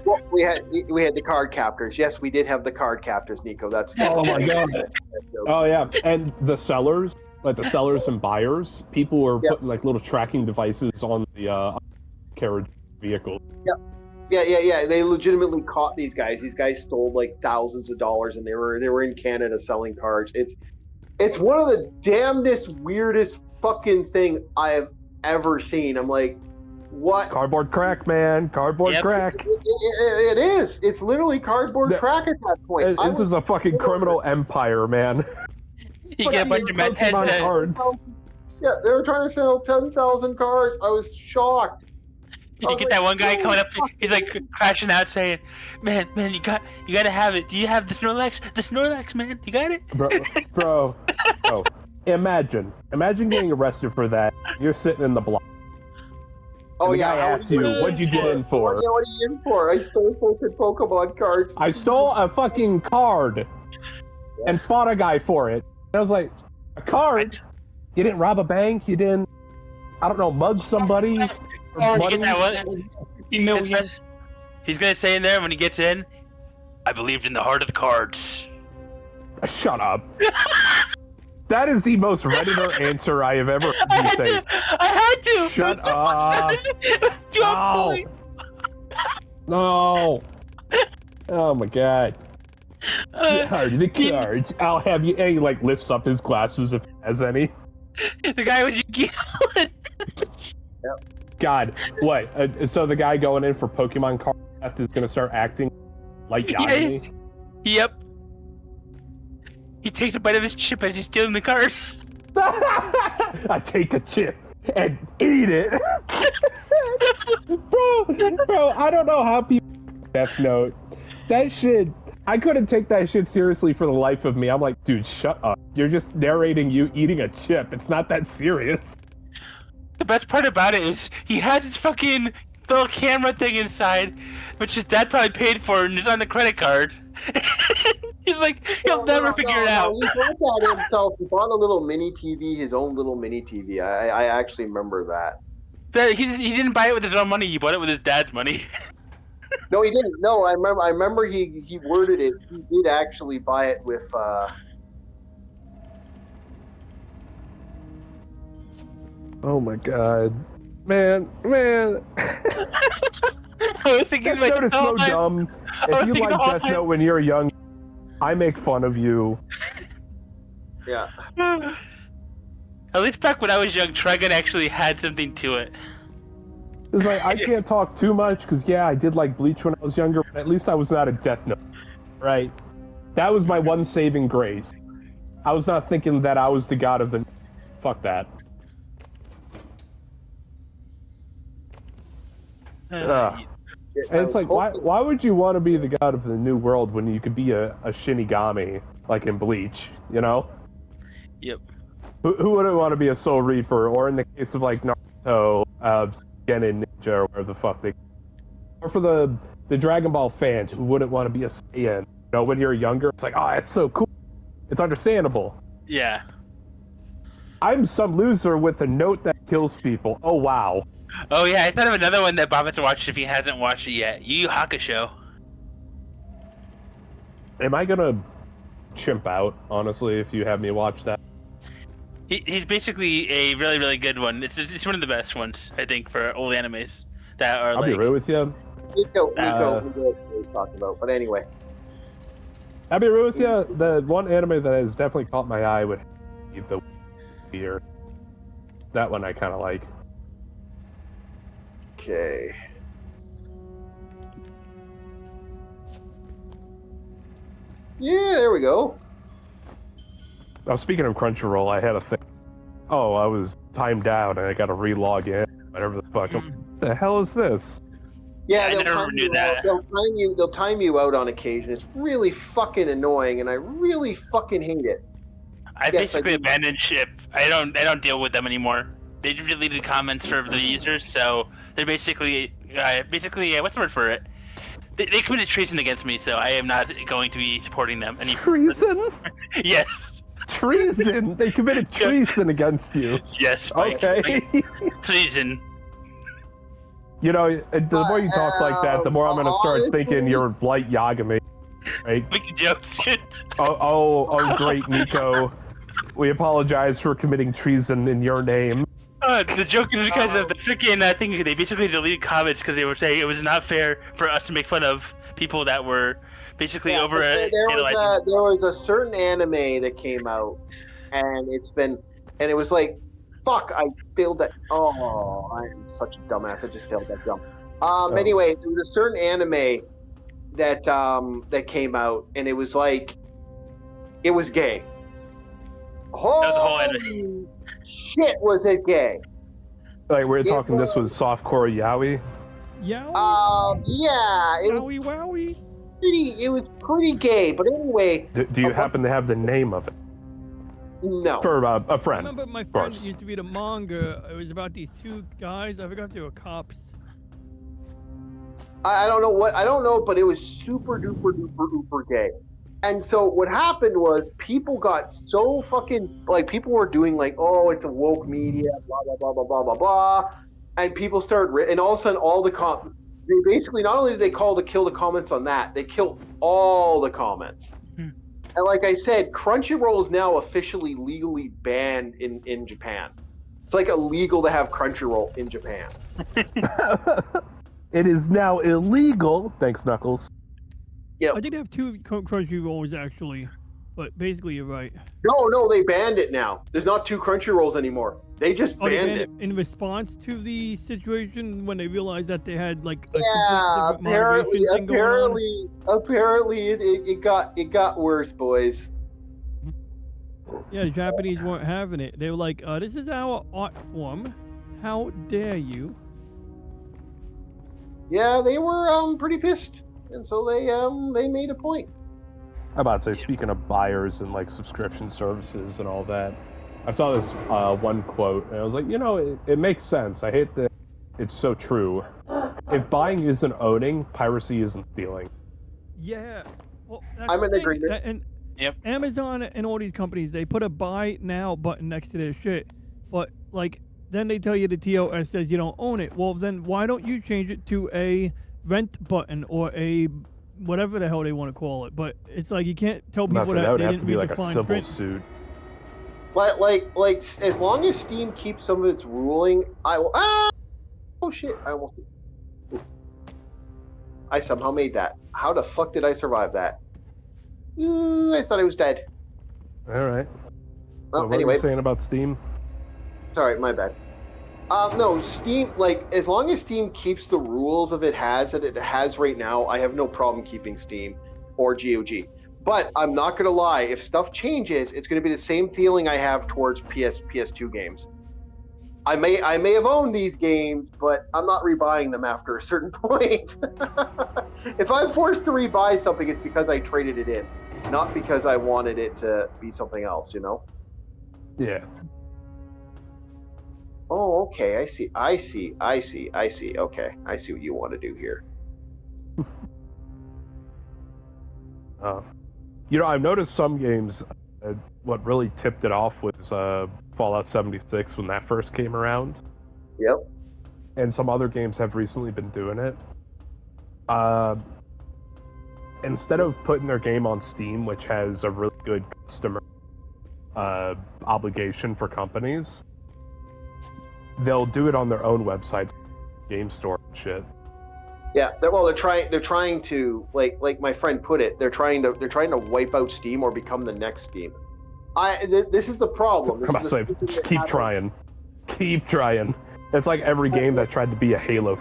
Well, we had the card captors. Yes, we did have the card captors, Nico. That's Oh my god. Oh yeah, and the sellers, like the sellers and buyers, people were Yep. putting like little tracking devices on the carriage vehicle. Yeah. They legitimately caught these guys. These guys stole like thousands of dollars, and they were in Canada selling cards. It's one of the damnedest, weirdest fucking thing I have ever seen. I'm like, what? Cardboard crack, man. Cardboard Yep. crack. It is. It's literally cardboard Yeah. crack at that point. This is a fucking criminal empire, man. You get a bunch of meth heads. Pokemon cards. Yeah, they were trying to sell 10,000 cards. I was shocked. You get that one guy coming up. He's like crashing out, saying, "Man, you gotta have it. Do you have the Snorlax? The Snorlax, man. You got it." Bro. Imagine getting arrested for that. You're sitting in the block. Oh the yeah, guy asks you, "What'd you get in for?" Yeah, what are you in for? I stole fucking Pokemon cards. I stole a fucking card and fought a guy for it. And I was like, a card? You didn't rob a bank? You didn't, I don't know, mug somebody? You Money? get that one. 50 million. He's gonna say in there when he gets in, "I believed in the heart of the cards." Shut up. That is the most Redditor answer I have ever I heard had you say. to. I had to. Shut up. Drop No. Oh my god. The cards. I'll have you. And he like lifts up his glasses if he has any. The guy was Yu-Gi-Oh! God, what? So the guy going in for Pokemon card theft is gonna start acting like Yagami? Yep. He takes a bite of his chip as he's stealing the cards. I take a chip and eat it. bro, I don't know how people Death Note. That shit, I couldn't take that shit seriously for the life of me. I'm like, dude, shut up. You're just narrating you eating a chip. It's not that serious. The best part about it is he has his fucking little camera thing inside, which his dad probably paid for and is on the credit card. He's like, he'll never figure it out. He bought that himself. He bought a little mini TV, his own little mini TV. I actually remember that. But he didn't buy it with his own money. He bought it with his dad's money. No, he didn't. No, I remember he worded it. He did actually buy it with Oh my god. Man. I was thinking to Death Note is myself, so dumb. If you like Death Note when you're young, I make fun of you. yeah. At least back when I was young, Trigun actually had something to it. It's like, I can't talk too much, because yeah, I did like Bleach when I was younger, but at least I was not a Death Note, right? That was my one saving grace. I was not thinking that I was the god of the... Fuck that. Ugh. And it's like, why would you want to be the god of the new world when you could be a Shinigami, like in Bleach, you know? Yep. Who wouldn't want to be a Soul Reaper, or in the case of like Naruto, Genin Ninja, or whatever the fuck they... Or for the Dragon Ball fans, who wouldn't want to be a Saiyan? You know, when you're younger, it's like, oh, that's so cool. It's understandable. Yeah. I'm some loser with a note that kills people. Oh, wow. Oh yeah, I thought of another one that Bob has to watch if he hasn't watched it yet. Yu Yu Hakusho. Am I gonna chimp out, honestly, if you have me watch that? He's basically a really, really good one. It's one of the best ones, I think, for old animes that are I'll be real with you. Nico was talking about. But anyway. I'll be real with you. The one anime that has definitely caught my eye would be the Beer. That one I kind of like. Okay. Yeah, there we go. Oh, speaking of Crunchyroll, I had a thing. Oh, I was timed out and I got to re-log in. Whatever the fuck. What the hell is this? Yeah, I never knew that. They'll time you out on occasion. It's really fucking annoying, and I really fucking hate it. I basically abandoned ship. I don't deal with them anymore. They deleted comments for the users, so they're basically what's the word for it? They committed treason against me, so I am not going to be supporting them anymore. Treason? Yes. treason. They committed treason against you. Yes. Okay. Treason. You know, the more you talk like that, the more I'm gonna start thinking honestly- you're light Yagami. Right? Making jokes. Oh, great, Nico. We apologize for committing treason in your name. The joke is because of the freaking thing. They basically deleted comments because they were saying it was not fair for us to make fun of people that were basically over there was a certain anime that came out, and it was like, fuck, I failed that. Oh, I am such a dumbass. I just failed that jump. Anyway, there was a certain anime that came out, and it was like, it was gay. was the whole Holy shit, was it gay? Like, we're talking this was softcore yaoi? Yowie. Yeah, it was Wowie wowie. it was pretty gay, but anyway. Do you happen to have the name of it? No. For a I friend. remember my friend course. used to read a manga. It was about these two guys. I forgot if they were cops. I don't know, but it was super duper duper duper gay. And so what happened was people got so fucking, like, people were doing like, oh, it's a woke media, blah blah blah blah blah blah blah, and people started, and all of a sudden all the they basically, not only did they kill the comments on that, they killed all the comments. And like I said, Crunchyroll is now officially legally banned in Japan. It's like illegal to have Crunchyroll in Japan. It is now illegal. Thanks, Knuckles. I did have two Crunchyrolls actually, but basically you're right. No, they banned it now. There's not two Crunchyrolls anymore. They just They banned banned it. in response to the situation when they realized that they had like a Yeah, complete different moderation thing going on. apparently it got worse, boys. Yeah, the Japanese weren't having it. They were like, "This is our art form. How dare you?" Yeah, they were pretty pissed, and so they made a point. I'm about to say, speaking of buyers and like subscription services and all that, I saw this one quote and I was like, you know, it makes sense. I hate that it's so true. If buying isn't owning, piracy isn't stealing. Yeah. Well, that's I'm the in thing, agreement. And Yep. Amazon and all these companies, they put a buy now button next to their shit, but like then they tell you the TOS says you don't own it. Well, then why don't you change it to a rent button or a whatever the hell they want to call it? But it's like you can't tell people That would they have didn't to be read like the a fine civil print. suit. But like as long as Steam keeps some of its ruling, I will. Oh shit! I almost. I somehow made that. How the fuck did I survive that? I thought I was dead. All right. Well, What were anyway, you saying about Steam? sorry, my bad. No, Steam, like, as long as Steam keeps the rules that it has right now, I have no problem keeping Steam or GOG. But I'm not going to lie, if stuff changes, it's going to be the same feeling I have towards PS2 games. I may have owned these games, but I'm not rebuying them after a certain point. If I'm forced to rebuy something, it's because I traded it in, not because I wanted it to be something else, you know? Yeah. Oh, okay. I see. Okay. I see what you want to do here. You know, I've noticed some games, what really tipped it off was Fallout 76 when that first came around. Yep. And some other games have recently been doing it. Instead of putting their game on Steam, which has a really good customer obligation for companies, they'll do it on their own websites, game store and shit. Yeah. They're trying to like my friend put it. They're trying to wipe out Steam or become the next Steam. This is the problem. This I'm is about to the say, stupid thing keep that trying. Keep trying. It's like every game that tried to be a Halo.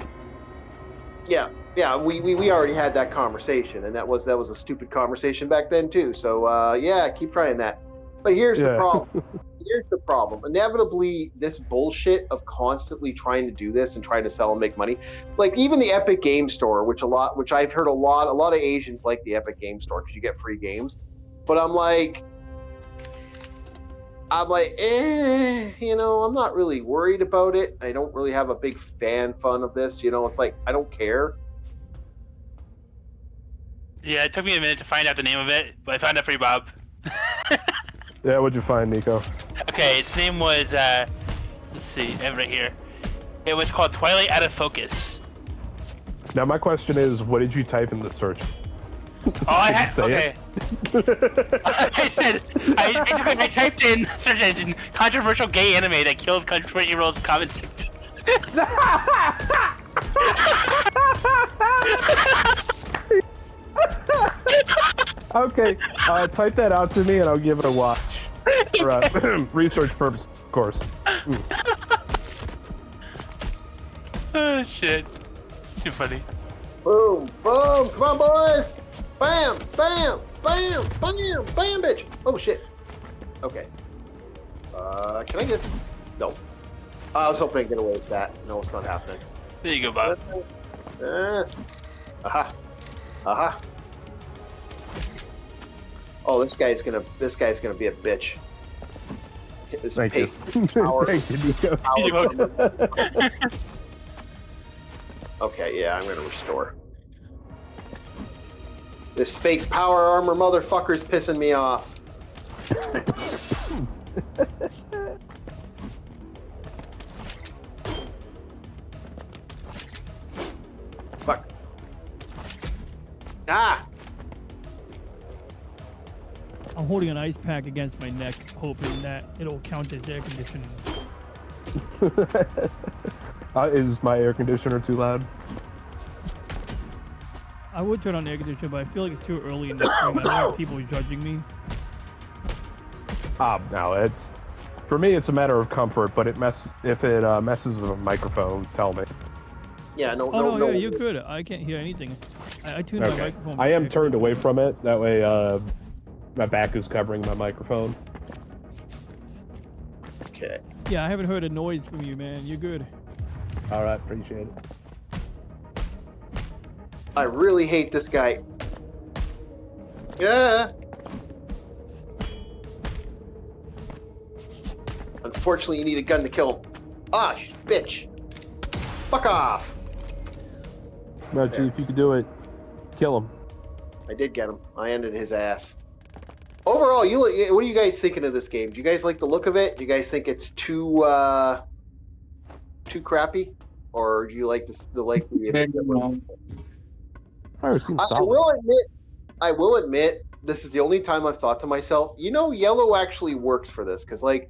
Yeah. We already had that conversation, and that was a stupid conversation back then too. So yeah, keep trying that. But here's the problem. Here's the problem. Inevitably, this bullshit of constantly trying to do this and trying to sell and make money, like even the Epic Game Store, which I've heard a lot of Asians like the Epic Game Store because you get free games. But I'm like, you know, I'm not really worried about it. I don't really have a big fun of this. You know, it's like I don't care. Yeah, it took me a minute to find out the name of it, but I found out for you, Bob. Yeah, what'd you find, Nico? Okay, its name was let's see, I have it right here. It was called Twilight Out of Focus. Now my question is, what did you type in the search? Oh, I Did you had say okay. I typed in search engine controversial gay anime that kills 20-year-olds comment section. Okay, type that out to me and I'll give it a watch. For research purposes, of course. Oh shit. Too funny. Boom, boom, come on, boys! Bam, bam, bam, bam, bam, bitch! Oh shit. Okay. Can I get? No. I was hoping I'd get away with that. No, it's not happening. There you go, Bob. Aha. Aha. Oh, this guy's gonna be a bitch. Hit this Thank you. Power. Thank you, Nico. Power. Okay, yeah, I'm gonna restore. This fake power armor motherfucker's pissing me off. Fuck. Ah! I'm holding an ice pack against my neck, hoping that it'll count as air conditioning. Is my air conditioner too loud? I would turn on the air conditioner, but I feel like it's too early in the spring. I don't want people judging me. No, it's for me. It's a matter of comfort, but if it messes with a microphone, tell me. Yeah, no, Oh no, yeah, you're good. I can't hear anything. I tuned my microphone. I am turned away from it. That way, my back is covering my microphone. Okay. Yeah, I haven't heard a noise from you, man. You're good. All right, appreciate it. I really hate this guy. Yeah. Unfortunately, you need a gun to kill him. Ah, bitch. Fuck off. No, Chief, you can do it. Kill him. I did get him. I ended his ass. Overall, what are you guys thinking of this game? Do you guys like the look of it? Do you guys think it's too crappy, or do you like the I will admit, this is the only time I've thought to myself, yellow actually works for this, because like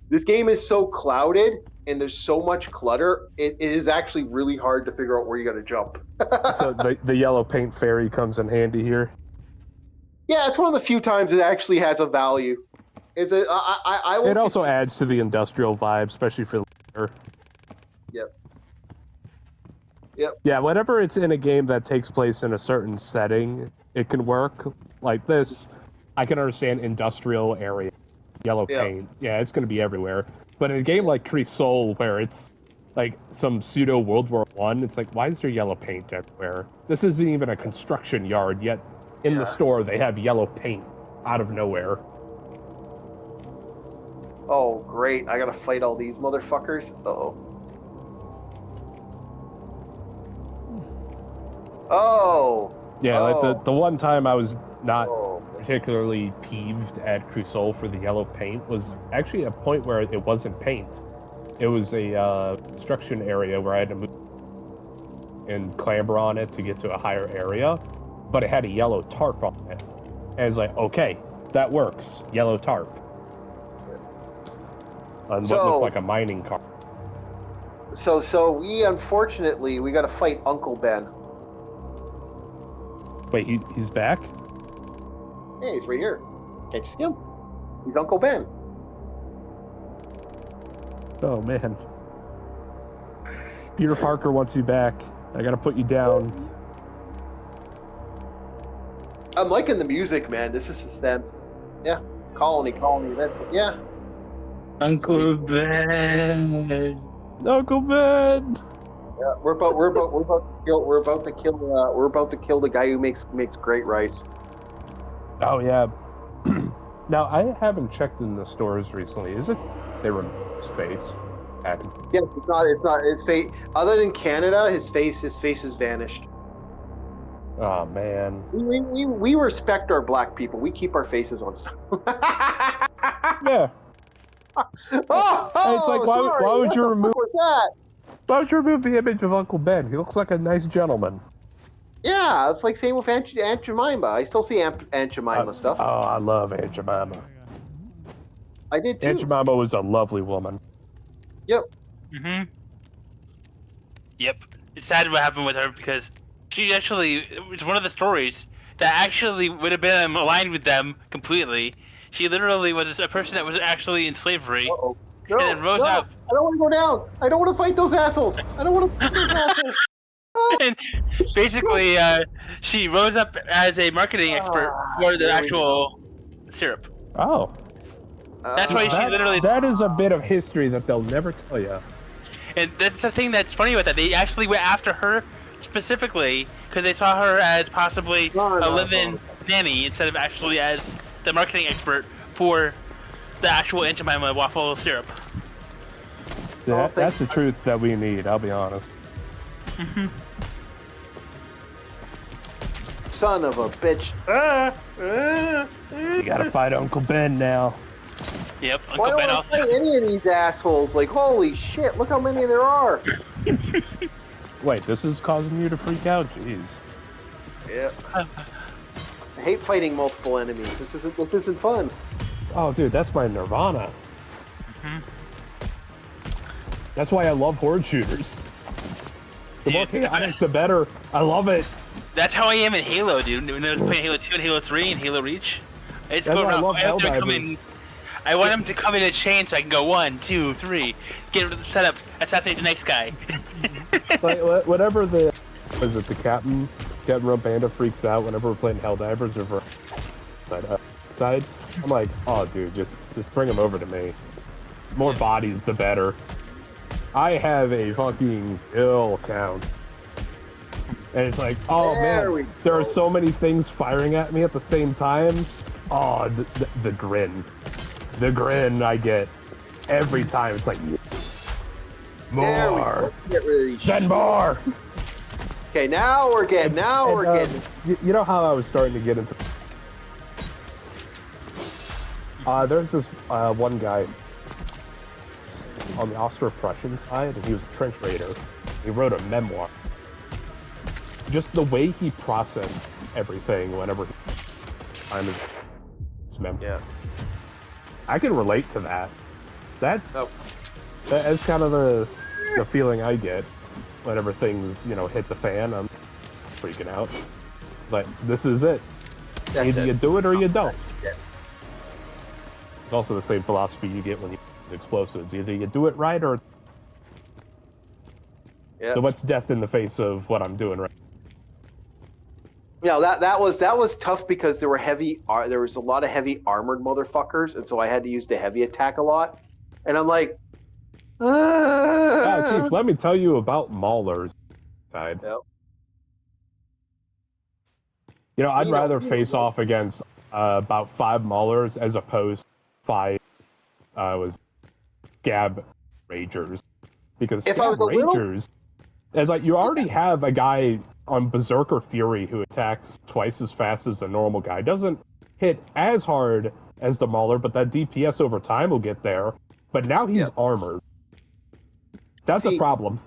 this game is so clouded and there's so much clutter. It is actually really hard to figure out where you got to jump. So the yellow paint fairy comes in handy here. Yeah, it's one of the few times it actually has a value. Is it? I will It also adds to the industrial vibe, especially for later. Yep. Yeah, whenever it's in a game that takes place in a certain setting, it can work. Like this, I can understand industrial area, yellow paint. Yeah, it's going to be everywhere. But in a game like Crisol, where it's like some pseudo World War I, it's like, why is there yellow paint everywhere? This isn't even a construction yard, yet in the store they have yellow paint out of nowhere. Oh, great. I got to fight all these motherfuckers. Uh-oh. Oh. Yeah, like the one time I was not particularly peeved at Crisol for the yellow paint was actually a point where it wasn't paint. It was a construction area where I had to move and clamber on it to get to a higher area, but it had a yellow tarp on it. And it's like, okay, that works. Yellow tarp. On what looked like a mining car. So we unfortunately got to fight Uncle Ben. Wait, he's back? Yeah, he's right here. Can't you see him? He's Uncle Ben. Oh, man. Peter Parker wants you back. I gotta put you down. I'm liking the music, man. This is suspense. Yeah. Colony. That's yeah. Uncle Ben. Uncle Ben. Yeah, we're about to kill the guy who makes great rice. Oh yeah. Now I haven't checked in the stores recently. Is it they removed his face? Yes, it's not his face. Other than Canada, his face has vanished. Oh man. We respect our black people. We keep our faces on stuff. Yeah. Oh, It's like, why sorry, would what you the remove? fuck was that? Why would you remove the image of Uncle Ben? He looks like a nice gentleman. Yeah, it's like same with Aunt Jemima. I still see Aunt Jemima stuff. Oh, I love Aunt Jemima. I did Aunt too. Jemima was a lovely woman. Yep. Mm-hmm. Yep. It's sad what happened with her because she actually, it was one of the stories that actually would have been aligned with them completely. She literally was a person that was actually in slavery Uh-oh. No, and then rose no, up. I don't want to go down. I don't want to fight those assholes. I don't want to fight those assholes. And basically, she rose up as a marketing expert for the there we actual syrup. Oh. That's why she literally. That is a bit of history that they'll never tell you. And that's the thing that's funny with that. They actually went after her specifically because they saw her as possibly a live-in nanny instead of actually as the marketing expert for the actual Aunt Jemima waffle syrup. Yeah, that's the truth that we need, I'll be honest. Son of a bitch. You gotta fight Uncle Ben now. Yep, Why Uncle don't Ben I also. fight any of these assholes? Like, holy shit, look how many there are. Wait, this is causing you to freak out? Jeez. Yeah. I hate fighting multiple enemies. This isn't fun. Oh, dude, that's my nirvana. That's why I love horde shooters. The more chaotic, the better. I love it. That's how I am in Halo, dude. When I was playing Halo 2 and Halo 3 and Halo Reach, it's That's going why I around. love I want them to come Helldivers. in. I want them to come in a chain so I can go 1, 2, 3, get set up, assassinate the next guy. Like, whenever the captain Rump Panda freaks out whenever we're playing Helldivers or side, I'm like, oh, dude, just bring him over to me. More bodies, the better. I have a fucking kill count. And it's like, oh man, there are so many things firing at me at the same time. Oh, the grin. The grin I get every time. It's like, more. Get rid of these. Send more. Okay, now we're getting. You know how I was starting to get into. There's this one guy on the Austro-Prussian side, and he was a trench raider. He wrote a memoir. Just the way he processed everything whenever time his memoir. Yeah. I can relate to that. That's kind of the feeling I get whenever things, hit the fan. I'm freaking out. But this is it. Either you do it or you don't. It's also the same philosophy you get when you use explosives. Either you do it right or... Yeah. So what's death in the face of what I'm doing right? Yeah, that was tough because there was a lot of heavy armored motherfuckers, and so I had to use the heavy attack a lot. And I'm like, Chief, let me tell you about maulers. Side. Yep. I'd rather face off against about 5 maulers as opposed to 5 scab ragers, because If I was scab a little- ragers, as like you already have a guy on Berserker Fury who attacks twice as fast as the normal guy. Doesn't hit as hard as the mauler, but that DPS over time will get there. But now he's armored. That's a problem.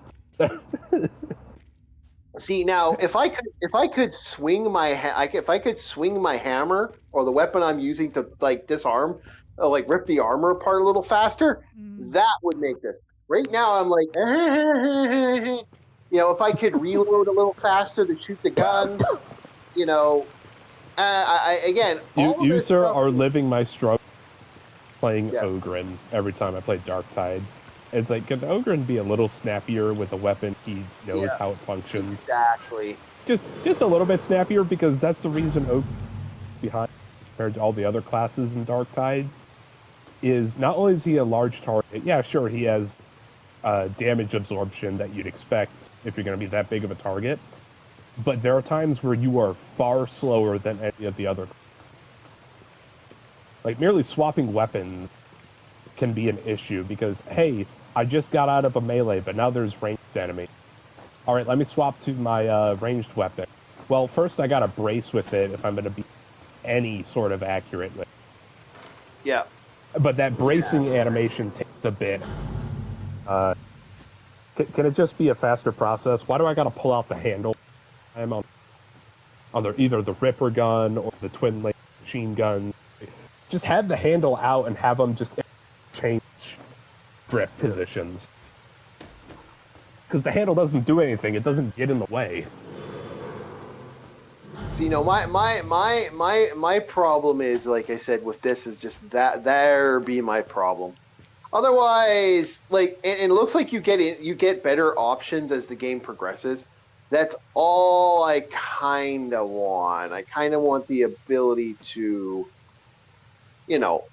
See, now if I could swing my hammer or the weapon I'm using to like disarm, rip the armor apart a little faster, that would make this. Right now I'm like, if I could reload a little faster to shoot the gun, again. You sir are living my struggle playing Ogren every time I play Darktide. It's like, can Ogren be a little snappier with a weapon he knows how it functions? Exactly. Just a little bit snappier, because that's the reason Ogren behind compared to all the other classes in Darktide. Is not only is he a large target, yeah, sure, he has damage absorption that you'd expect if you're going to be that big of a target, but there are times where you are far slower than any of the other. Like, merely swapping weapons can be an issue, because, hey, I just got out of a melee, but now there's ranged enemy. Alright, let me swap to my ranged weapon. Well, first I gotta brace with it if I'm going to be any sort of accurate with it. Yeah. but that bracing animation takes a bit. Can it just be a faster process? Why do I gotta pull out the handle? I'm on either the Ripper gun or the twin laser machine gun. Just have the handle out and have them just change grip positions. Because the handle doesn't do anything; it doesn't get in the way. So, you know, my problem is, like I said, with this is just that there be my problem. Otherwise, like, and it looks like you get better options as the game progresses. That's all I kind of want. I kind of want the ability to, you know,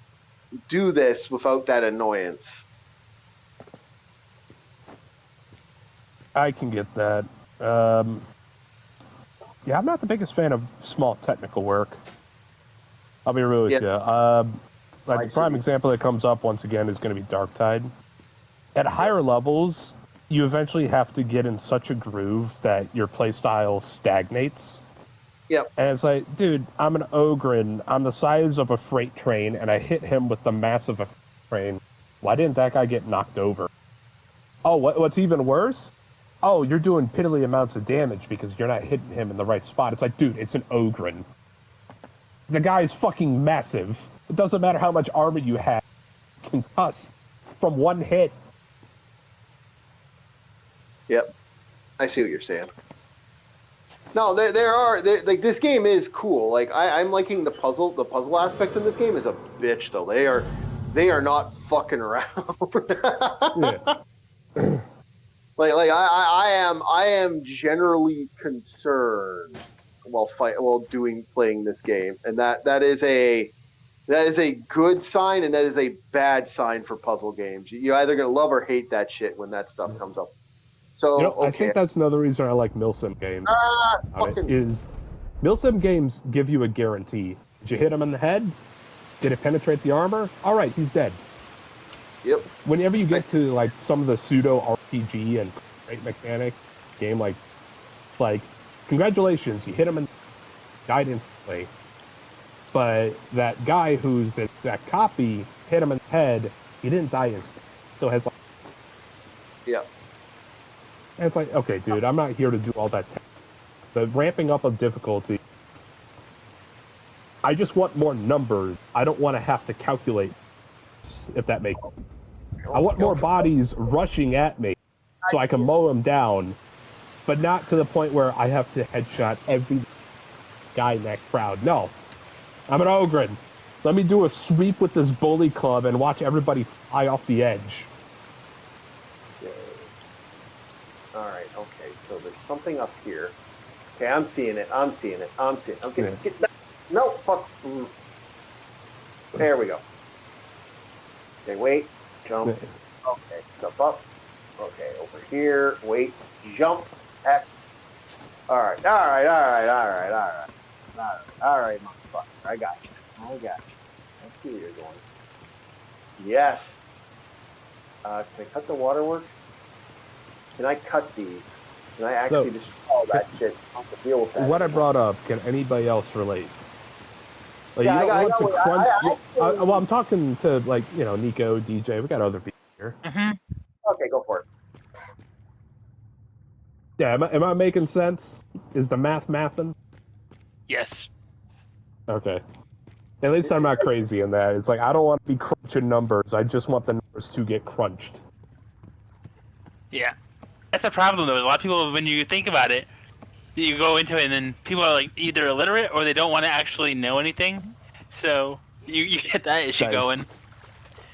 do this without that annoyance. I can get that. Yeah, I'm not the biggest fan of small technical work. I'll be real with you. Like the prime example that comes up once again is going to be Darktide. At higher levels, you eventually have to get in such a groove that your playstyle stagnates. Yep. And it's like, dude, I'm an Ogren. I'm the size of a freight train, and I hit him with the mass of a train. Why didn't that guy get knocked over? Oh, what's even worse? Oh, you're doing piddly amounts of damage because you're not hitting him in the right spot. It's like, dude, it's an Ogren. The guy is fucking massive. It doesn't matter how much armor you have. Concuss from one hit. Yep. I see what you're saying. No, like, this game is cool. Like, I'm liking the puzzle aspects in this game is a bitch, though. They are not fucking around. Yeah. I am generally concerned while playing this game, and that is a good sign, and that is a bad sign for puzzle games. You're either gonna love or hate that shit when that stuff comes up. So, You know, okay. I think that's another reason I like Milsim games. Fucking... Is Milsim games give you a guarantee. Did you hit him in the head? Did it penetrate the armor? All right, he's dead. Yep. Whenever you get to like some of the pseudo RPG and great mechanic game, like congratulations, you hit him and died instantly. But that guy who's that copy hit him in the head, he didn't die instantly. Still has like. Yeah. And it's like, okay, dude, I'm not here to do all that. The ramping up of difficulty. I just want more numbers. I don't want to have to calculate, if that makes sense. I want more bodies rushing at me so I can mow them down, but not to the point where I have to headshot every guy in that crowd. No. I'm an Ogren. Let me do a sweep with this bully club and watch everybody fly off the edge. Alright, okay, so there's something up here. Okay, I'm seeing it. Okay, Yeah. get that. No, fuck. There we go. Okay, wait, jump. Okay, jump up. Okay, over here, wait, jump, X. Alright, motherfucker. I got you. I see where you're going. Yes. Can I cut the waterworks? Can I cut these? Can I actually destroy all that shit? I don't have to deal with that. What I brought up, can anybody else relate? Like, Yeah, you don't want to crunch. I Well, I'm talking to, like, you know, Nico, DJ. We got other people here. Okay, go for it. Yeah, am I making sense? Is the mathing? Yes. Okay. At least I'm not crazy in that. It's like, I don't want to be crunching numbers. I just want the numbers to get crunched. Yeah. That's a problem, though. A lot of people, when you think about it, you go into it, and then people are like either illiterate or they don't want to actually know anything. So you get that issue going.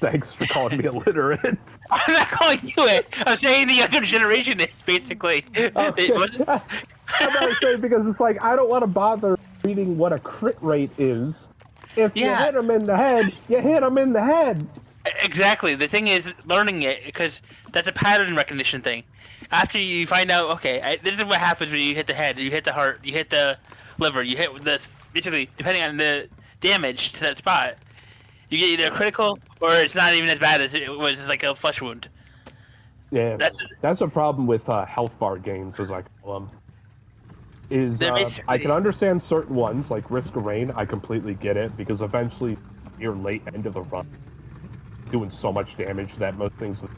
Thanks for calling me illiterate. I'm not calling you it. I'm saying the younger generation is basically. Okay. I'm not saying because it's like I don't want to bother reading what a crit rate is. If you hit them in the head, you hit them in the head. Exactly. The thing is learning it because that's a pattern recognition thing. After you find out, okay, this is what happens when you hit the head, you hit the heart, you hit the liver, you hit the basically depending on the damage to that spot, you get either critical or it's not even as bad as it was like a flesh wound. Yeah, that's a problem with health bar games, as I call them. I can understand certain ones like Risk of Rain. I completely get it because eventually you're late end of the run. doing so much damage that most things was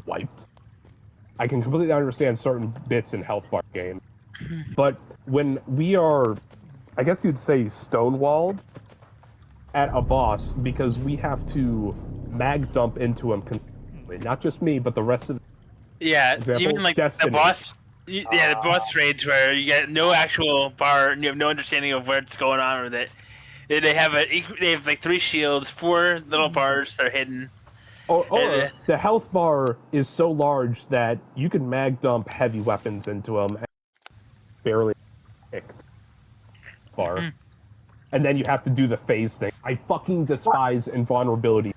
wiped. I can completely understand certain bits in health bar games, but when we are, I guess you'd say, stonewalled at a boss because we have to mag dump into him continually. Not just me, but the rest of the Yeah, example, even like Destiny. the boss. Yeah, the boss raids where you get no actual bar and you have no understanding of what's going on with it. They have they have like 3 shields, 4 little bars that are hidden. Or the health bar is so large that you can mag dump heavy weapons into them and barely hit bar. And then you have to do the phase thing. I fucking despise invulnerability.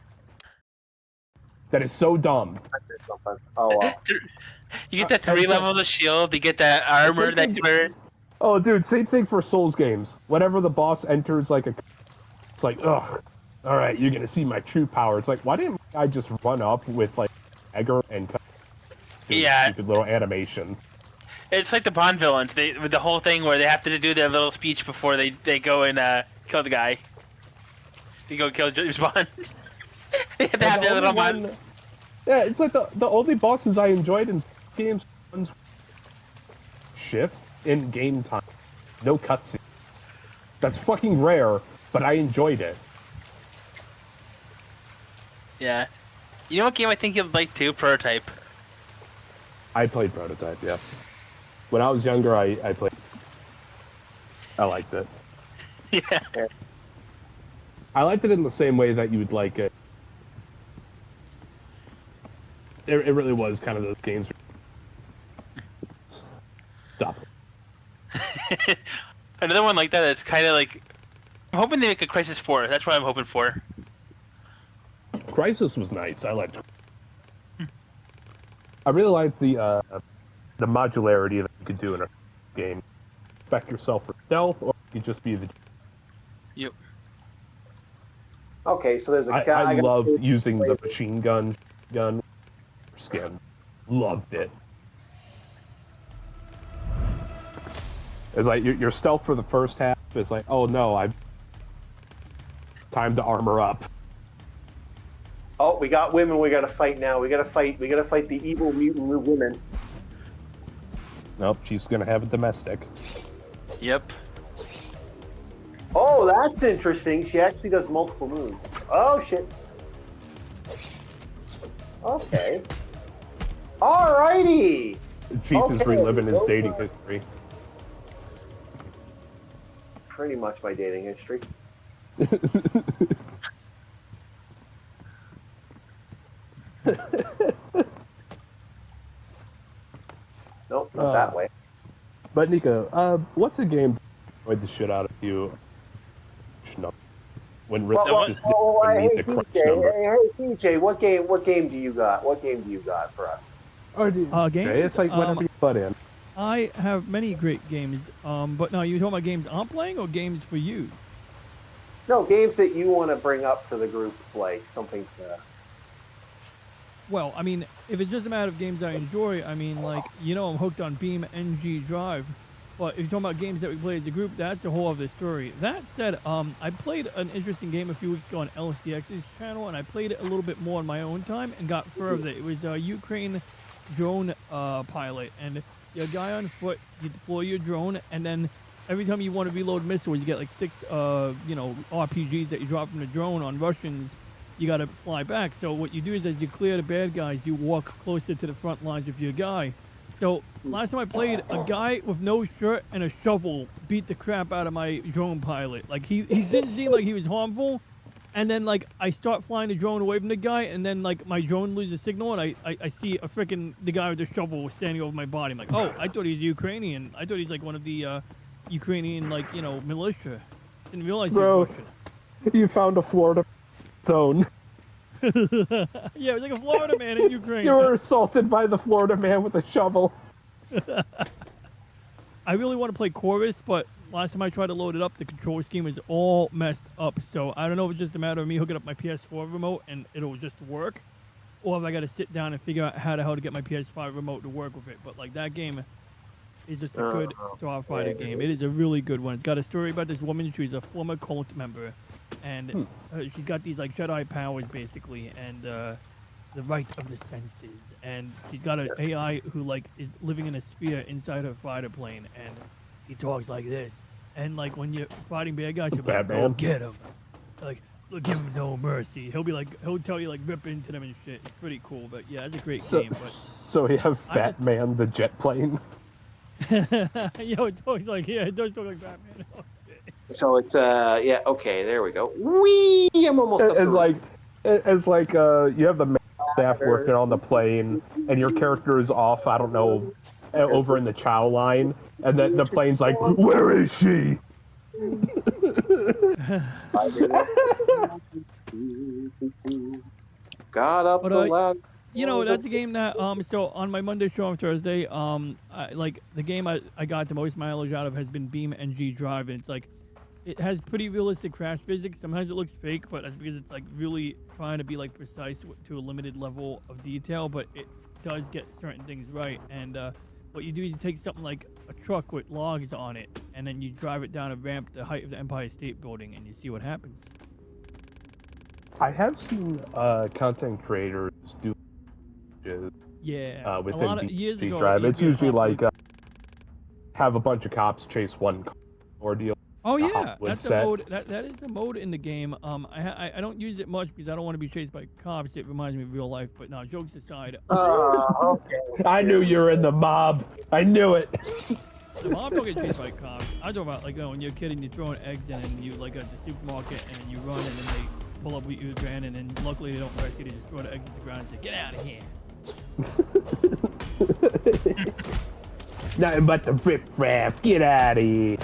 That is so dumb. Oh well. You get that 3 levels of shield, you get that armor that clear. Oh, dude, same thing for Souls games. Whenever the boss enters, like, it's like, ugh, alright, you're gonna see my true power. It's like, why didn't I just run up with, like, dagger and cut stupid little animation? It's like the Bond villains, with the whole thing where they have to do their little speech before they go and kill the guy. They go kill James Bond. They have to have their little Bond. Yeah, it's like the only bosses I enjoyed in games ones shift in game time. No cutscene. That's fucking rare, but I enjoyed it. Yeah. You know what game I think you'd like too? Prototype. I played Prototype, yeah. When I was younger, I played. I liked it. Yeah. I liked it in the same way that you would like it. It really was kind of those games. Stop. Another one like that that's kind of like... I'm hoping they make a Crisis 4. That's what I'm hoping for. Crisis was nice. I liked it. I really liked the modularity that you could do in a game. Spec yourself for stealth, or you could just be the... Yep. Okay, so there's a I loved using the machine gun skin. Loved it. It's like your stealth for the first half is like, oh no, I've time to armor up. Oh, we got women. We got to fight now. We got to fight. We got to fight the evil mutant women. Nope, she's gonna have a domestic. Yep. Oh, that's interesting. She actually does multiple moves. Oh shit. Okay. Alrighty. Chief is reliving his dating history. Pretty much my dating history. Nope, not that way. But Nico, what's a game that annoyed the shit out of you? When just hey, the crunch number. hey, DJ, what game do you got? What game do you got for us? Games? Okay, it's like whenever you butt in. I have many great games, but now you're talking about games I'm playing or games for you? No, games that you want to bring up to the group, like something to... Well, I mean, if it's just a matter of games I enjoy, I mean, like, you know, I'm hooked on Beam NG Drive. But if you're talking about games that we play as a group, that's a whole other story. That said, I played an interesting game a few weeks ago on LCX's channel, and I played it a little bit more on my own time and got further. It was a Ukraine drone pilot, and you're a guy on foot, you deploy your drone, and then every time you want to reload missiles, you get like 6, RPGs that you drop from the drone on Russians. You got to fly back. So what you do is, as you clear the bad guys, you walk closer to the front lines of your guy. So last time I played, a guy with no shirt and a shovel beat the crap out of my drone pilot. Like he didn't seem like he was harmful. And then like I start flying the drone away from the guy, and then like my drone loses signal, and I see a freaking the guy with the shovel standing over my body. I'm like, oh, I thought he was Ukrainian. I thought he's like one of the Ukrainian militia. Didn't realize he was Russian. You found a Florida zone. Yeah, it was like a Florida man in Ukraine. You were assaulted by the Florida man with a shovel. I really want to play Chorus, but last time I tried to load it up, the control scheme was all messed up. So I don't know if it's just a matter of me hooking up my PS4 remote and it'll just work, or if I got to sit down and figure out how the hell to get my PS5 remote to work with it. But like that game is just a good Starfighter game. It is a really good one. It's got a story about this woman. She's a former cult member, and she's got these like Jedi powers basically, and the right of the senses, and she's got an AI who like is living in a sphere inside her fighter plane, and he talks like this, and like when you're fighting bad guys, you'll be like, Batman. "Go get him," like give him no mercy. He'll tell you like rip into them and shit. It's pretty cool, but yeah, it's a great game. So we have I just- Batman the jet plane. But yo, it talks like it does talk like Batman. Oh, shit. So it's yeah, okay, there we go. Wee! I'm almost up It's the like you have the main staff working on the plane, and your character is off. I don't know, over in the chow line, and then the plane's like, "Where is she?" got up But, the ladder. You know, that's a game that so on my Monday show on Thursday, like the game I got the most mileage out of has been Beam NG Drive, and it's like it has pretty realistic crash physics. Sometimes it looks fake, but that's because it's like really trying to be like precise to a limited level of detail, but it does get certain things right. And what you do is you take something like a truck with logs on it, and then you drive it down a ramp the height of the Empire State Building, and you see what happens. I have seen content creators do Yeah, a within lot of years BG ago. Drive. it It's used to be usually popular. like have a bunch of cops chase one car ordeal. Oh a yeah, Hollywood that's a set. mode. That is a mode in the game. I don't use it much because I don't want to be chased by cops. It reminds me of real life. But now, jokes aside, Okay. I knew you were in the mob. I knew it. the mob don't get chased by cops. I talk about like when you're a kid and you're throwing eggs in and you like at the supermarket and then you run and then they pull up with you grand and then luckily they don't arrest you. They just throw the eggs at the ground and say, "Get out of here." Nothing but the riff-raff. Get out of here.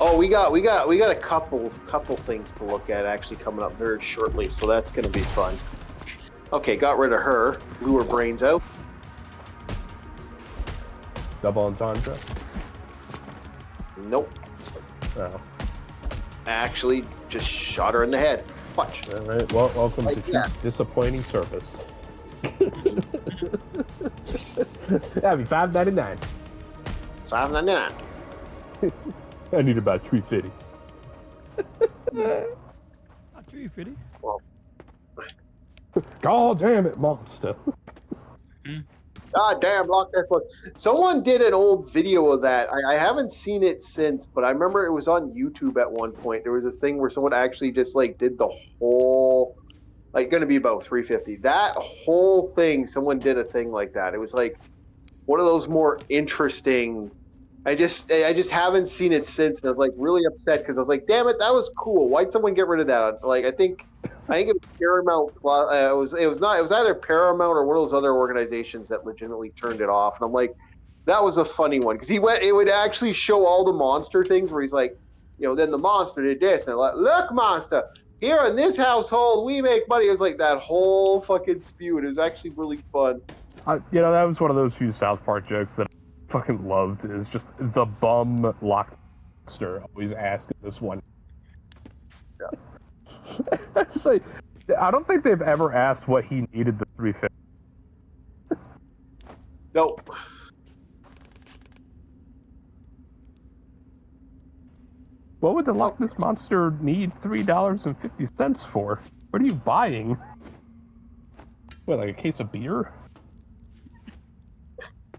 Oh, we got a couple things to look at actually coming up very shortly, so that's gonna be fun. Okay, got rid of her. Blew her brains out. Double entendre. Nope. Oh. Actually, just shot her in the head. Watch. All right. Well, welcome Like to that. disappointing service. That'd be $5.99. $5.99. I need about $3.50. Not 350. God damn it, monster! God damn, Loch Ness Monster. Someone did an old video of that. I haven't seen it since, but I remember it was on YouTube at one point. There was this thing where someone actually just like did the whole, like, going to be about 350. That whole thing, someone did a thing like that. It was like one of those more interesting. I just haven't seen it since, and I was like really upset because I was like, damn it, that was cool. Why'd someone get rid of that? Like, I think it was Paramount. It was not. It was either Paramount or one of those other organizations that legitimately turned it off. And I'm like, that was a funny one because it would actually show all the monster things where he's like, you know, then the monster did this, and I'm like, look, monster, here in this household we make money. It was like that whole fucking spew. It was actually really fun. You know, that was one of those few South Park jokes that I fucking loved. Is just the bum Lockster always asking this one. Yeah. It's like, I don't think they've ever asked what he needed the 350. Nope. What would the Loch Ness Monster need $3.50 for? What are you buying? What, like a case of beer?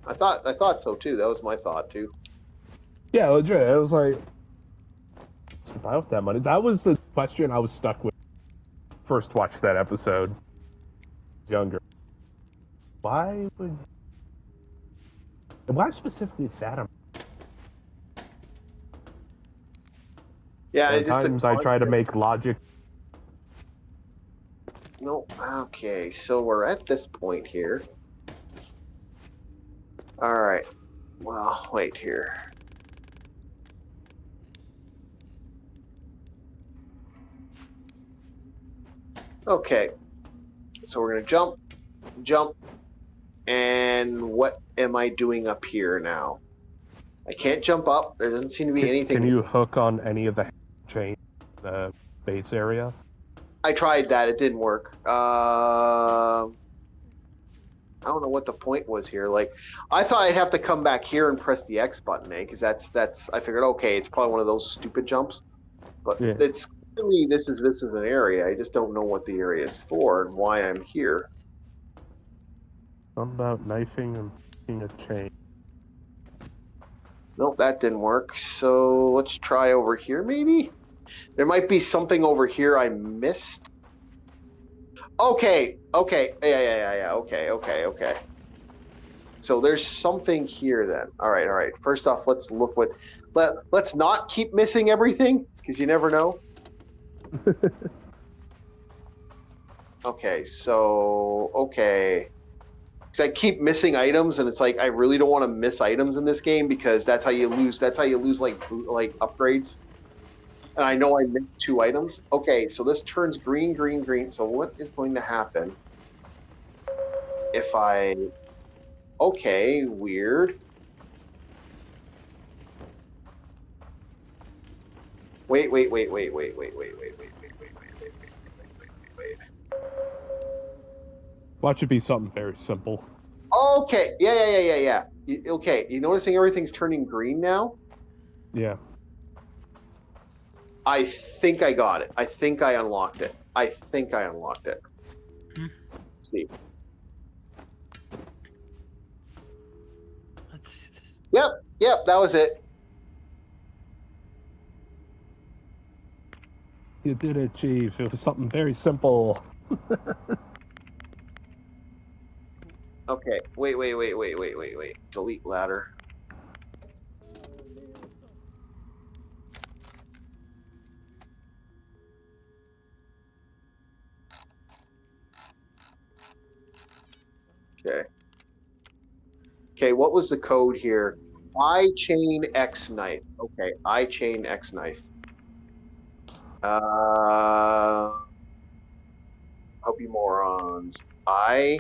I thought so too. That was my thought too. Yeah, legit. It was like, what's to buy with that money? That was the question I was stuck with. First watched that episode. Younger. Why specifically that amount? Yeah, it's just Sometimes I try to make logic. No. Okay, so we're at this point here. All right. Well, wait here. Okay. So we're gonna jump, and what am I doing up here now? I can't jump up. There doesn't seem to be anything. Can you hook on any of the chain in the base area? I tried that. It didn't work. I don't know what the point was here. Like, I thought I'd have to come back here and press the X button, because that's. I figured, okay, it's probably one of those stupid jumps. But Yeah. it's clearly this is an area. I just don't know what the area is for and why I'm here. Something about knifing and making a chain. Nope, that didn't work. So let's try over here, maybe? There might be something over here I missed. Okay. Yeah. Okay. So there's something here then. All right. First off, let's look let's not keep missing everything, because you never know. Okay, because I keep missing items, and it's like I really don't want to miss items in this game, because that's how you lose. That's how you lose like upgrades. And I know I missed 2 items. Okay, so this turns green. So what is going to happen if I? Okay, weird. Wait. Watch it be something very simple. Okay, yeah. Okay, you noticing everything's turning green now? Yeah. I think I got it. I think I unlocked it. Hmm. See. Let's see this. Yep, that was it. You did it, Chief. It was something very simple. Okay, wait. Delete ladder. Okay, what was the code here? I chain X knife. Okay, I chain X knife. Help you morons. I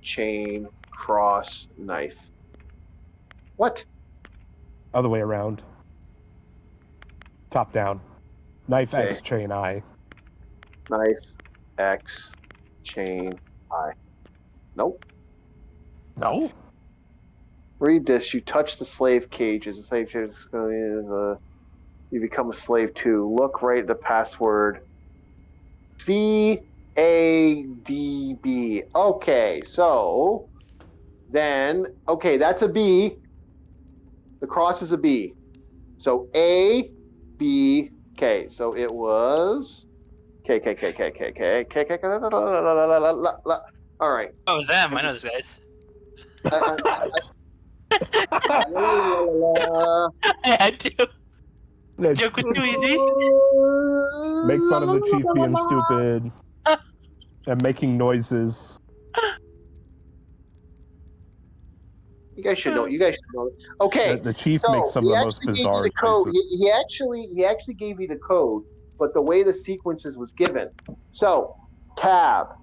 chain cross knife. What? Other way around. Top down. Knife Okay. X chain I. Knife X chain I. Nope. No? Read this. You touch the slave cages. The slave cages you become a slave too. Look right at the password. CADB. Okay, so then that's a B. The cross is a B. So A, B, K. So it was K. All right. Oh, it's them. I know those guys. I had to. Joke was too easy. Make fun of the chief being stupid and making noises. You guys should know. Okay. The chief So makes some of the most bizarre the code. noises. He actually gave me the code, but the way the sequences was given. So cab.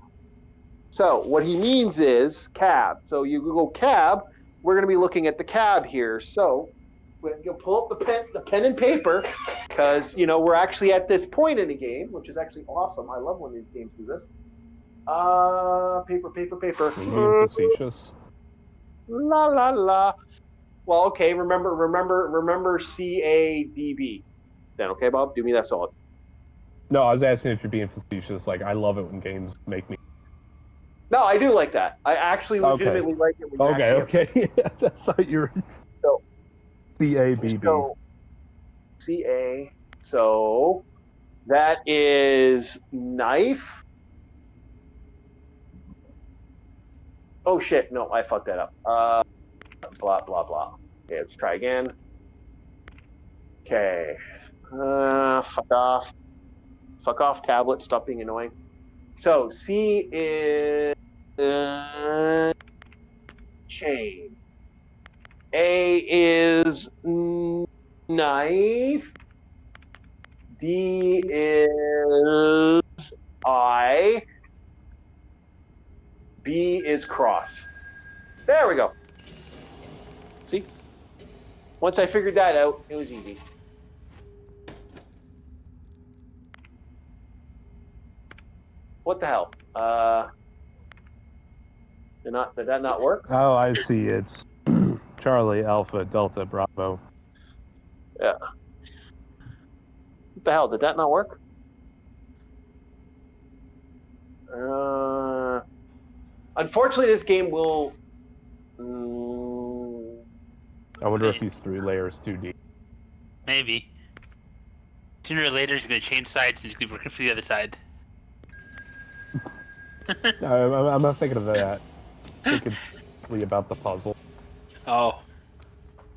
So what he means is cab. So you go cab. We're going to be looking at the cab here. So you'll pull up the pen and paper, because we're actually at this point in the game, which is actually awesome. I love when these games do this. Paper. Maybe being facetious. La. Well, okay. Remember CADB. Then, okay, Bob, do me that solid. No, I was asking if you're being facetious. Like, I love it when games make me. No, I do like that. I actually legitimately like it. When Okay. I thought you were. So CABB. So CA. So that is knife. Oh shit! No, I fucked that up. Blah. Okay, let's try again. Okay. Fuck off. Fuck off, tablet. Stop being annoying. So C is chain. A is knife. D is I. B is cross. There we go. See? Once I figured that out, it was easy. What the hell? Did that not work? Oh, I see. It's Charlie Alpha Delta Bravo. Yeah. What the hell? Did that not work? Unfortunately, this game will. I wonder if he's 3 layers too deep. Maybe. Sooner or later, he's gonna change sides and he's gonna be working for the other side. I'm not thinking of that. I'm thinking about the puzzle. Oh.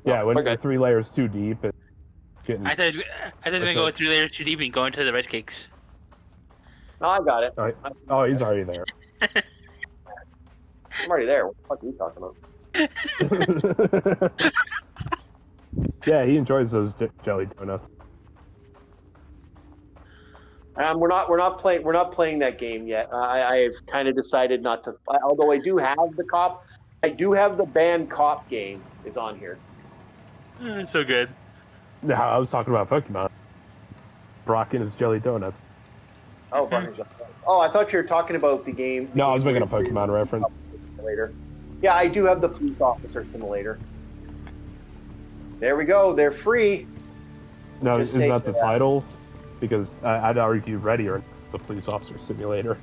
Yeah, when okay. you're 3 layers too deep, it's getting. I thought he was gonna go 3 layers too deep and go into the rice cakes. No, I got it. Oh, he's already there. I'm already there. What the fuck are you talking about? Yeah, he enjoys those jelly donuts. We're not playing that game yet. I've kind of decided not to. Although I do have the banned cop game is on here. So good. No, I was talking about Pokemon. Brock and his jelly donuts. Oh, I thought you were talking about the game. No, I was making a Pokemon reference. Simulator. Yeah, I do have the police officer simulator. There we go. They're free. No, Just is say that the that. title? Because I'd argue Ready or the police officer simulator.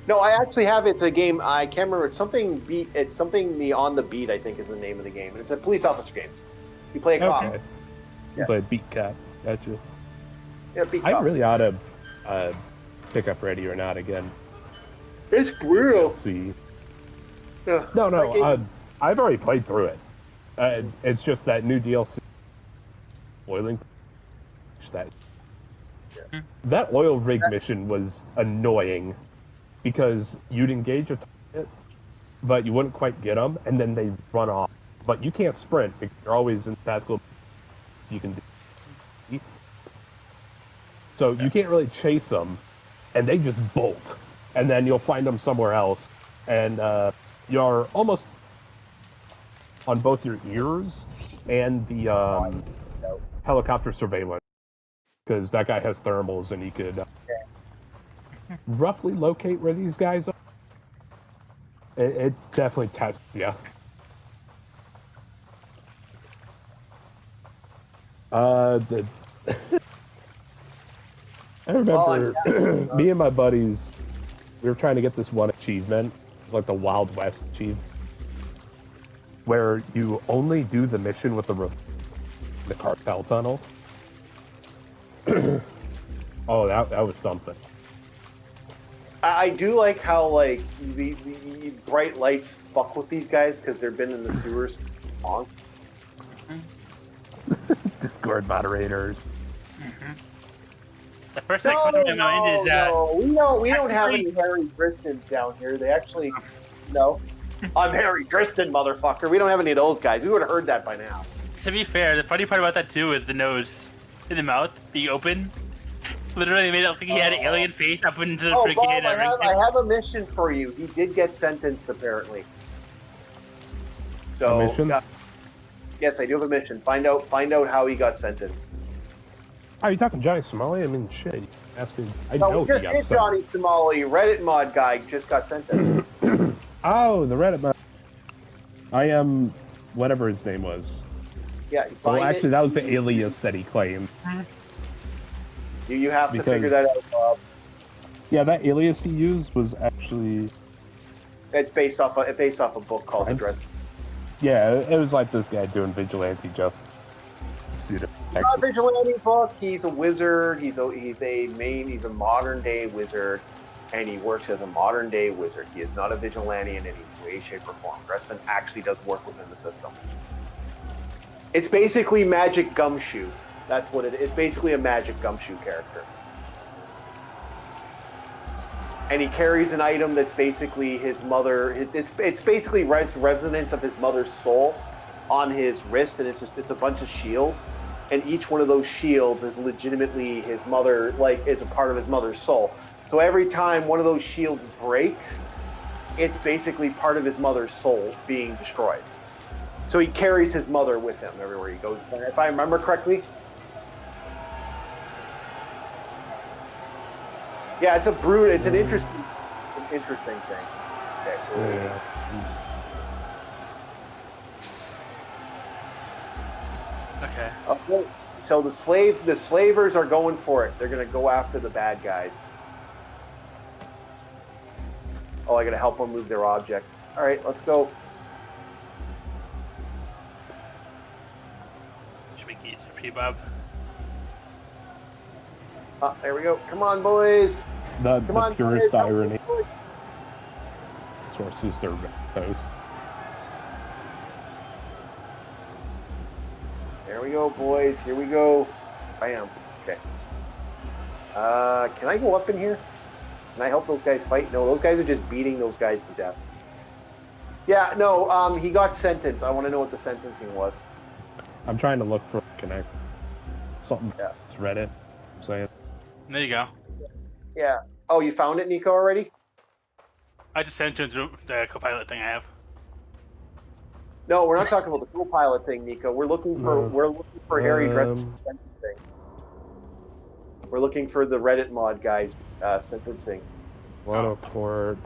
No, I actually have. It's a game. I can't remember. It's something beat. It's something the On the Beat. I think is the name of the game, and it's a police officer game. You play a cop. Okay. Yeah. You play Beat Cop. Gotcha. Yeah, beat I cop. really ought to pick up Ready or Not again. It's brutal. See. Yeah. No. I've already played through it. It's just that new DLC. Oiling. That oil rig mission was annoying because you'd engage a target, but you wouldn't quite get them, and then they run off. But you can't sprint because you're always in tactical. You can do. So you can't really chase them, and they just bolt, and then you'll find them somewhere else, and you're almost on both your ears and the helicopter surveillance, because that guy has thermals and he could roughly locate where these guys are. It definitely tests you. I remember me and my buddies, we were trying to get this one achievement, like the Wild West achievement, where you only do the mission with the cartel tunnel. Oh, that was something. I do like how like the bright lights fuck with these guys because they've been in the sewers long. Discord moderators. The first thing that comes to my mind is we don't have any Harry Dristons down here. They actually no. I'm Harry Driston, motherfucker. We don't have any of those guys. We would have heard that by now. To be fair, the funny part about that too is the nose and the mouth being open. Literally, they made it look like he had an alien face up into the freaking. Bob, I have a mission for you. He did get sentenced, apparently. So, A mission? Yes, I do have a mission. Find out how he got sentenced. Are you talking Johnny Somali? I mean, shit. Asking. I No, know we just he got did Johnny Somali, Reddit mod guy, just got sentenced. Oh, the Reddit mod. I am whatever his name was. Yeah, you Well, find actually, it. that was the alias that he claimed. You have to figure that out, Bob. Yeah, that alias he used was actually. It's based off a book called The Dress. Yeah, it was like this guy doing vigilante justice. Not a vigilante book. He's a wizard. He's a modern day wizard, and he works as a modern day wizard. He is not a vigilante in any way, shape, or form. Dresden actually does work within the system. It's basically Magic Gumshoe. That's what it is. It's basically a Magic Gumshoe character. And he carries an item that's basically his mother. It's basically resonance of his mother's soul on his wrist, and it's a bunch of shields, and each one of those shields is legitimately his mother, like is a part of his mother's soul. So every time one of those shields breaks, it's basically part of his mother's soul being destroyed. So he carries his mother with him everywhere he goes. If I remember correctly. Yeah, it's an interesting thing. Okay. Yeah. Okay. Okay. So the slavers are going for it. They're gonna go after the bad guys. Oh, I gotta help them move their object. All right, let's go. Should make it easier for you, Bob. There we go. Come on, boys. The Come on, purest boys. irony. Sources their post. There we go, boys. Here we go. Bam. Okay. Can I go up in here? Can I help those guys fight? No, those guys are just beating those guys to death. Yeah, no, he got sentenced. I want to know what the sentencing was. I'm trying to look for connect something. Yeah. It's Reddit. Saying. There you go. Yeah. Oh, you found it, Nico, already? I just sent you the co-pilot thing I have. No, we're not talking about the co-pilot thing, Nico. We're looking for Harry Dresden's sentencing. We're looking for the Reddit mod guys sentencing. Lotto court.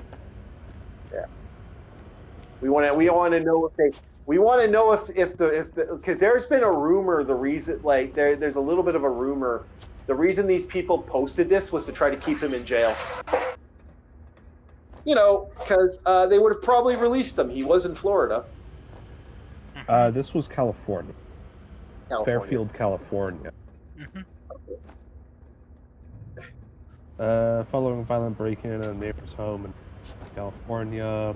Yeah. We want to know if the because there's been a rumor, the reason, like there's a little bit of a rumor, the reason these people posted this was to try to keep him in jail. You know, because they would have probably released him. He was in Florida. This was California. Fairfield, California. Mm-hmm. Following a violent break-in at a neighbor's home in California,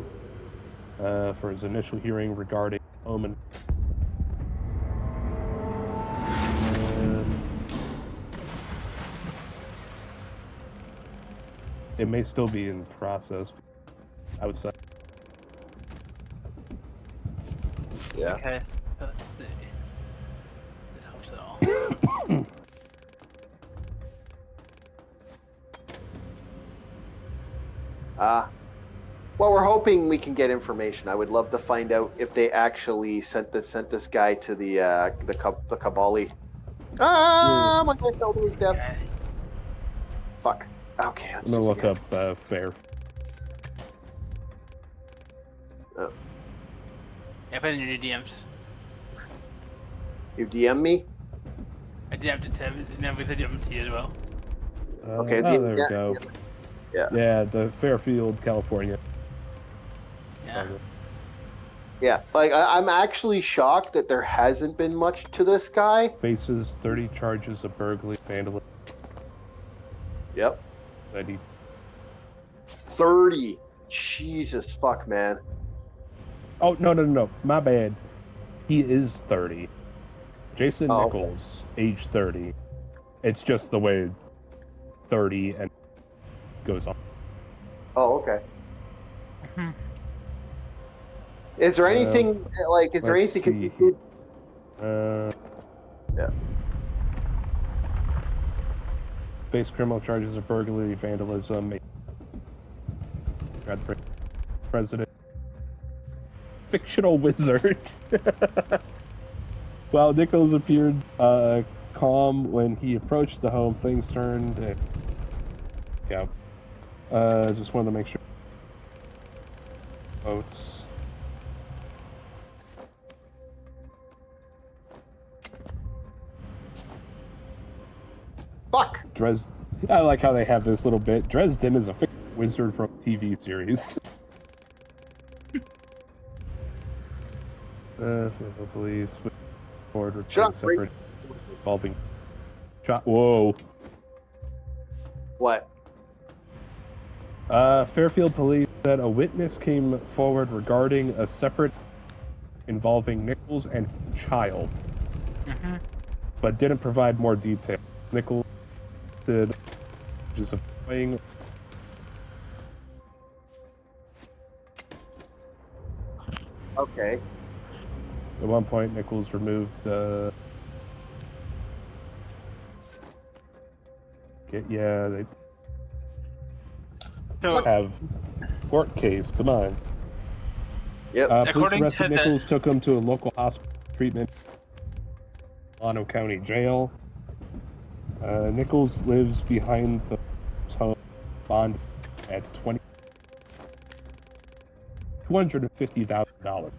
for his initial hearing regarding home and it may still be in process. I would say. Yeah. Okay. So let's see. This helps at all. Well, we're hoping we can get information. I would love to find out if they actually sent this guy to the Kabali. My guy fell to his death. Okay. Fuck. Okay, let's I'm gonna just look get- up fair. Yeah, put it in your DMs. You DM me? I DM'd it to him, and then we did DM to you as well. Okay, there we go. Yeah. Yeah, the Fairfield, California. Yeah. Yeah, like I'm actually shocked that there hasn't been much to this guy. Faces 30 charges of burglary, vandalism. Yep. That he 30. Jesus fuck, man. Oh, no. My bad. He is 30. Jason Oh, Nichols, age 30. It's just the way 30 and goes on. Oh, okay. Mhm. Is there anything like? Is there let's anything? see Yeah. Face criminal charges of burglary, vandalism. President. Fictional wizard. While Nichols appeared calm when he approached the home, things turned. Yeah. Just wanted to make sure. Votes. Fuck. I like how they have this little bit. Dresden is a fictional wizard from a TV series. Federal police board reporting separate involving shot. Whoa. What? Fairfield police said a witness came forward regarding a separate involving Nichols and his child, but didn't provide more detail. Nichols did just a playing. Okay. At one point, Nichols removed the. They So, have court case. Come on. Yep. Police According arrested to the- Nichols, took him to a local hospital treatment, Llano County Jail. Nichols lives behind the home bond at 20. $250,000.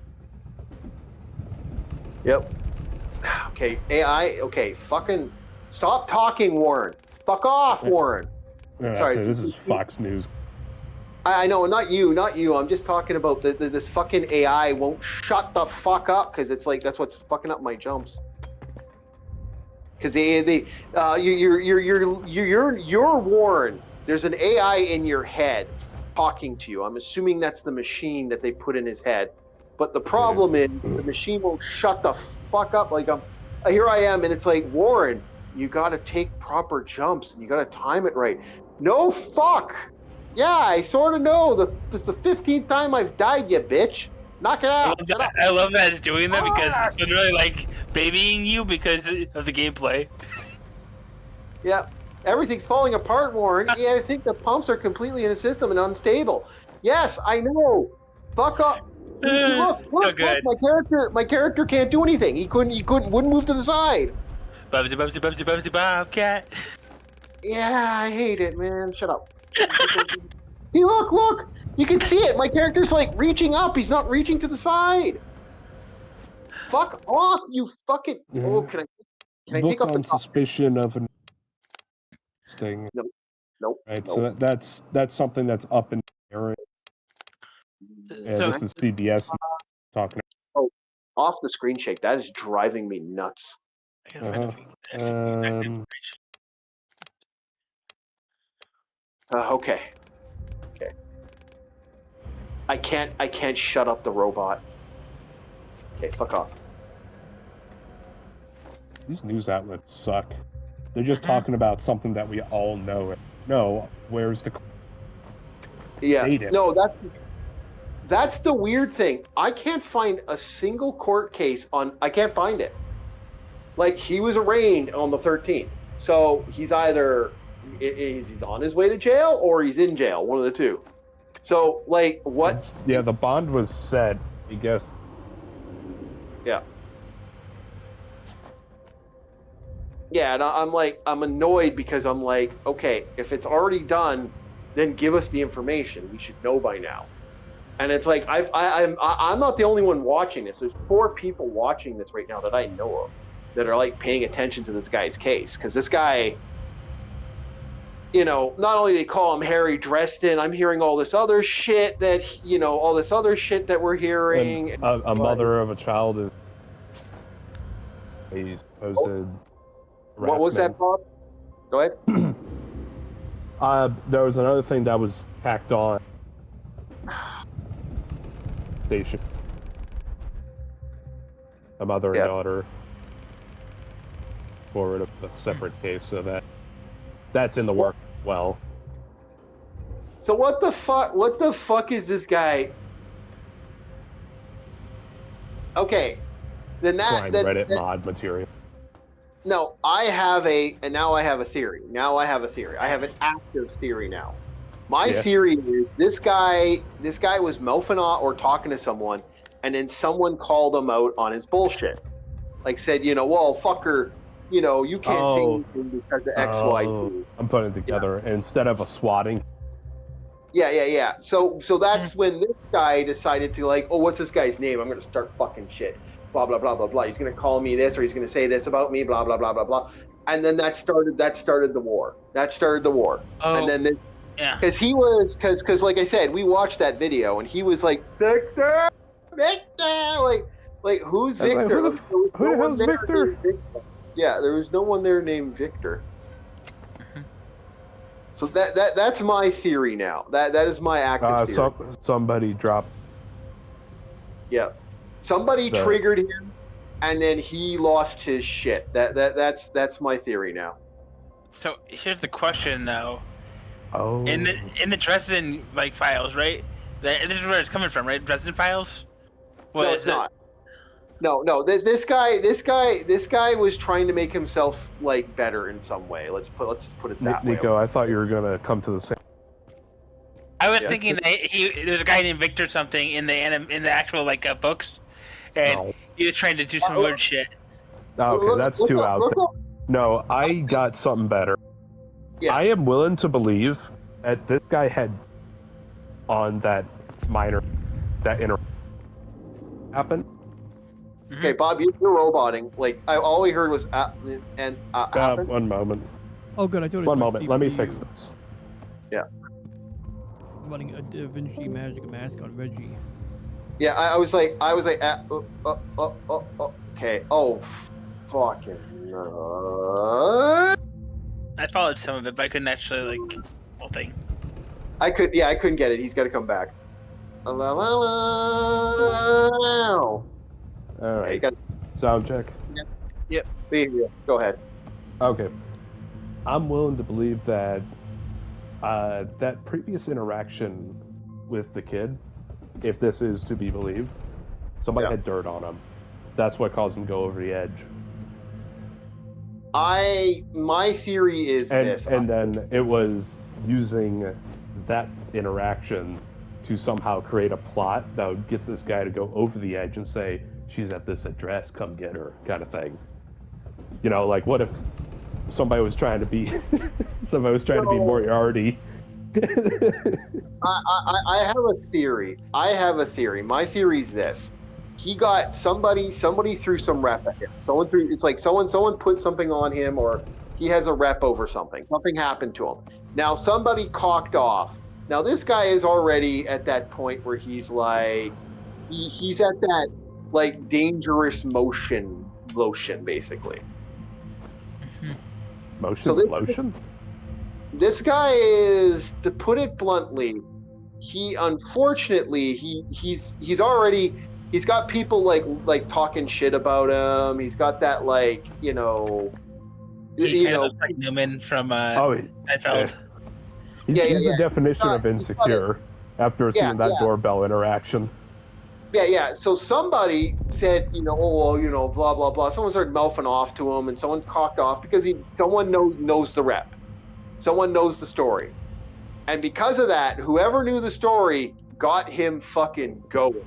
Yep. Okay, AI. Okay, fucking stop talking, Warren. Fuck off, Warren. No, Sorry, this is Fox News. I know, not you. I'm just talking about this fucking AI won't shut the fuck up because it's like that's what's fucking up my jumps. Because you're Warren. There's an AI in your head talking to you. I'm assuming that's the machine that they put in his head. But the problem is the machine won't shut the fuck up. Like here I am, and it's like, Warren, you got to take proper jumps and you got to time it right. No fuck. Yeah, I sort of know. This is the 15th time I've died, you bitch. Knock it out. Shut up. I love that it's doing that because it's literally like babying you because of the gameplay. Yeah, everything's falling apart, Warren. Yeah, I think the pumps are completely in the system and unstable. Yes, I know. Fuck up. See, look, So good. my character can't do anything. He wouldn't move to the side. Bubsy Bobcat. Yeah, I hate it, man. Shut up. See, look. You can see it. My character's like reaching up. He's not reaching to the side. Fuck off, you fucking. Yeah. Oh, can I take off the on top? suspicion of an thing. Nope. Right, so that's something that's up in the air. Yeah, So this is CBS talking. Off the screen shake. That is driving me nuts. Okay. I can't shut up the robot. Okay, fuck off. These news outlets suck. They're just talking about something that we all know. No, where's the data? No, that's the weird thing. I can't find a single court case on. I can't find it. Like, he was arraigned on the 13th, so he's either he's on his way to jail or he's in jail, one of the two. So, like, what? Yeah, the bond was set, I guess. Yeah. Yeah, and I'm annoyed because I'm like, okay, if it's already done, then give us the information. We should know by now. And it's like I'm not the only one watching this. There's 4 people watching this right now that I know of that are like paying attention to this guy's case, because this guy, you know, not only they call him Harry Dresden, I'm hearing all this other shit that we're hearing. And a mother of a child is a supposed. What was that, Bob? Go ahead. There was another thing that was tacked on. Station. A mother and daughter forward of a separate case, so that's in the work. Well. So what the fuck? What the fuck is this guy? Okay, then Reddit mod material. No, I have a theory. I have an active theory now. My theory is this guy was mouthing off or talking to someone, and then someone called him out on his bullshit. Like, said, you know, well, fucker, you know, you can't say anything because of X, Y, Z. I'm putting it together instead of a swatting. Yeah. So that's when this guy decided to, like, oh, what's this guy's name? I'm gonna start fucking shit. Blah blah blah blah blah. He's gonna call me this, or he's gonna say this about me. Blah blah blah blah blah. And then that started the war. Oh, and then yeah. Because like I said, we watched that video, and he was like, Victor, like who's Victor? Like, who the hell's Victor? Yeah, there was no one there named Victor. So that's my theory now. That is my active theory. Somebody dropped. Yeah. Somebody triggered him, and then he lost his shit. That's my theory now. So here's the question, though. Oh. In the Dresden files, right? This is where it's coming from, right? Dresden files. No, it's not. No. This guy was trying to make himself like better in some way. Let's just put it that way. Nico, I thought you were gonna come to the same. I was thinking that there's a guy named Victor something in the actual books. And he was trying to do some weird shit. Okay, that's too out there. No, I got something better. Yeah. I am willing to believe that this guy had on that minor that happened. Okay, Bob, you're roboting. Like, all we heard was happened. One moment. Oh, good. I thought it was One my moment. Let me fix CPU this. running a Da Vinci Magic Mask on Reggie. Yeah, I was like, okay. Oh, fucking. I followed some of it, but I couldn't actually whole thing. I couldn't get it. He's got to come back. La la la. All right. Okay, you got Sound check. Go ahead. Okay. I'm willing to believe that that previous interaction with the kid, if this is to be believed, somebody had dirt on him. That's what caused him to go over the edge. My theory is this. And then it was using that interaction to somehow create a plot that would get this guy to go over the edge and say, she's at this address, come get her, kind of thing. You know, like, what if somebody was trying to be Moriarty? I have a theory. My theory is this. He got somebody threw some rep at him. Someone put something on him, or he has a rep over something. Something happened to him. Now somebody cocked off. Now this guy is already at that point where he's like, he's at that like dangerous motion basically. Lotion? This guy is, to put it bluntly, he unfortunately he's got people like talking shit about him. He's got that He kind of looks like Newman from Seinfeld. He's the definition of insecure after seeing that doorbell interaction. Yeah. So somebody said, blah blah blah. Someone started mouthing off to him, and someone cocked off because someone knows the rep. Someone knows the story. And because of that, whoever knew the story got him fucking going.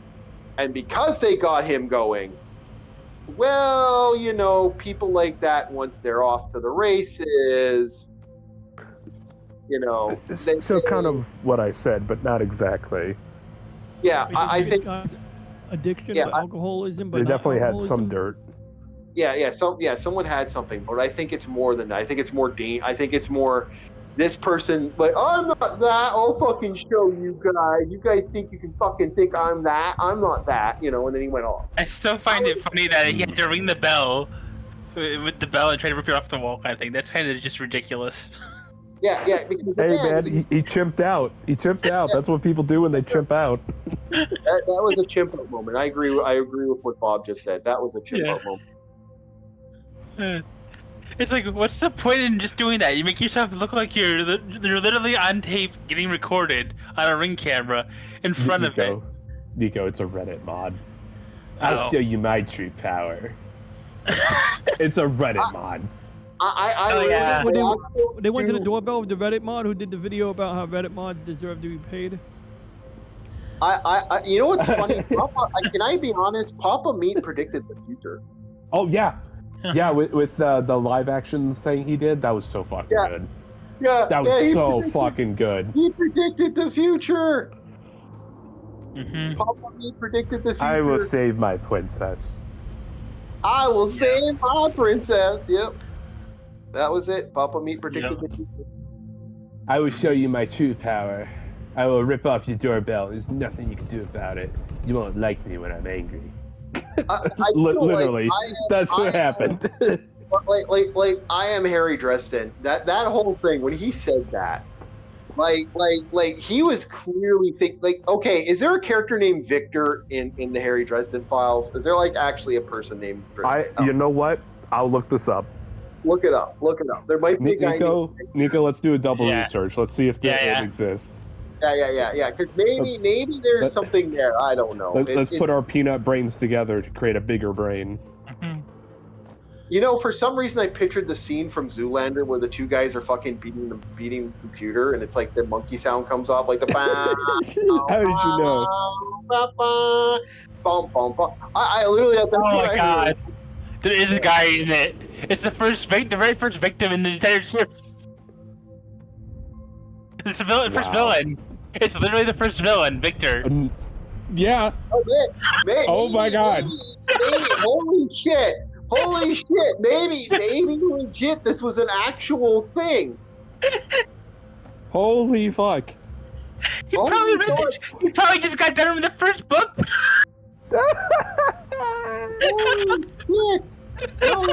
And because they got him going, well, people like that, once they're off to the races, So kind of what I said, but not exactly. Yeah, I think addiction, but alcoholism, but they not definitely had some alcoholism. dirt. Someone had something, but I think it's more than that. I think it's more I think it's more this person, like, oh, I'm not that. I'll fucking show you guys. You guys think you can fucking think I'm that? I'm not that, and then he went off. I still find it funny that he had to ring the bell with the bell and try to rip it off the wall kind of thing. That's kind of just ridiculous. Yeah. Because, hey man, he chimped out. That's what people do when they chimp out. That was a chimp out moment. I agree with what Bob just said. That was a chimp out moment. It's like, what's the point in just doing that? You make yourself look like you're literally on tape getting recorded on a ring camera in front of it. Nico, it's a Reddit mod. I'll show you my true power. It's a Reddit mod. They went to the doorbell of the Reddit mod who did the video about how Reddit mods deserve to be paid. You know what's funny? Papa, can I be honest? Papa Meat predicted the future. Oh yeah. Yeah, with the live actions thing he did, that was so fucking good. Yeah, that was so fucking good. He predicted the future. Mm-hmm. Papa Meat predicted the future. I will save my princess. I will save my princess. Yep, that was it. Papa Meat predicted the future. I will show you my true power. I will rip off your doorbell. There's nothing you can do about it. You won't like me when I'm angry. Literally, that's what happened. like I am Harry Dresden. That whole thing, when he said that, like he was clearly okay, is there a character named Victor in the Harry Dresden files? Is there actually a person named Dresden? You know what? I'll look this up. Look it up. There might be a guy Nico, let's do a double research. Let's see if it exists. Yeah. Because maybe there's something there. I don't know. Let's put our peanut brains together to create a bigger brain. For some reason I pictured the scene from Zoolander where the two guys are fucking beating the computer, and it's like the monkey sound comes off, like the. How did you know? I literally had that. Oh my god! There is a guy in it. It's the very first victim in the entire series. It's the first villain. It's literally the first villain, Victor. Yeah. Oh, Oh my God. Maybe, holy shit, maybe legit this was an actual thing. Holy fuck. You Oh probably my read God. this. You probably just got done with the first book. Holy shit. No,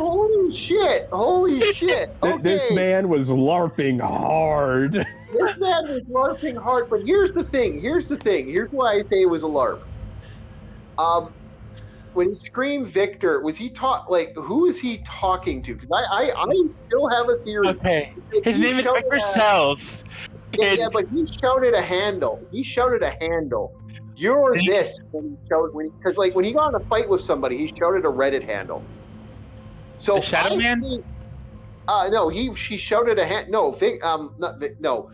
holy shit. This Okay, man was LARPing hard. this man was LARPing hard, but here's the thing. Here's why I say it was a LARP. When he screamed Victor, was he who is he talking to? Because I still have a theory. Okay. Because His he name is shouted Victor Sells. Yeah, but he shouted a handle. You're this when he shouted because when he got in a fight with somebody, he shouted a Reddit handle. So The Shadow Man? No, she shouted a hand. No, Vic, not Vic, no.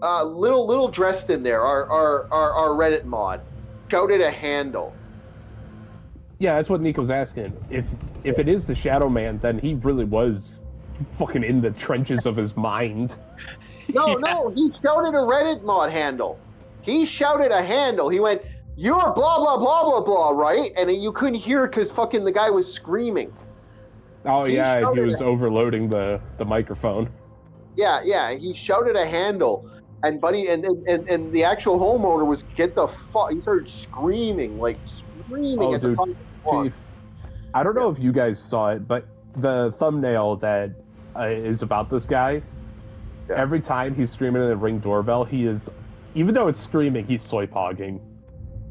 Little dressed in there. Our Reddit mod shouted a handle. Yeah, that's what Nico's asking. If it is the Shadow Man, then he really was fucking in the trenches of his mind. No, he shouted a Reddit mod handle. He shouted a handle. He went, "You're blah blah blah blah blah," right? And you couldn't hear it because fucking the guy was screaming. Oh yeah, he was overloading the microphone. Yeah, he shouted a handle, and buddy, and the actual homeowner was get the fuck. He started screaming at the top of the bar. Chief, I don't know if you guys saw it, but the thumbnail that is about this guy. Yeah. Every time he's screaming in the Ring doorbell, he is, even though it's screaming, he's soy pogging.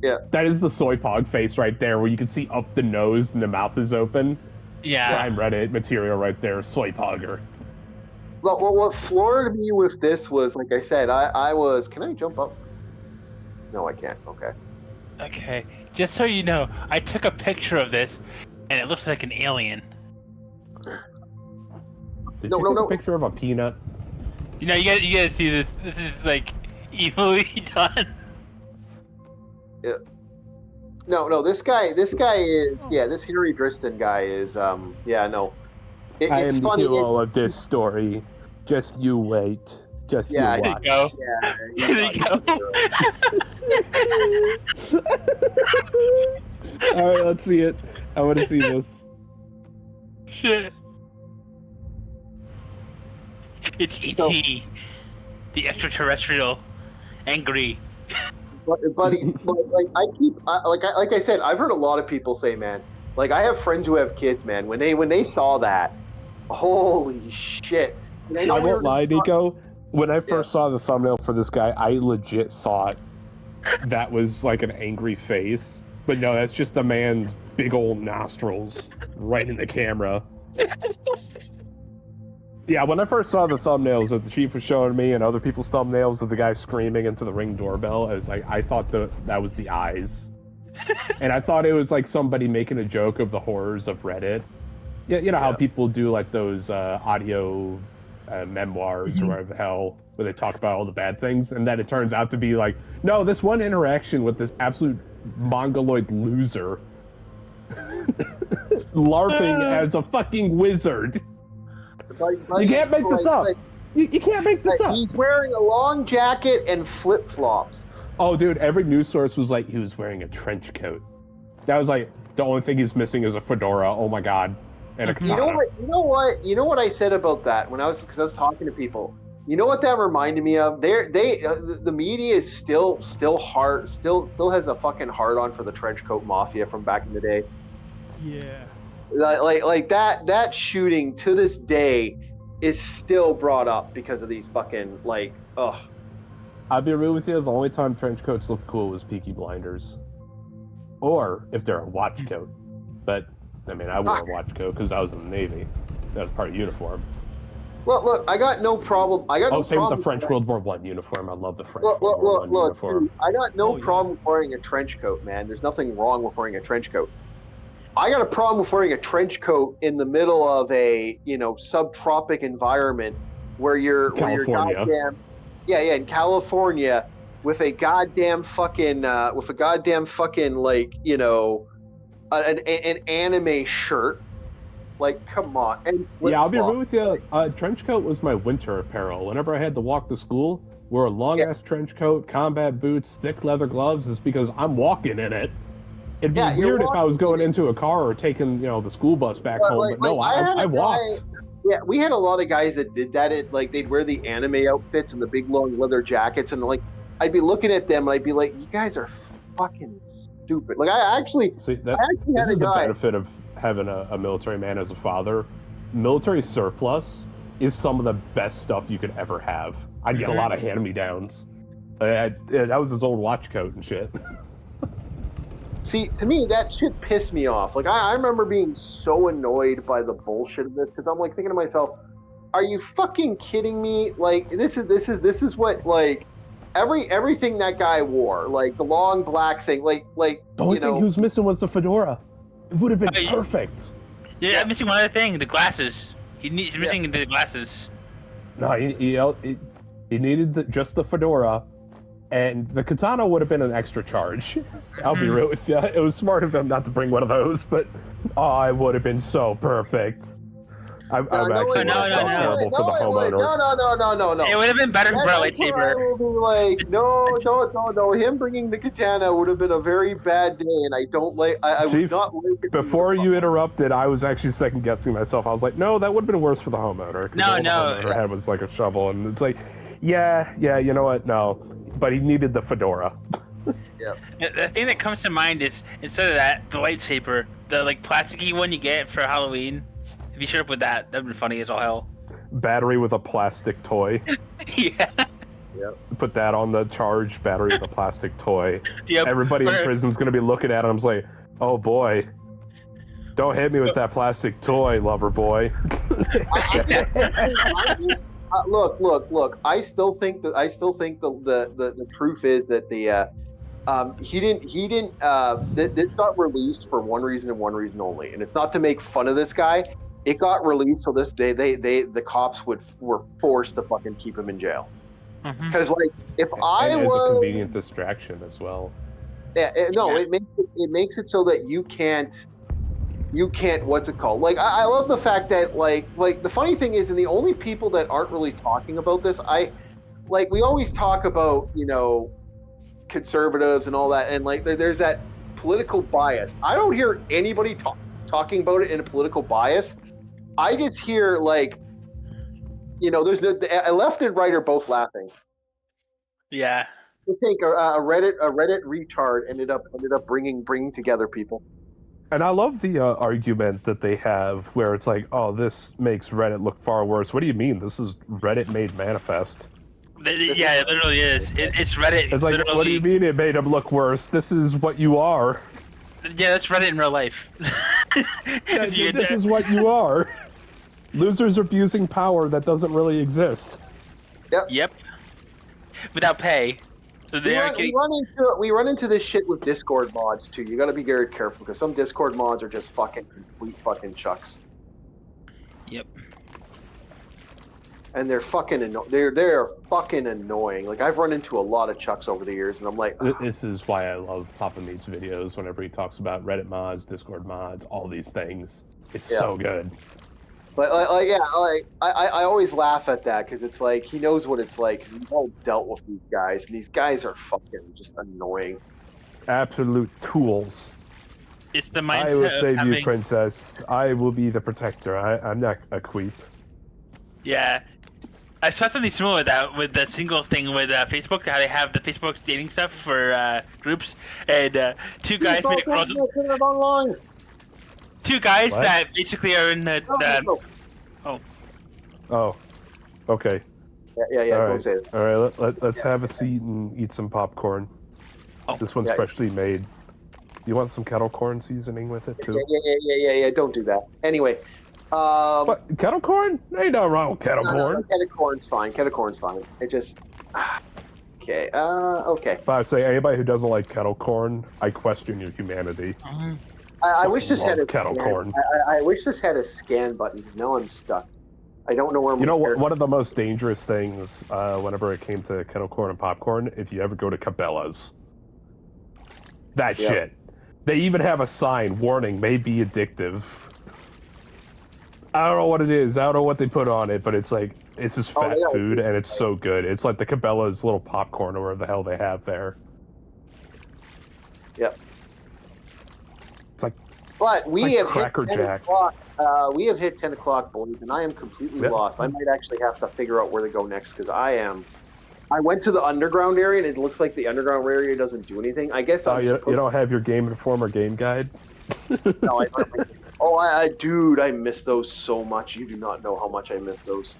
Yeah. That is the soy pog face right there, where you can see up the nose and the mouth is open. Yeah. Prime Reddit material right there, soy pogger. What floored me with this was, like I said, I was. Can I jump up? No, I can't. Okay. Okay. Just so you know, I took a picture of this, and it looks like an alien. Did you take a picture of a peanut? You know, you gotta see this. This is like evilly done. Yeah. No. This guy is this Harry Driston guy is yeah, no. I It's am the funny. hero of this story. Just you wait. Just Yeah, you There watch. you go. Yeah, There you go. All right, let's see it. I want to see this. Shit. It's E.T., the extraterrestrial, angry. Buddy, like I said, I've heard a lot of people say, man. Like I have friends who have kids, man. When they saw that, holy shit! I won't lie, Nico. When I first saw the thumbnail for this guy, I legit thought that was like an angry face. But no, that's just the man's big old nostrils right in the camera. Yeah, when I first saw the thumbnails that the chief was showing me and other people's thumbnails of the guy screaming into the Ring doorbell, I thought that was the eyes. And I thought it was like somebody making a joke of the horrors of Reddit. Yeah, you know how people do like those audio memoirs or whatever the hell, where they talk about all the bad things, and then it turns out to be like, no, this one interaction with this absolute mongoloid loser LARPing as a fucking wizard. You can't make this up. You can't make this up. He's wearing a long jacket and flip flops. Oh, dude, every news source was like, he was wearing a trench coat. That was like, the only thing he's missing is a fedora. Oh my god. And a katana. You know what I said about that because I was talking to people. You know what that reminded me of? The media is still hard, still has a fucking hard on for the trench coat mafia from back in the day. Yeah. Like that shooting to this day is still brought up because of these fucking ugh. I'll be real with you, the only time trench coats look cool was Peaky Blinders. Or if they're a watch coat. But, I mean, I wore a watch coat because I was in the Navy. That was part of uniform. Look, I got no problem. Same with the French World War I uniform. I love the French World War I uniform. Dude, I got no problem wearing a trench coat, man. There's nothing wrong with wearing a trench coat. I got a problem with wearing a trench coat in the middle of a, subtropic environment where you're goddamn, in California with a goddamn fucking an anime shirt Like, come on. And Yeah, I'll be flip-flop. real with you. Trench coat was my winter apparel. Whenever I had to walk to school, wore a long ass trench coat, combat boots, thick leather gloves, is because I'm walking in it. It'd be Yeah, you're weird if I was walking going in it. into a car or taking, the school bus back But, home. like, But no, I had I a walked. Yeah, we had a lot of guys that did that. Like they'd wear the anime outfits and the big long leather jackets, and like I'd be looking at them and I'd be like, "You guys are fucking stupid." Like I actually See, had this a is the guy. benefit of having a military man as a father. Military surplus is some of the best stuff you could ever have. I'd get a lot of hand-me-downs. That was his old watch coat and shit. See, to me, that shit pissed me off. Like I remember being so annoyed by the bullshit of this because I'm like thinking to myself, "Are you fucking kidding me? Like this is what like everything that guy wore, like the long black thing, like The only thing he was missing was the fedora. It would have been Oh, yeah. perfect. Yeah, I'm missing one other thing: the glasses. He's missing the glasses. No, he needed just the fedora, and the katana would have been an extra charge. I'll be real with you. It was smart of him not to bring one of those, but it would have been so perfect. I'm actually terrible for the homeowner. No. It would have been better for a That's where I lightsaber. will be like, no. Him bringing the katana would have been a very bad day, and I don't like. I would Chief, not like it. Before you interrupted, I was actually second guessing myself. I was like, no, that would have been worse for the homeowner. 'Cause No, all the no. homeowner had was like a shovel, and it's like, yeah, you know what? No, but he needed the fedora. The thing that comes to mind is instead of that, the lightsaber, the like plasticky one you get for Halloween. If you showed up with that, that'd be funny as all hell. Battery with a plastic toy. Yeah. Put that on the charge. Battery with a plastic toy. Yep. Everybody in prison's gonna be looking at him like, oh boy, don't hit me with that plastic toy, lover boy. Look. I still think the truth is that this got released for one reason and one reason only, and it's not to make fun of this guy. It got released so the cops were forced to fucking keep him in jail. Because like if I and was a convenient distraction as well. it makes it so that you can't what's it called? Like I love the fact that like the funny thing is, and the only people that aren't really talking about this, we always talk about conservatives and all that, and like there's that political bias. I don't hear anybody talking about it in a political bias. I just hear there's the left and right are both laughing. Yeah. I think a Reddit retard ended up bringing together people. And I love the argument that they have where it's like, oh, this makes Reddit look far worse. What do you mean? This is Reddit made manifest. Yeah, it literally is. It's Reddit. It's like, literally... what do you mean it made them look worse? This is what you are. Yeah, that's Reddit in real life. This is what you are. Losers abusing power that doesn't really exist. Yep. Without pay. So we run into this shit with Discord mods too. You got to be very careful because some Discord mods are just complete fucking chucks. Yep. And they're fucking they're fucking annoying. Like I've run into a lot of chucks over the years, and I'm like, this is why I love Papa Meat's videos. Whenever he talks about Reddit mods, Discord mods, all these things, it's so good. But I always laugh at that because it's like he knows what it's like because we've all dealt with these guys, and these guys are fucking just annoying. Absolute tools. It's the mindset I will of save having... you, princess. I will be the protector. I'm not a creep. Yeah. I saw something similar with that, with the singles thing with Facebook, how they have the Facebook dating stuff for groups, and two guys made a girls... Two guys that basically are in the... Oh. Okay. Yeah. All Don't right. say it. All right. Let's have a seat and eat some popcorn. This one's freshly made. You want some kettle corn seasoning with it too? Yeah. Don't do that. Anyway. What? Kettle corn? Ain't no wrong with kettle corn. No, kettle corn's fine. It just... Okay. Okay. If I say anybody who doesn't like kettle corn, I question your humanity. I wish this had a kettle corn. I wish this had a scan button because now I'm stuck. I don't know where I'm. One of the most dangerous things whenever it came to kettle corn and popcorn, if you ever go to Cabela's, shit. They even have a sign, warning, may be addictive. I don't know what it is. I don't know what they put on it, but it's like it's just Oh, fat they are food, and good. it's so good. It's like the Cabela's little popcorn or whatever the hell they have there. Yep. It's like But we like have hit Cracker 10 Jack. o'clock. We have hit 10 o'clock, boys, and I am completely Yep. lost. I might actually have to figure out where to go next because I went to the underground area, and it looks like the underground area doesn't do anything. I guess Oh, I'm you supposed. don't have your Game Informer game guide? No, I don't have my. Dude, I miss those so much. You do not know how much I miss those.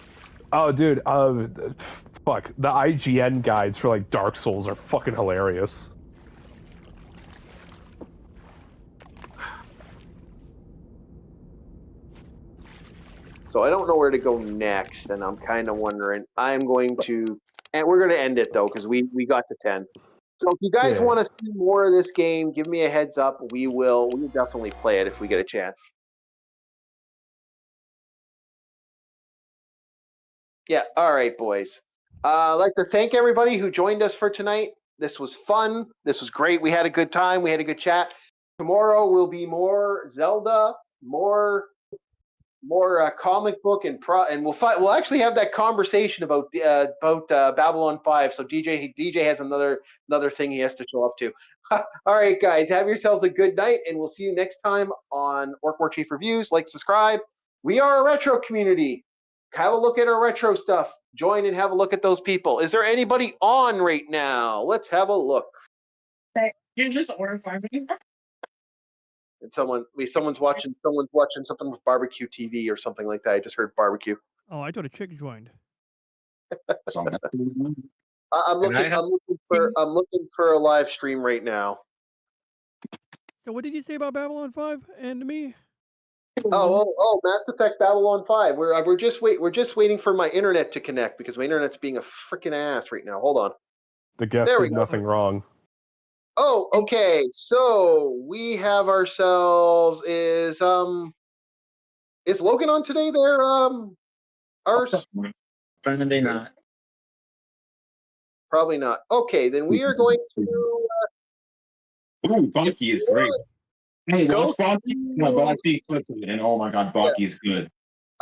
Oh, dude. Fuck. The IGN guides for like Dark Souls are fucking hilarious. So I don't know where to go next, and I'm kind of wondering. I'm going to, and we're going to end it though because we got to 10. So if you guys Yeah. want to see more of this game, give me a heads up. We'll definitely play it if we get a chance. Yeah. All right, boys. I'd like to thank everybody who joined us for tonight. This was fun. This was great. We had a good time. We had a good chat. Tomorrow will be more Zelda, more comic book and we'll actually have that conversation about Babylon 5. So DJ has another thing he has to show up to. All right, guys, have yourselves a good night, and we'll see you next time on Orc War Chief Reviews. Like, subscribe. We are a retro community. Have a look at our retro stuff. Join and have a look at those people. Is there anybody on right now? Let's have a look. You just ordered barbecue. And someone's watching something with barbecue TV or something like that. I just heard barbecue. Oh, I thought a chick joined. I'm looking for a live stream right now. So what did you say about Babylon 5 and me? Oh, Mass Effect Babylon 5. We're just waiting for my internet to connect because my internet's being a freaking ass right now. Hold on. The guest There we did go. nothing wrong. Oh, okay. So we have ourselves is Logan on today there? Ours? Probably not. Probably not. Okay, then we are going to Ooh, Bucky is great. Hey, Go watch Bucky. No, Bucky quickly, and oh my god, Bucky's good.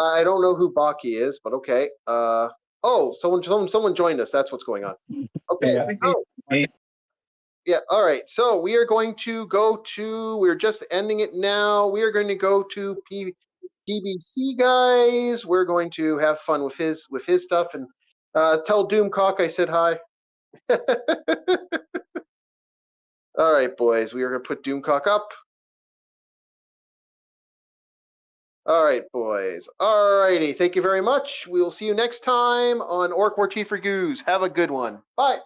I don't know who Baki is, but okay. Oh, someone joined us. That's what's going on. Okay. Yeah. Oh. Yeah. All right. So we are going to go to. We're just ending it now. We are going to go to PBC guys. We're going to have fun with his stuff and tell Doomcock I said hi. All right, boys. We are going to put Doomcock up. All right, boys. All righty. Thank you very much. We will see you next time on Orc War Chief Reviews. Have a good one. Bye.